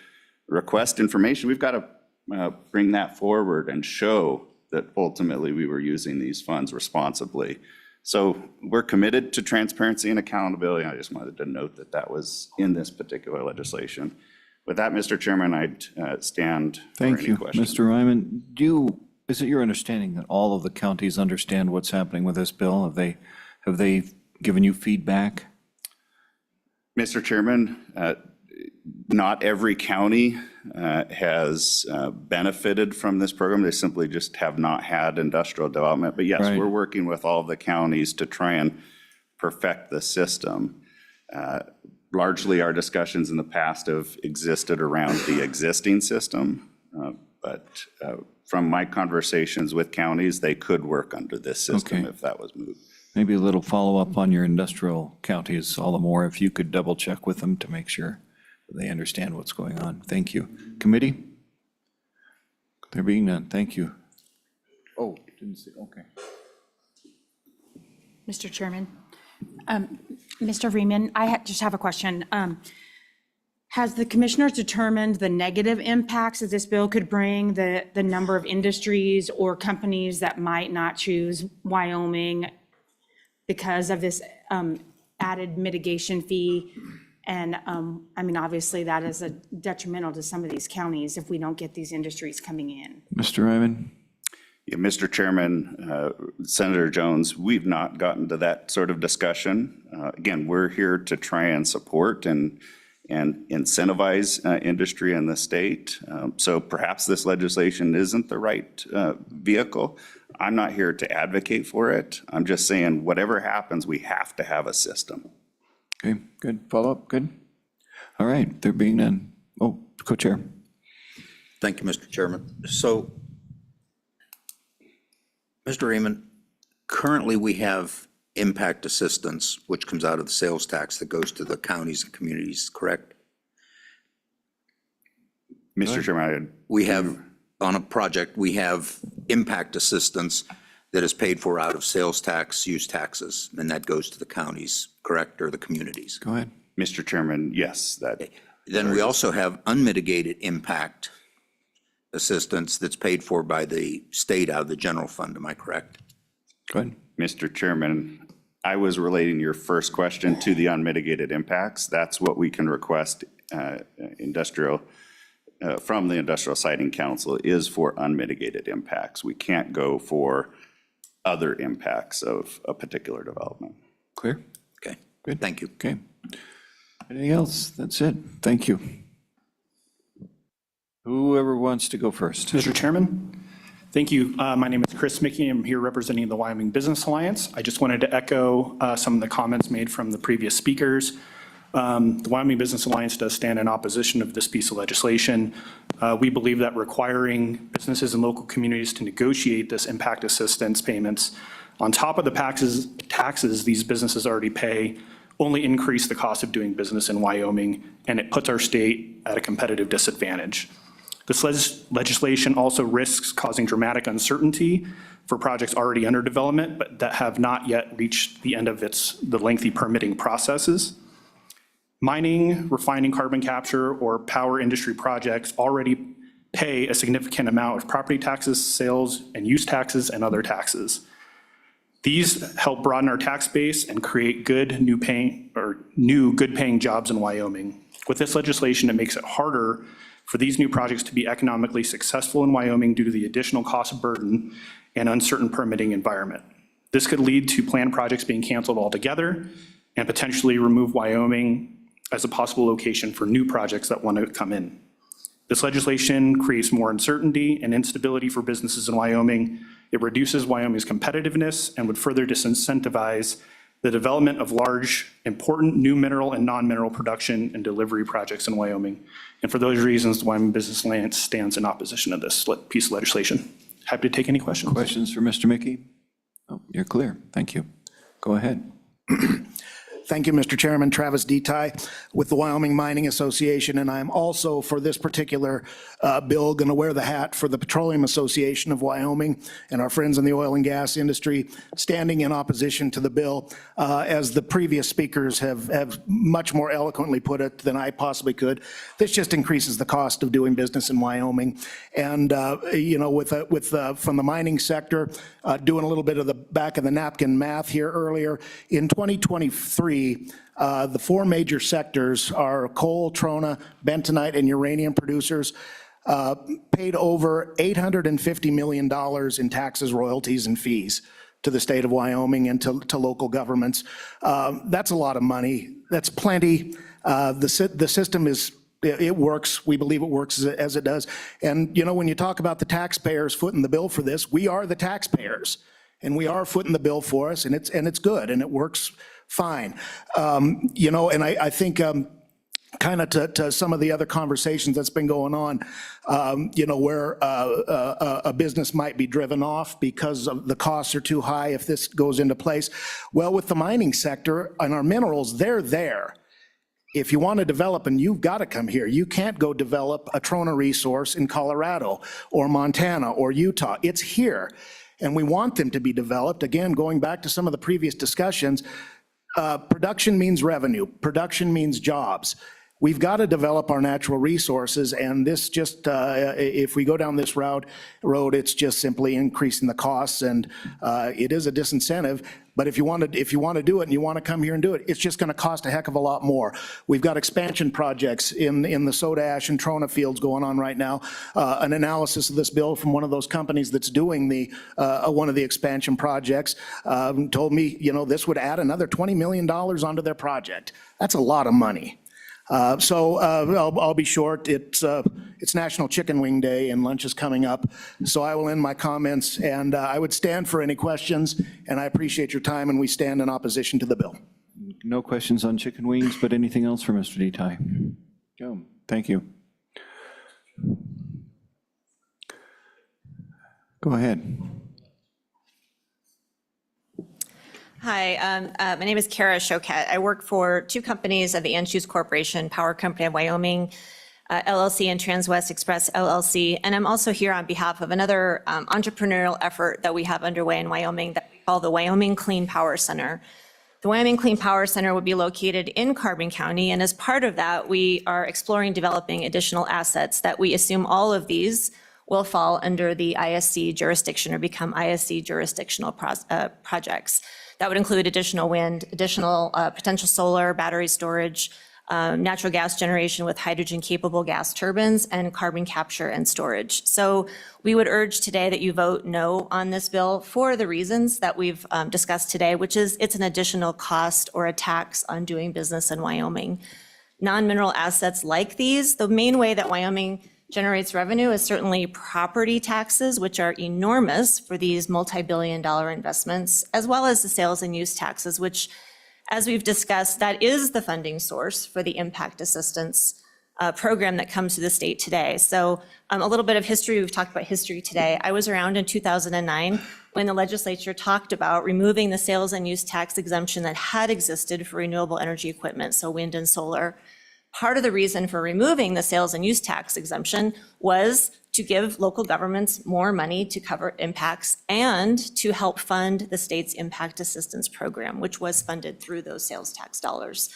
request information, we've got to bring that forward and show that ultimately we were using these funds responsibly. So we're committed to transparency and accountability. I just wanted to note that that was in this particular legislation. With that, Mr. Chairman, I'd stand for Thank any you. questions. Mr. Ryman, is it your understanding that all of the counties understand what's happening with this bill? Have they given you feedback? Mr. Chairman, not every county has benefited from this program. They simply just have not had industrial development. But yes, Right. we're working with all of the counties to try and perfect the system. Largely, our discussions in the past have existed around the existing system. But from my conversations with counties, they could work under this system Okay. if that was moved. Maybe a little follow-up on your industrial counties, all the more if you could double-check with them to make sure they understand what's going on. Thank you. Committee? There being none, thank you. Oh, didn't see, okay. Mr. Chairman, Mr. Freeman, I just have a question. Has the commissioners determined the negative impacts that this bill could bring, the number of industries or companies that might not choose Wyoming because of this added mitigation fee? And I mean, obviously, that is detrimental to some of these counties if we don't get these industries coming in. Mr. Ryman? Yeah, Mr. Chairman, Senator Jones, we've not gotten to that sort of discussion. Again, we're here to try and support and incentivize industry in the state. So perhaps this legislation isn't the right vehicle. I'm not here to advocate for it. I'm just saying whatever happens, we have to have a system. Okay, good. Follow-up, good. All right, there being none. Oh, Co-Chair. Thank you, Mr. Chairman. So, Mr. Raymond, currently we have impact assistance, which comes out of the sales tax that goes to the counties and communities, correct? Mr. Chairman, We have, on a project, we have impact assistance that is paid for out of sales tax, use taxes, and that goes to the counties, correct, or the communities? Go ahead. Mr. Chairman, yes, that. Then we also have unmitigated impact assistance that's paid for by the state out of the general fund. Am I correct? Go ahead. Mr. Chairman, I was relating your first question to the unmitigated impacts. That's what we can request from the Industrial Siting Council is for unmitigated impacts. We can't go for other impacts of a particular development. Clear? Okay, Good. thank you. Okay. Anything else? That's it. Thank you. Whoever wants to go first. Mr. Chairman, thank you. My name is Chris Mickey. I'm here representing the Wyoming Business Alliance. I just wanted to echo some of the comments made from the previous speakers. The Wyoming Business Alliance does stand in opposition of this piece of legislation. We believe that requiring businesses and local communities to negotiate this impact assistance payments on top of the taxes these businesses already pay only increase the cost of doing business in Wyoming, and it puts our state at a competitive disadvantage. This legislation also risks causing dramatic uncertainty for projects already under development, but that have not yet reached the end of the lengthy permitting processes. Mining, refining, carbon capture, or power industry projects already pay a significant amount of property taxes, sales and use taxes, and other taxes. These help broaden our tax base and create good new good paying jobs in Wyoming. With this legislation, it makes it harder for these new projects to be economically successful in Wyoming due to the additional cost burden and uncertain permitting environment. This could lead to planned projects being canceled altogether and potentially remove Wyoming as a possible location for new projects that want to come in. This legislation creates more uncertainty and instability for businesses in Wyoming. It reduces Wyoming's competitiveness and would further disincentivize the development of large, important new mineral and non-mineral production and delivery projects in Wyoming. And for those reasons, the Wyoming Business Alliance stands in opposition to this piece of legislation. Happy to take any questions. Questions for Mr. Mickey? Oh, you're clear. Thank you. Go ahead. Thank you, Mr. Chairman. Travis Detai with the Wyoming Mining Association, and I'm also, for this particular bill, going to wear the hat for the Petroleum Association of Wyoming and our friends in the oil and gas industry, standing in opposition to the bill. As the previous speakers have much more eloquently put it than I possibly could, this just increases the cost of doing business in Wyoming. And, you know, from the mining sector, doing a little bit of the back of the napkin math here earlier, in 2023, the four major sectors are coal, trona, bentonite, and uranium producers, paid over $850 million in taxes, royalties, and fees to the state of Wyoming and to local governments. That's a lot of money. That's plenty. The system it works. We believe it works as it does. And, you know, when you talk about the taxpayers footing the bill for this, we are the taxpayers, and we are footing the bill for us, and it's good, and it works fine. You know, and I think kind of to some of the other conversations that's been going on, you know, where a business might be driven off because of the costs are too high if this goes into place. Well, with the mining sector and our minerals, they're there. If you want to develop, and you've got to come here, you can't go develop a trona resource in Colorado or Montana or Utah. It's here, and we want them to be developed. Again, going back to some of the previous discussions, production means revenue. Production means jobs. We've got to develop our natural resources, and this just, if we go down this road, it's just simply increasing the costs, and it is a disincentive. But if you want to do it and you want to come here and do it, it's just going to cost a heck of a lot more. We've got expansion projects in the soda ash and trona fields going on right now. An analysis of this bill from one of those companies that's doing one of the expansion projects told me, you know, this would add another $20 million onto their project. That's a lot of money. So I'll be short. It's National Chicken Wing Day and lunch is coming up. So I will end my comments, and I would stand for any questions, and I appreciate your time, and we stand in opposition to the bill. No questions on chicken wings, but anything else for Mr. Detai? Go. Thank you. Go ahead. Hi, my name is Kara Choquette. I work for two companies of the Anschutz Corporation, Power Company of Wyoming, LLC, and Transwest Express, LLC. And I'm also here on behalf of another entrepreneurial effort that we have underway in Wyoming that we call the Wyoming Clean Power Center. The Wyoming Clean Power Center would be located in Carbon County, and as part of that, we are exploring developing additional assets that we assume all of these will fall under the ISC jurisdiction or become ISC jurisdictional projects. That would include additional wind, additional potential solar, battery storage, natural gas generation with hydrogen-capable gas turbines, and carbon capture and storage. So we would urge today that you vote no on this bill for the reasons that we've discussed today, which is it's an additional cost or a tax on doing business in Wyoming. Non-mineral assets like these, the main way that Wyoming generates revenue is certainly property taxes, which are enormous for these multi-billion-dollar investments, as well as the sales and use taxes, which, as we've discussed, that is the funding source for the impact assistance program that comes to the state today. So a little bit of history, we've talked about history today. I was around in 2009 when the legislature talked about removing the sales and use tax exemption that had existed for renewable energy equipment, so wind and solar. Part of the reason for removing the sales and use tax exemption was to give local governments more money to cover impacts and to help fund the state's impact assistance program, which was funded through those sales tax dollars.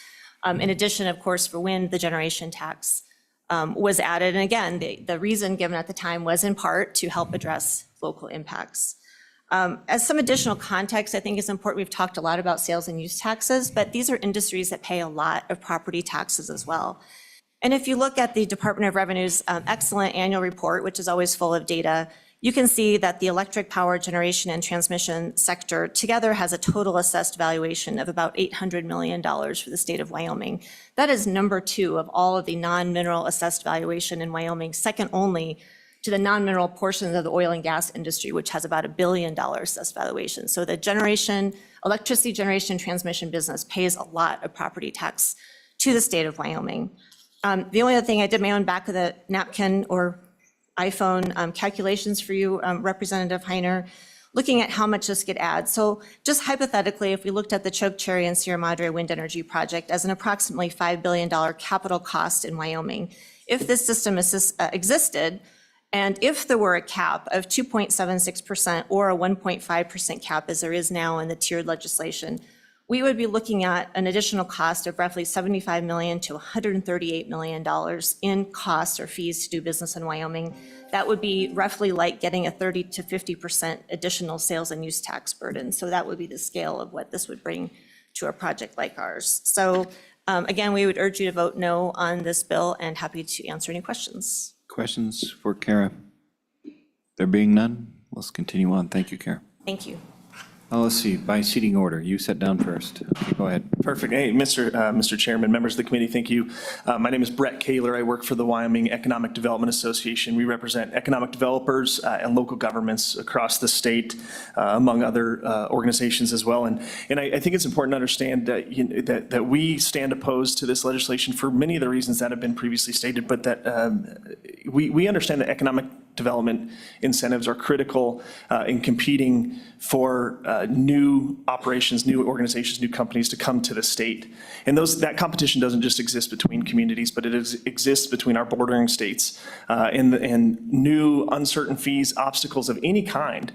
In addition, of course, for wind, the generation tax was added. And again, the reason given at the time was in part to help address local impacts. As some additional context, I think it's important, we've talked a lot about sales and use taxes, but these are industries that pay a lot of property taxes as well. And if you look at the Department of Revenue's excellent annual report, which is always full of data, you can see that the electric power generation and transmission sector together has a total assessed valuation of about $800 million for the state of Wyoming. That is number 2 of all of the non-mineral assessed valuation in Wyoming, second only to the non-mineral portions of the oil and gas industry, which has about $1 billion assessed valuation. So the electricity generation and transmission business pays a lot of property tax to the state of Wyoming. The only other thing, I did my own back of the napkin or iPhone calculations for you, Representative Heiner, looking at how much this could add. So just hypothetically, if we looked at the Choke Cherry and Sierra Madre wind energy project as an approximately $5 billion capital cost in Wyoming, if this system existed, and if there were a cap of 2.76% or a 1.5% cap, as there is now in the tiered legislation, we would be looking at an additional cost of roughly $75 million to $138 million in costs or fees to do business in Wyoming. That would be roughly like getting a 30 to 50% additional sales and use tax burden. So that would be the scale of what this would bring to a project like ours. So again, we would urge you to vote no on this bill, and happy to answer any questions. Questions for Kara? There being none, let's continue on. Thank you, Kara. Thank you. Let's see, by seating order, you sat down first. Okay, go ahead. Perfect. Hey, Mr. Chairman, members of the committee, thank you. My name is Brett Kaler. I work for the Wyoming Economic Development Association. We represent economic developers and local governments across the state, among other organizations as well. And I think it's important to understand that, that we stand opposed to this legislation for many of the reasons that have been previously stated, but that we understand that economic development incentives are critical in competing for new operations, new organizations, new companies to come to the state. And that competition doesn't just exist between communities, but it exists between our bordering states. And new uncertain fees, obstacles of any kind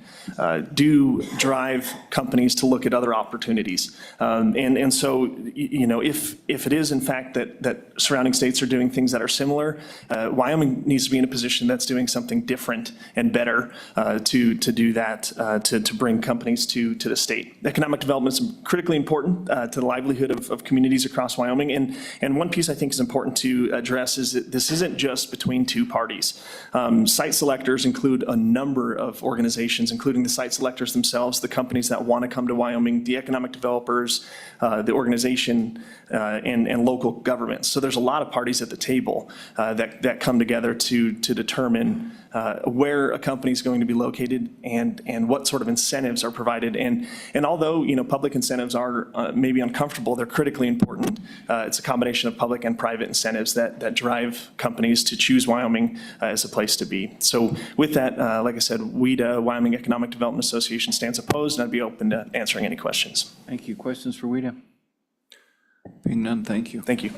do drive companies to look at other opportunities. And so, you know, if it is in fact that surrounding states are doing things that are similar, Wyoming needs to be in a position that's doing something different and better to do that, to bring companies to the state. Economic development is critically important to the livelihood of communities across Wyoming. And one piece I think is important to address is that this isn't just between two parties. Site selectors include a number of organizations, including the site selectors themselves, the companies that want to come to Wyoming, the economic developers, the organization, and local governments. So there's a lot of parties at the table that come together to determine where a company is going to be located and what sort of incentives are provided. And although, you know, public incentives are maybe uncomfortable, they're critically important. It's a combination of public and private incentives that drive companies to choose Wyoming as a place to be. So with that, like I said, WEDA, Wyoming Economic Development Association, stands opposed, and I'd be open to answering any questions. Thank you. Questions for WEDA? Being none, thank you. Thank you.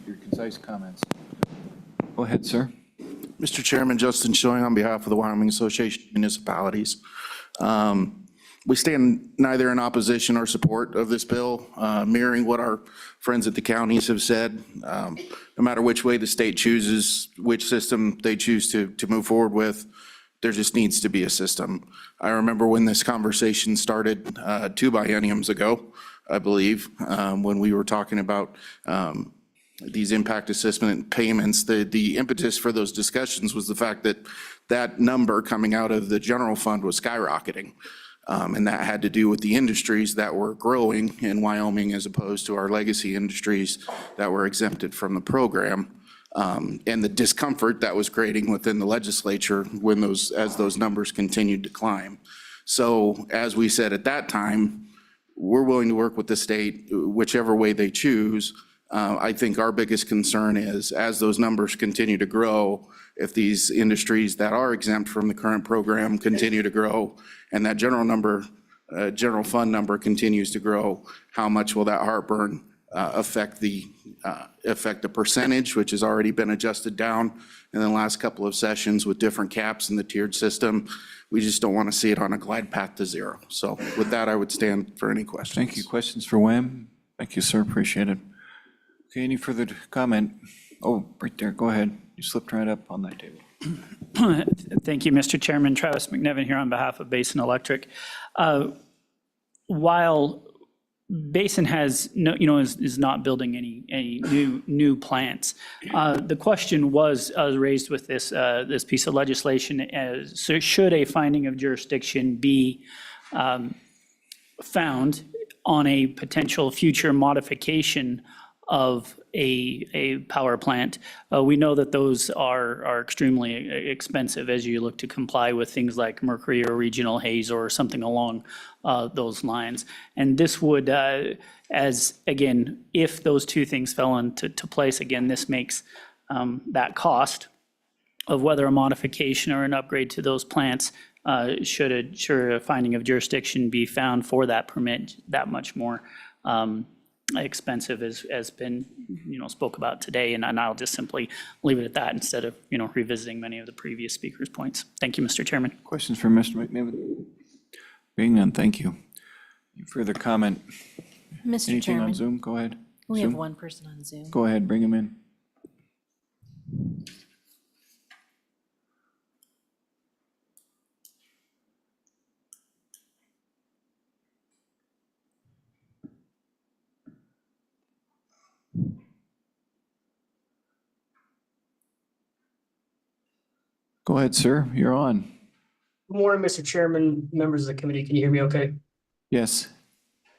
Your concise comments. Go ahead, sir. Mr. Chairman, Justin Schilling on behalf of the Wyoming Association of Municipalities. We stand neither in opposition or support of this bill, mirroring what our friends at the counties have said. No matter which way the state chooses, which system they choose to move forward with, there just needs to be a system. I remember when this conversation started 2 bienniums ago, I believe, when we were talking about these impact assessment payments. The impetus for those discussions was the fact that that number coming out of the general fund was skyrocketing. And that had to do with the industries that were growing in Wyoming as opposed to our legacy industries that were exempted from the program. And the discomfort that was creating within the legislature as those numbers continued to climb. So as we said at that time, we're willing to work with the state, whichever way they choose. I think our biggest concern is as those numbers continue to grow, if these industries that are exempt from the current program continue to grow and that general fund number continues to grow, how much will that heartburn affect the percentage, which has already been adjusted down in the last couple of sessions with different caps in the tiered system. We just don't want to see it on a glide path to zero. So with that, I would stand for any questions. Thank you. Questions for Wham? Thank you, sir. Appreciate it. Okay, any further comment? Oh, right there. Go ahead. You slipped right up on that table. Thank you, Mr. Chairman. Travis McNevin here on behalf of Basin Electric. While Basin has is not building any new plants, the question was raised with this piece of legislation so should a finding of jurisdiction be found on a potential future modification of a power plant. We know that those are extremely expensive as you look to comply with things like mercury or regional haze or something along those lines. And this would, if those two things fell into place, again, this makes that cost of whether a modification or an upgrade to those plants should a finding of jurisdiction be found for that permit that much more expensive as been spoke about today, and I'll just simply leave it at that instead of revisiting many of the previous speakers' points. Thank you, Mr. Chairman. Questions for Mr. McNevin? Being none, thank you. Any further comment? Mr. Anything on Chairman. Zoom? Go ahead. We have Zoom? one person on Zoom. Go ahead, bring him in. Go ahead, sir. You're on. Good morning, Mr. Chairman, members of the committee. Can you hear me okay? Yes.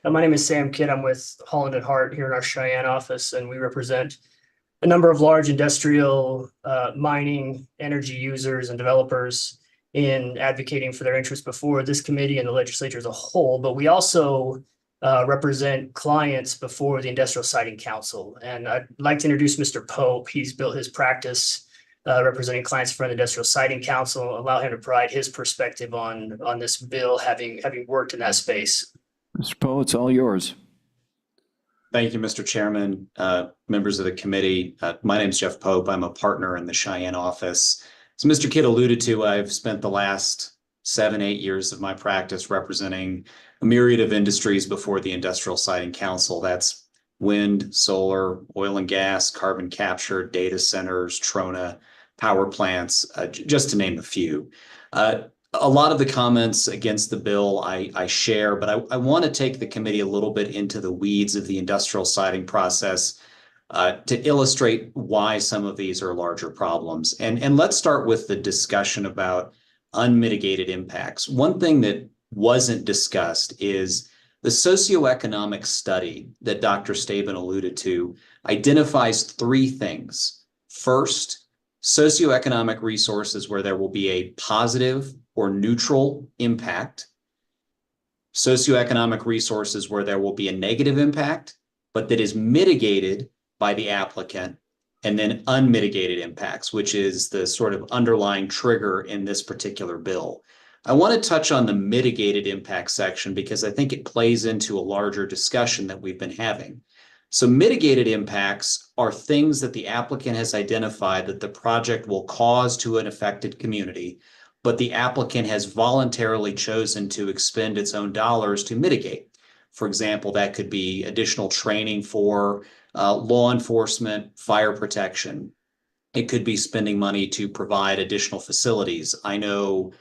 My name is Sam Kidd. I'm with Holland and Hart here in our Cheyenne office, and we represent a number of large industrial mining, energy users and developers in advocating for their interests before this committee and the legislature as a whole. But we also represent clients before the Industrial Siting Council. And I'd like to introduce Mr. Pope. He's built his practice representing clients for the Industrial Siting Council, allow him to provide his perspective on this bill, having worked in that space. Mr. Poe, it's all yours. Thank you, Mr. Chairman, members of the committee. My name is Jeff Pope. I'm a partner in the Cheyenne office. As Mr. Kidd alluded to, I've spent the last 7-8 years of my practice representing a myriad of industries before the Industrial Siting Council. That's wind, solar, oil and gas, carbon capture, data centers, trona, power plants, just to name a few. A lot of the comments against the bill I share, but I want to take the committee a little bit into the weeds of the industrial siting process to illustrate why some of these are larger problems. And let's start with the discussion about unmitigated impacts. One thing that wasn't discussed is the socioeconomic study that Dr. Staben alluded to identifies 3 things. First, socioeconomic resources where there will be a positive or neutral impact, socioeconomic resources where there will be a negative impact, but that is mitigated by the applicant, and then unmitigated impacts, which is the sort of underlying trigger in this particular bill. I want to touch on the mitigated impact section because I think it plays into a larger discussion that we've been having. So mitigated impacts are things that the applicant has identified that the project will cause to an affected community, but the applicant has voluntarily chosen to expend its own dollars to mitigate. For example, that could be additional training for law enforcement, fire protection. It could be spending money to provide additional facilities. I know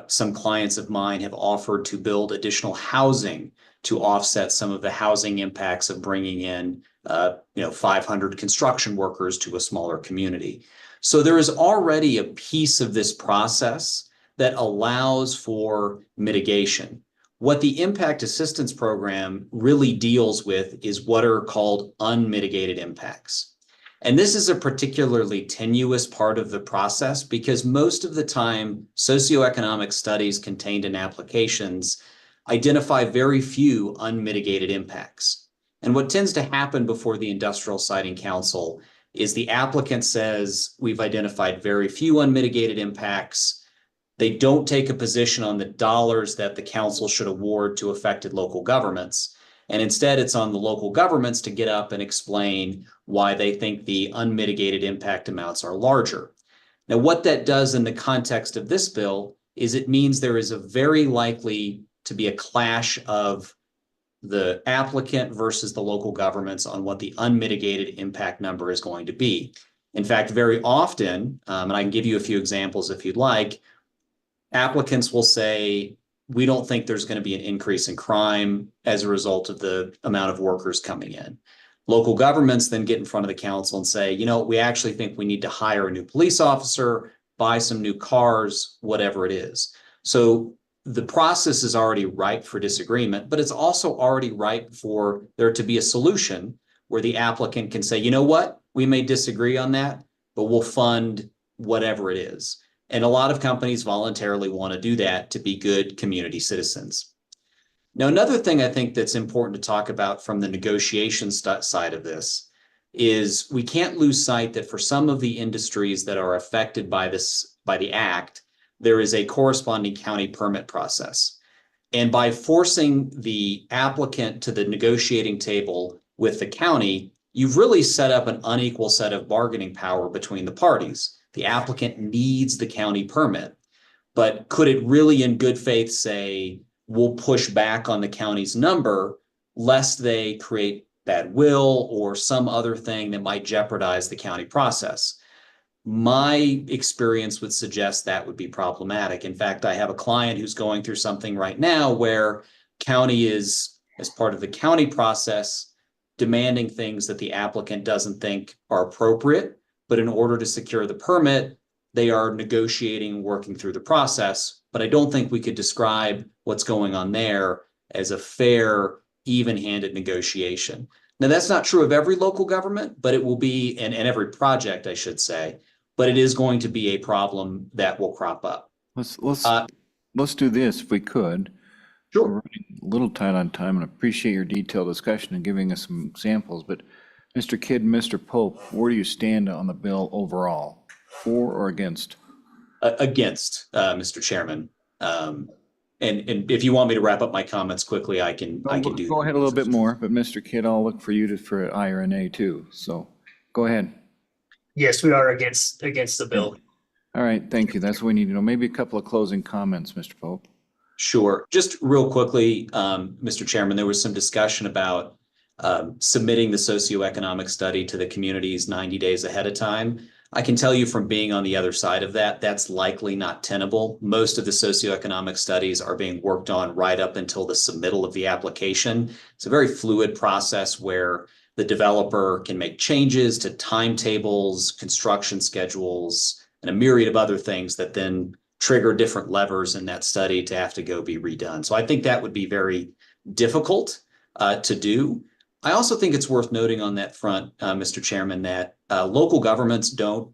some clients of mine have offered to build additional housing to offset some of the housing impacts of bringing in 500 construction workers to a smaller community. So there is already a piece of this process that allows for mitigation. What the Impact Assistance Program really deals with is what are called unmitigated impacts. And this is a particularly tenuous part of the process because most of the time, socioeconomic studies contained in applications identify very few unmitigated impacts. And what tends to happen before the Industrial Siting Council is the applicant says, we've identified very few unmitigated impacts. They don't take a position on the dollars that the council should award to affected local governments. And instead, it's on the local governments to get up and explain why they think the unmitigated impact amounts are larger. Now, what that does in the context of this bill is it means there is a very likely to be a clash of the applicant versus the local governments on what the unmitigated impact number is going to be. In fact, very often, and I can give you a few examples if you'd like, applicants will say, we don't think there's going to be an increase in crime as a result of the amount of workers coming in. Local governments then get in front of the council and say, we actually think we need to hire a new police officer, buy some new cars, whatever it is. So the process is already ripe for disagreement, but it's also already ripe for there to be a solution where the applicant can say, you know what, we may disagree on that, but we'll fund whatever it is. And a lot of companies voluntarily want to do that to be good community citizens. Now, another thing I think that's important to talk about from the negotiation side of this is we can't lose sight that for some of the industries that are affected by the act, there is a corresponding county permit process. And by forcing the applicant to the negotiating table with the county, you've really set up an unequal set of bargaining power between the parties. The applicant needs the county permit, but could it really in good faith say, we'll push back on the county's number lest they create bad will or some other thing that might jeopardize the county process? My experience would suggest that would be problematic. In fact, I have a client who's going through something right now where county is, as part of the county process, demanding things that the applicant doesn't think are appropriate. But in order to secure the permit, they are negotiating, working through the process. But I don't think we could describe what's going on there as a fair, even-handed negotiation. Now, that's not true of every local government, but it will be, and every project, I should say, but it is going to be a problem that will crop up. Let's do this if we could. Sure. We're running a little tight on time and appreciate your detailed discussion and giving us some examples, but Mr. Kidd and Mr. Pope, where do you stand on the bill overall? For or against? Against, Mr. Chairman. And if you want me to wrap up my comments quickly, I can do. Go ahead a little bit more, but Mr. Kidd, I'll look for you for I or nay too. So go ahead. Yes, we are against the bill. All right, thank you. That's what we need to know. Maybe a couple of closing comments, Mr. Pope. Sure. Just real quickly, Mr. Chairman, there was some discussion about submitting the socioeconomic study to the communities 90 days ahead of time. I can tell you from being on the other side of that, that's likely not tenable. Most of the socioeconomic studies are being worked on right up until the submittal of the application. It's a very fluid process where the developer can make changes to timetables, construction schedules, and a myriad of other things that then trigger different levers in that study to have to go be redone. So I think that would be very difficult to do. I also think it's worth noting on that front, Mr. Chairman, that local governments don't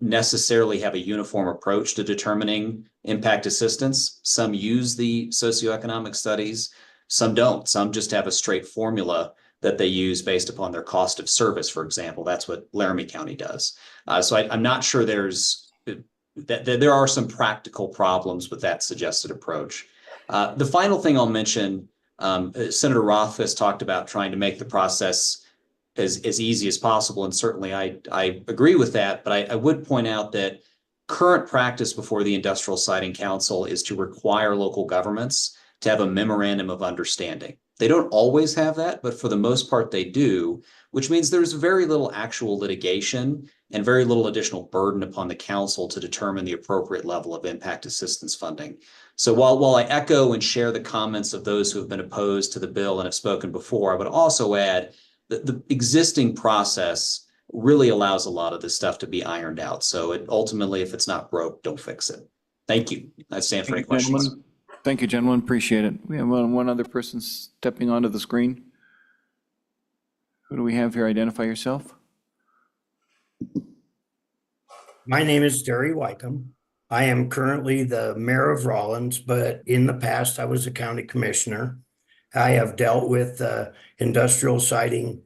necessarily have a uniform approach to determining impact assistance. Some use the socioeconomic studies, some don't. Some just have a straight formula that they use based upon their cost of service, for example. That's what Laramie County does. So I'm not sure that there are some practical problems with that suggested approach. The final thing I'll mention, Senator Rothfuss talked about trying to make the process as easy as possible, and certainly I agree with that, but I would point out that current practice before the Industrial Siting Council is to require local governments to have a memorandum of understanding. They don't always have that, but for the most part they do, which means there's very little actual litigation and very little additional burden upon the council to determine the appropriate level of impact assistance funding. So while I echo and share the comments of those who have been opposed to the bill and have spoken before, I would also add that the existing process really allows a lot of this stuff to be ironed out. So it ultimately, if it's not broke, don't fix it. Thank you. I stand for any questions. Thank you, gentlemen. Appreciate it. We have one other person stepping onto the screen. Who do we have here? Identify yourself. My name is Derry Wycombe. I am currently the mayor of Rollins, but in the past I was a county commissioner. I have dealt with the industrial siting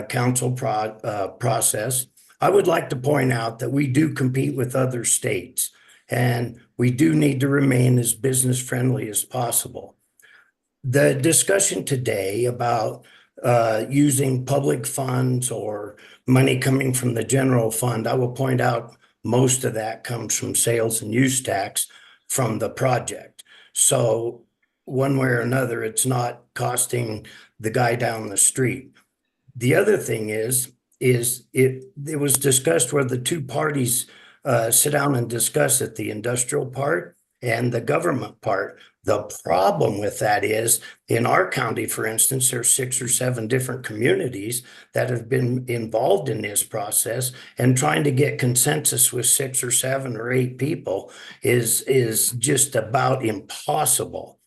council process. I would like to point out that we do compete with other states, and we do need to remain as business friendly as possible. The discussion today about using public funds or money coming from the general fund, I will point out most of that comes from sales and use tax from the project. So one way or another, it's not costing the guy down the street. The other thing is it was discussed where the two parties sit down and discuss it, the industrial part and the government part. The problem with that is in our county, for instance, there's 6 or 7 different communities that have been involved in this process, and trying to get consensus with 6 or 7 or 8 people is just about impossible.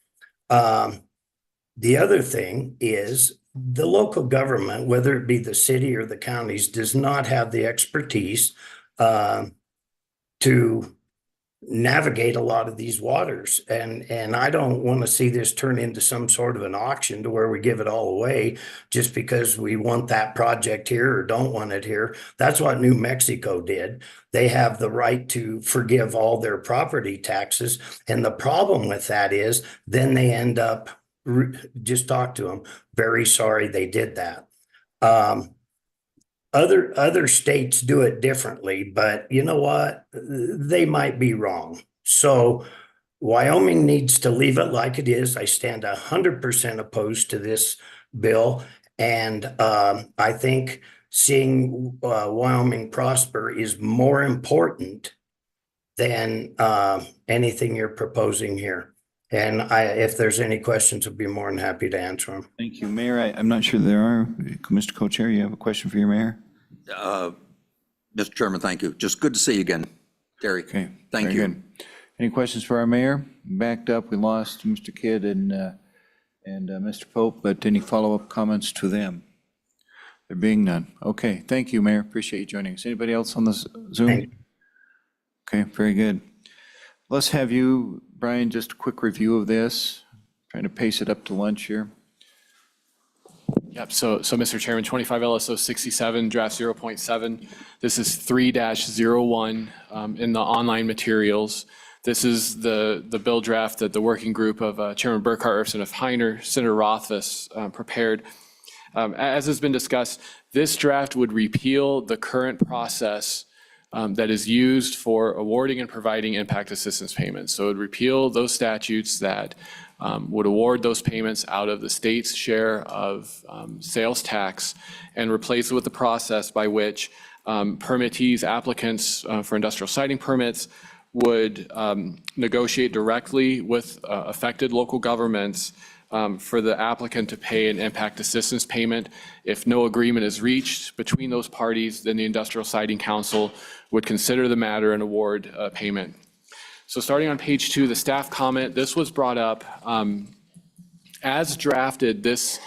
The other thing is the local government, whether it be the city or the counties, does not have the expertise to navigate a lot of these waters. And I don't want to see this turn into some sort of an auction to where we give it all away just because we want that project here or don't want it here. That's what New Mexico did. They have the right to forgive all their property taxes. And the problem with that is then they end up, just talk to them, very sorry they did that. Other states do it differently, but you know what? They might be wrong. So Wyoming needs to leave it like it is. I stand 100% opposed to this bill. And I think seeing Wyoming prosper is more important than anything you're proposing here. And if there's any questions, I'd be more than happy to answer them. Thank you, Mayor. I'm not sure there are. Mr. Co-Chair, you have a question for your mayor? Mr. Chairman, thank you. Just good to see you again, Derry. Okay. Thank very you. Good. Any questions for our mayor? Backed up, we lost Mr. Kidd and Mr. Pope, but any follow-up comments to them? There being none. Okay, thank you, Mayor. Appreciate you joining us. Anybody else on this Zoom? Okay, very good. Let's have you, Brian, just a quick review of this. Trying to pace it up to lunch here. Yep, so Mr. Chairman, 25 LSO 67, draft 0.7. This is 3-01 in the online materials. This is the bill draft that the working group of Chairman Burkhart, Representative Heiner, Senator Rothfuss prepared. As has been discussed, this draft would repeal the current process that is used for awarding and providing impact assistance payments. So it would repeal those statutes that would award those payments out of the state's share of sales tax and replace it with the process by which permittees, applicants for industrial siting permits would negotiate directly with affected local governments for the applicant to pay an impact assistance payment. If no agreement is reached between those parties, then the Industrial Siting Council would consider the matter and award payment. So starting on page 2, the staff comment, this was brought up as drafted. This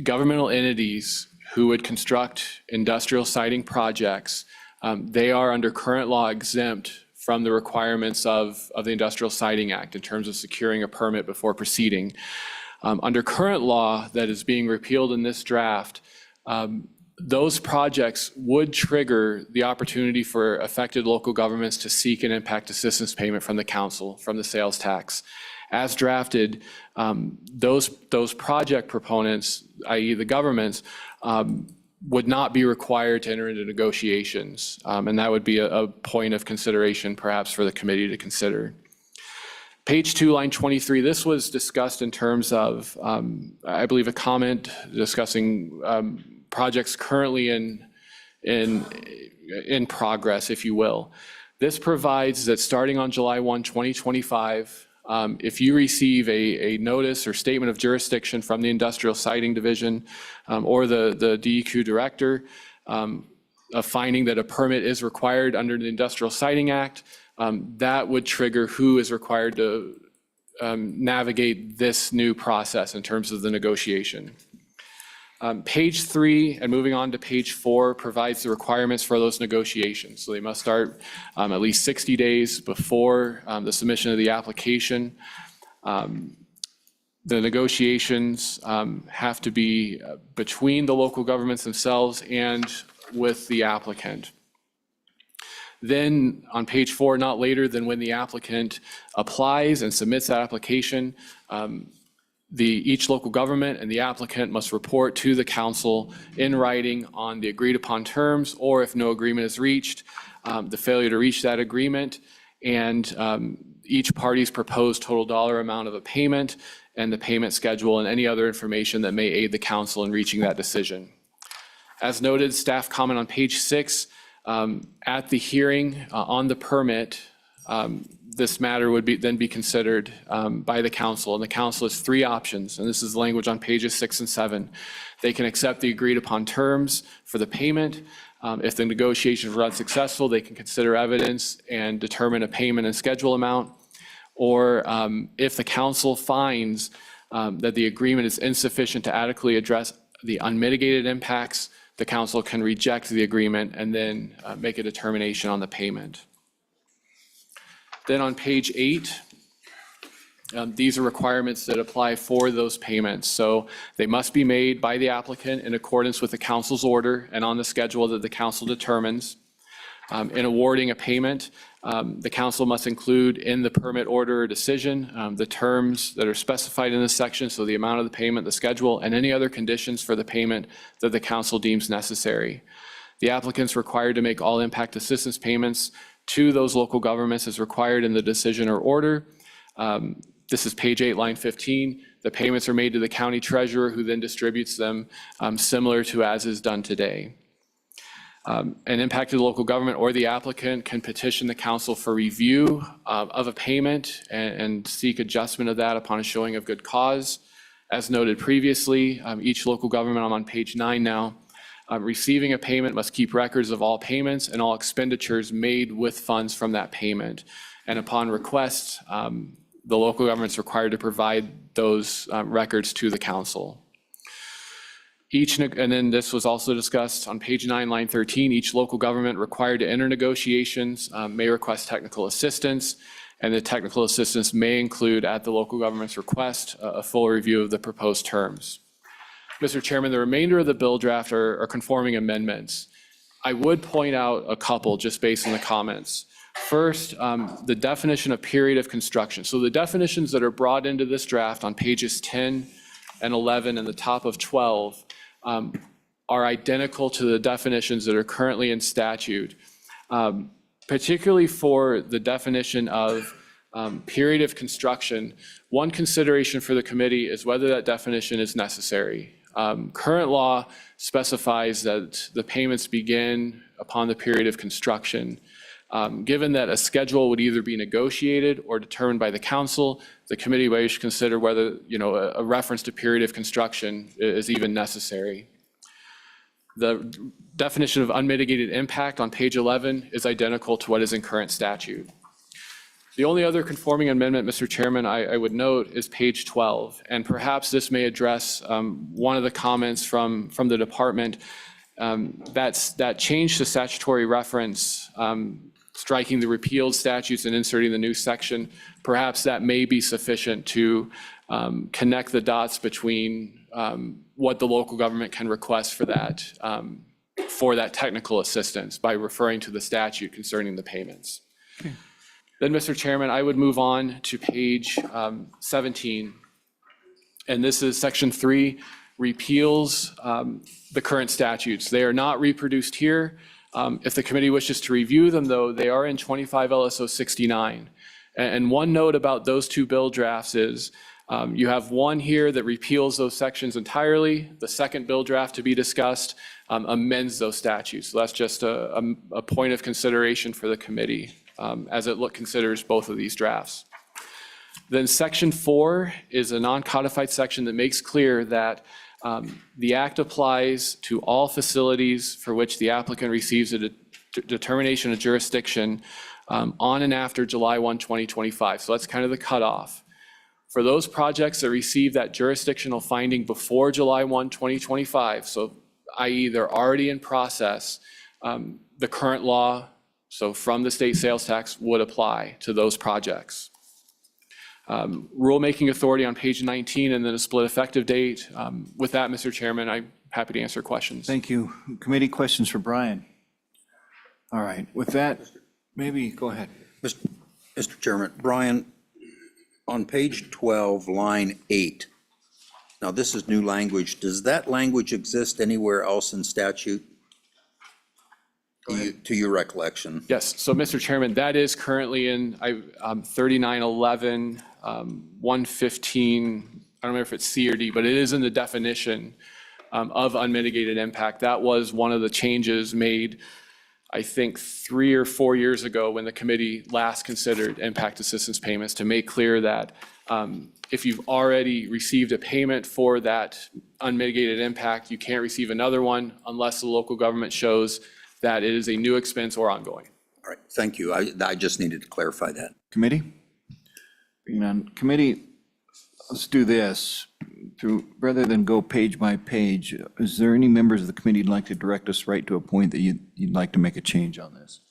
governmental entities who would construct industrial siting projects, they are under current law exempt from the requirements of the Industrial Siting Act in terms of securing a permit before proceeding. Under current law that is being repealed in this draft, those projects would trigger the opportunity for affected local governments to seek an impact assistance payment from the council, from the sales tax. As drafted, those project proponents, i.e. the governments, would not be required to enter into negotiations. And that would be a point of consideration perhaps for the committee to consider. Page 2, line 23, this was discussed in terms of, I believe, a comment discussing projects currently in progress, if you will. This provides that starting on July 1, 2025, if you receive a notice or statement of jurisdiction from the Industrial Siting Division or the DEQ Director, a finding that a permit is required under the Industrial Siting Act, that would trigger who is required to navigate this new process in terms of the negotiation. Page 3 and moving on to page 4 provides the requirements for those negotiations. So they must start at least 60 days before the submission of the application. The negotiations have to be between the local governments themselves and with the applicant. Then on page 4, not later than when the applicant applies and submits that application, each local government and the applicant must report to the council in writing on the agreed upon terms, or if no agreement is reached, the failure to reach that agreement, and each party's proposed total dollar amount of a payment and the payment schedule and any other information that may aid the council in reaching that decision. As noted, staff comment on page 6, at the hearing on the permit, this matter would then be considered by the council, and the council has 3 options, and this is language on pages 6 and 7. They can accept the agreed upon terms for the payment. If the negotiations were unsuccessful, they can consider evidence and determine a payment and schedule amount. Or if the council finds that the agreement is insufficient to adequately address the unmitigated impacts, the council can reject the agreement and then make a determination on the payment. Then on page 8, these are requirements that apply for those payments. So they must be made by the applicant in accordance with the council's order and on the schedule that the council determines. In awarding a payment, the council must include in the permit order or decision the terms that are specified in this section, so the amount of the payment, the schedule, and any other conditions for the payment that the council deems necessary. The applicant's required to make all impact assistance payments to those local governments as required in the decision or order. This is page 8, line 15. The payments are made to the county treasurer, who then distributes them similar to as is done today. An impacted local government or the applicant can petition the council for review of a payment and seek adjustment of that upon a showing of good cause. As noted previously, each local government, I'm on page 9 now, receiving a payment must keep records of all payments and all expenditures made with funds from that payment. And upon request, the local government is required to provide those records to the council. And then this was also discussed on page 9, line 13, each local government required to enter negotiations may request technical assistance, and the technical assistance may include, at the local government's request, a full review of the proposed terms. Mr. Chairman, the remainder of the bill draft are conforming amendments. I would point out a couple just based on the comments. First, the definition of period of construction. So the definitions that are brought into this draft on pages 10 and 11 and the top of 12 are identical to the definitions that are currently in statute, particularly for the definition of period of construction. One consideration for the committee is whether that definition is necessary. Current law specifies that the payments begin upon the period of construction. Given that a schedule would either be negotiated or determined by the council, the committee may consider whether a reference to period of construction is even necessary. The definition of unmitigated impact on page 11 is identical to what is in current statute. The only other conforming amendment, Mr. Chairman, I would note is page 12, and perhaps this may address one of the comments from the department. That change to statutory reference, striking the repealed statutes and inserting the new section, perhaps that may be sufficient to connect the dots between what the local government can request for that technical assistance by referring to the statute concerning the payments. Okay. Then, Mr. Chairman, I would move on to page 17. And this is section 3, repeals the current statutes. They are not reproduced here. If the committee wishes to review them, though, they are in 25 LSO 69. And one note about those two bill drafts is you have one here that repeals those sections entirely. The second bill draft to be discussed amends those statutes. So that's just a point of consideration for the committee as it considers both of these drafts. Then Section 4 is a non-codified section that makes clear that the act applies to all facilities for which the applicant receives a determination of jurisdiction on and after July 1, 2025. So that's kind of the cutoff. For those projects that receive that jurisdictional finding before July 1, 2025, so i.e. they're already in process, the current law, so from the state sales tax, would apply to those projects. Rulemaking authority on page 19 and then a split effective date. With that, Mr. Chairman, I'm happy to answer questions. Thank you. Committee questions for Brian? All right, with that, maybe go ahead. Mr. Chairman, Brian, on page 12, line 8, now this is new language. Does that language exist anywhere else in statute? To your recollection? Yes, so Mr. Chairman, that is currently in 3911, 115, I don't know if it's C or D, but it is in the definition of unmitigated impact. That was one of the changes made, I think, 3 or 4 years ago when the committee last considered impact assistance payments, to make clear that if you've already received a payment for that unmitigated impact, you can't receive another one unless the local government shows that it is a new expense or ongoing. All right, thank you. I just needed to clarify that. Committee? Being on committee, let's do this. Rather than go page by page, is there any members of the committee you'd like to direct us right to a point that you'd like to make a change on this?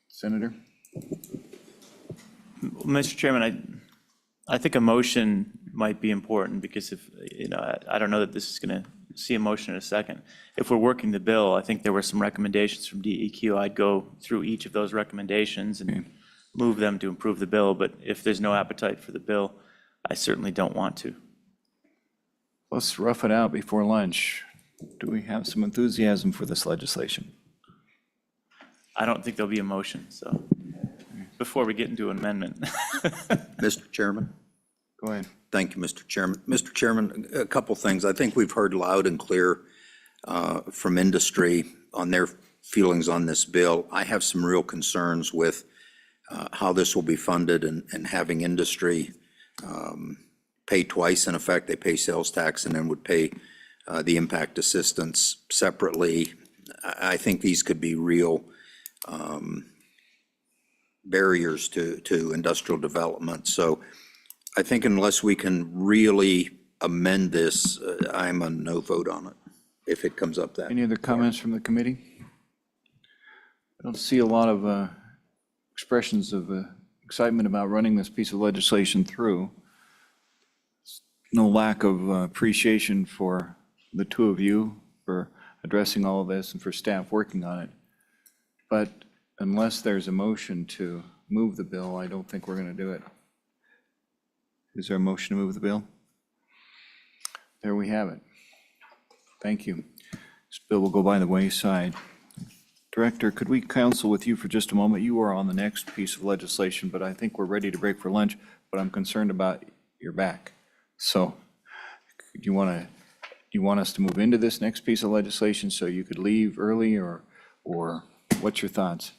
Senator? Mr. Chairman, I think a motion might be important because if, I don't know that this is going to see a motion in a second. If we're working the bill, I think there were some recommendations from DEQ. I'd go through each of those recommendations and move them to improve the bill. But if there's no appetite for the bill, I certainly don't want to. Let's rough it out before lunch. Do we have some enthusiasm for this legislation? I don't think there'll be a motion, so before we get into an amendment. Mr. Chairman? Go ahead. Thank you, Mr. Chairman. Mr. Chairman, a couple things. I think we've heard loud and clear from industry on their feelings on this bill. I have some real concerns with how this will be funded and having industry pay twice. In effect, they pay sales tax and then would pay the impact assistance separately. I think these could be real barriers to industrial development. So I think unless we can really amend this, I'm a no vote on it, if it comes up that. Any other comments from the committee? I don't see a lot of expressions of excitement about running this piece of legislation through. No lack of appreciation for the two of you for addressing all of this and for staff working on it. But unless there's a motion to move the bill, I don't think we're going to do it. Is there a motion to move the bill? There we have it. Thank you. This bill will go by the wayside. Director, could we counsel with you for just a moment? You are on the next piece of legislation, but I think we're ready to break for lunch, but I'm concerned about your back. So do you want us to move into this next piece of legislation so you could leave early, or what's your thoughts?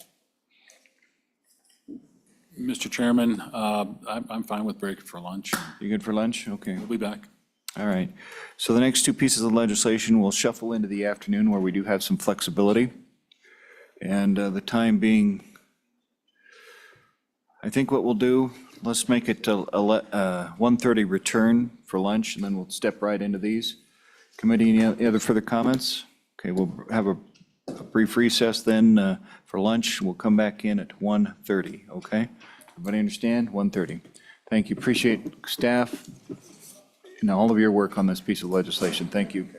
Mr. Chairman, I'm fine with breaking for lunch. You good for lunch? Okay. We'll be back. All right. So the next two pieces of legislation will shuffle into the afternoon where we do have some flexibility. And the time being, I think what we'll do, let's make it 1:30 return for lunch, and then we'll step right into these. Committee, any other further comments? Okay, we'll have a brief recess then for lunch. We'll come back in at 1:30, okay? Everybody understand? 1:30. Thank you. Appreciate staff and all of your work on this piece of legislation. Thank you.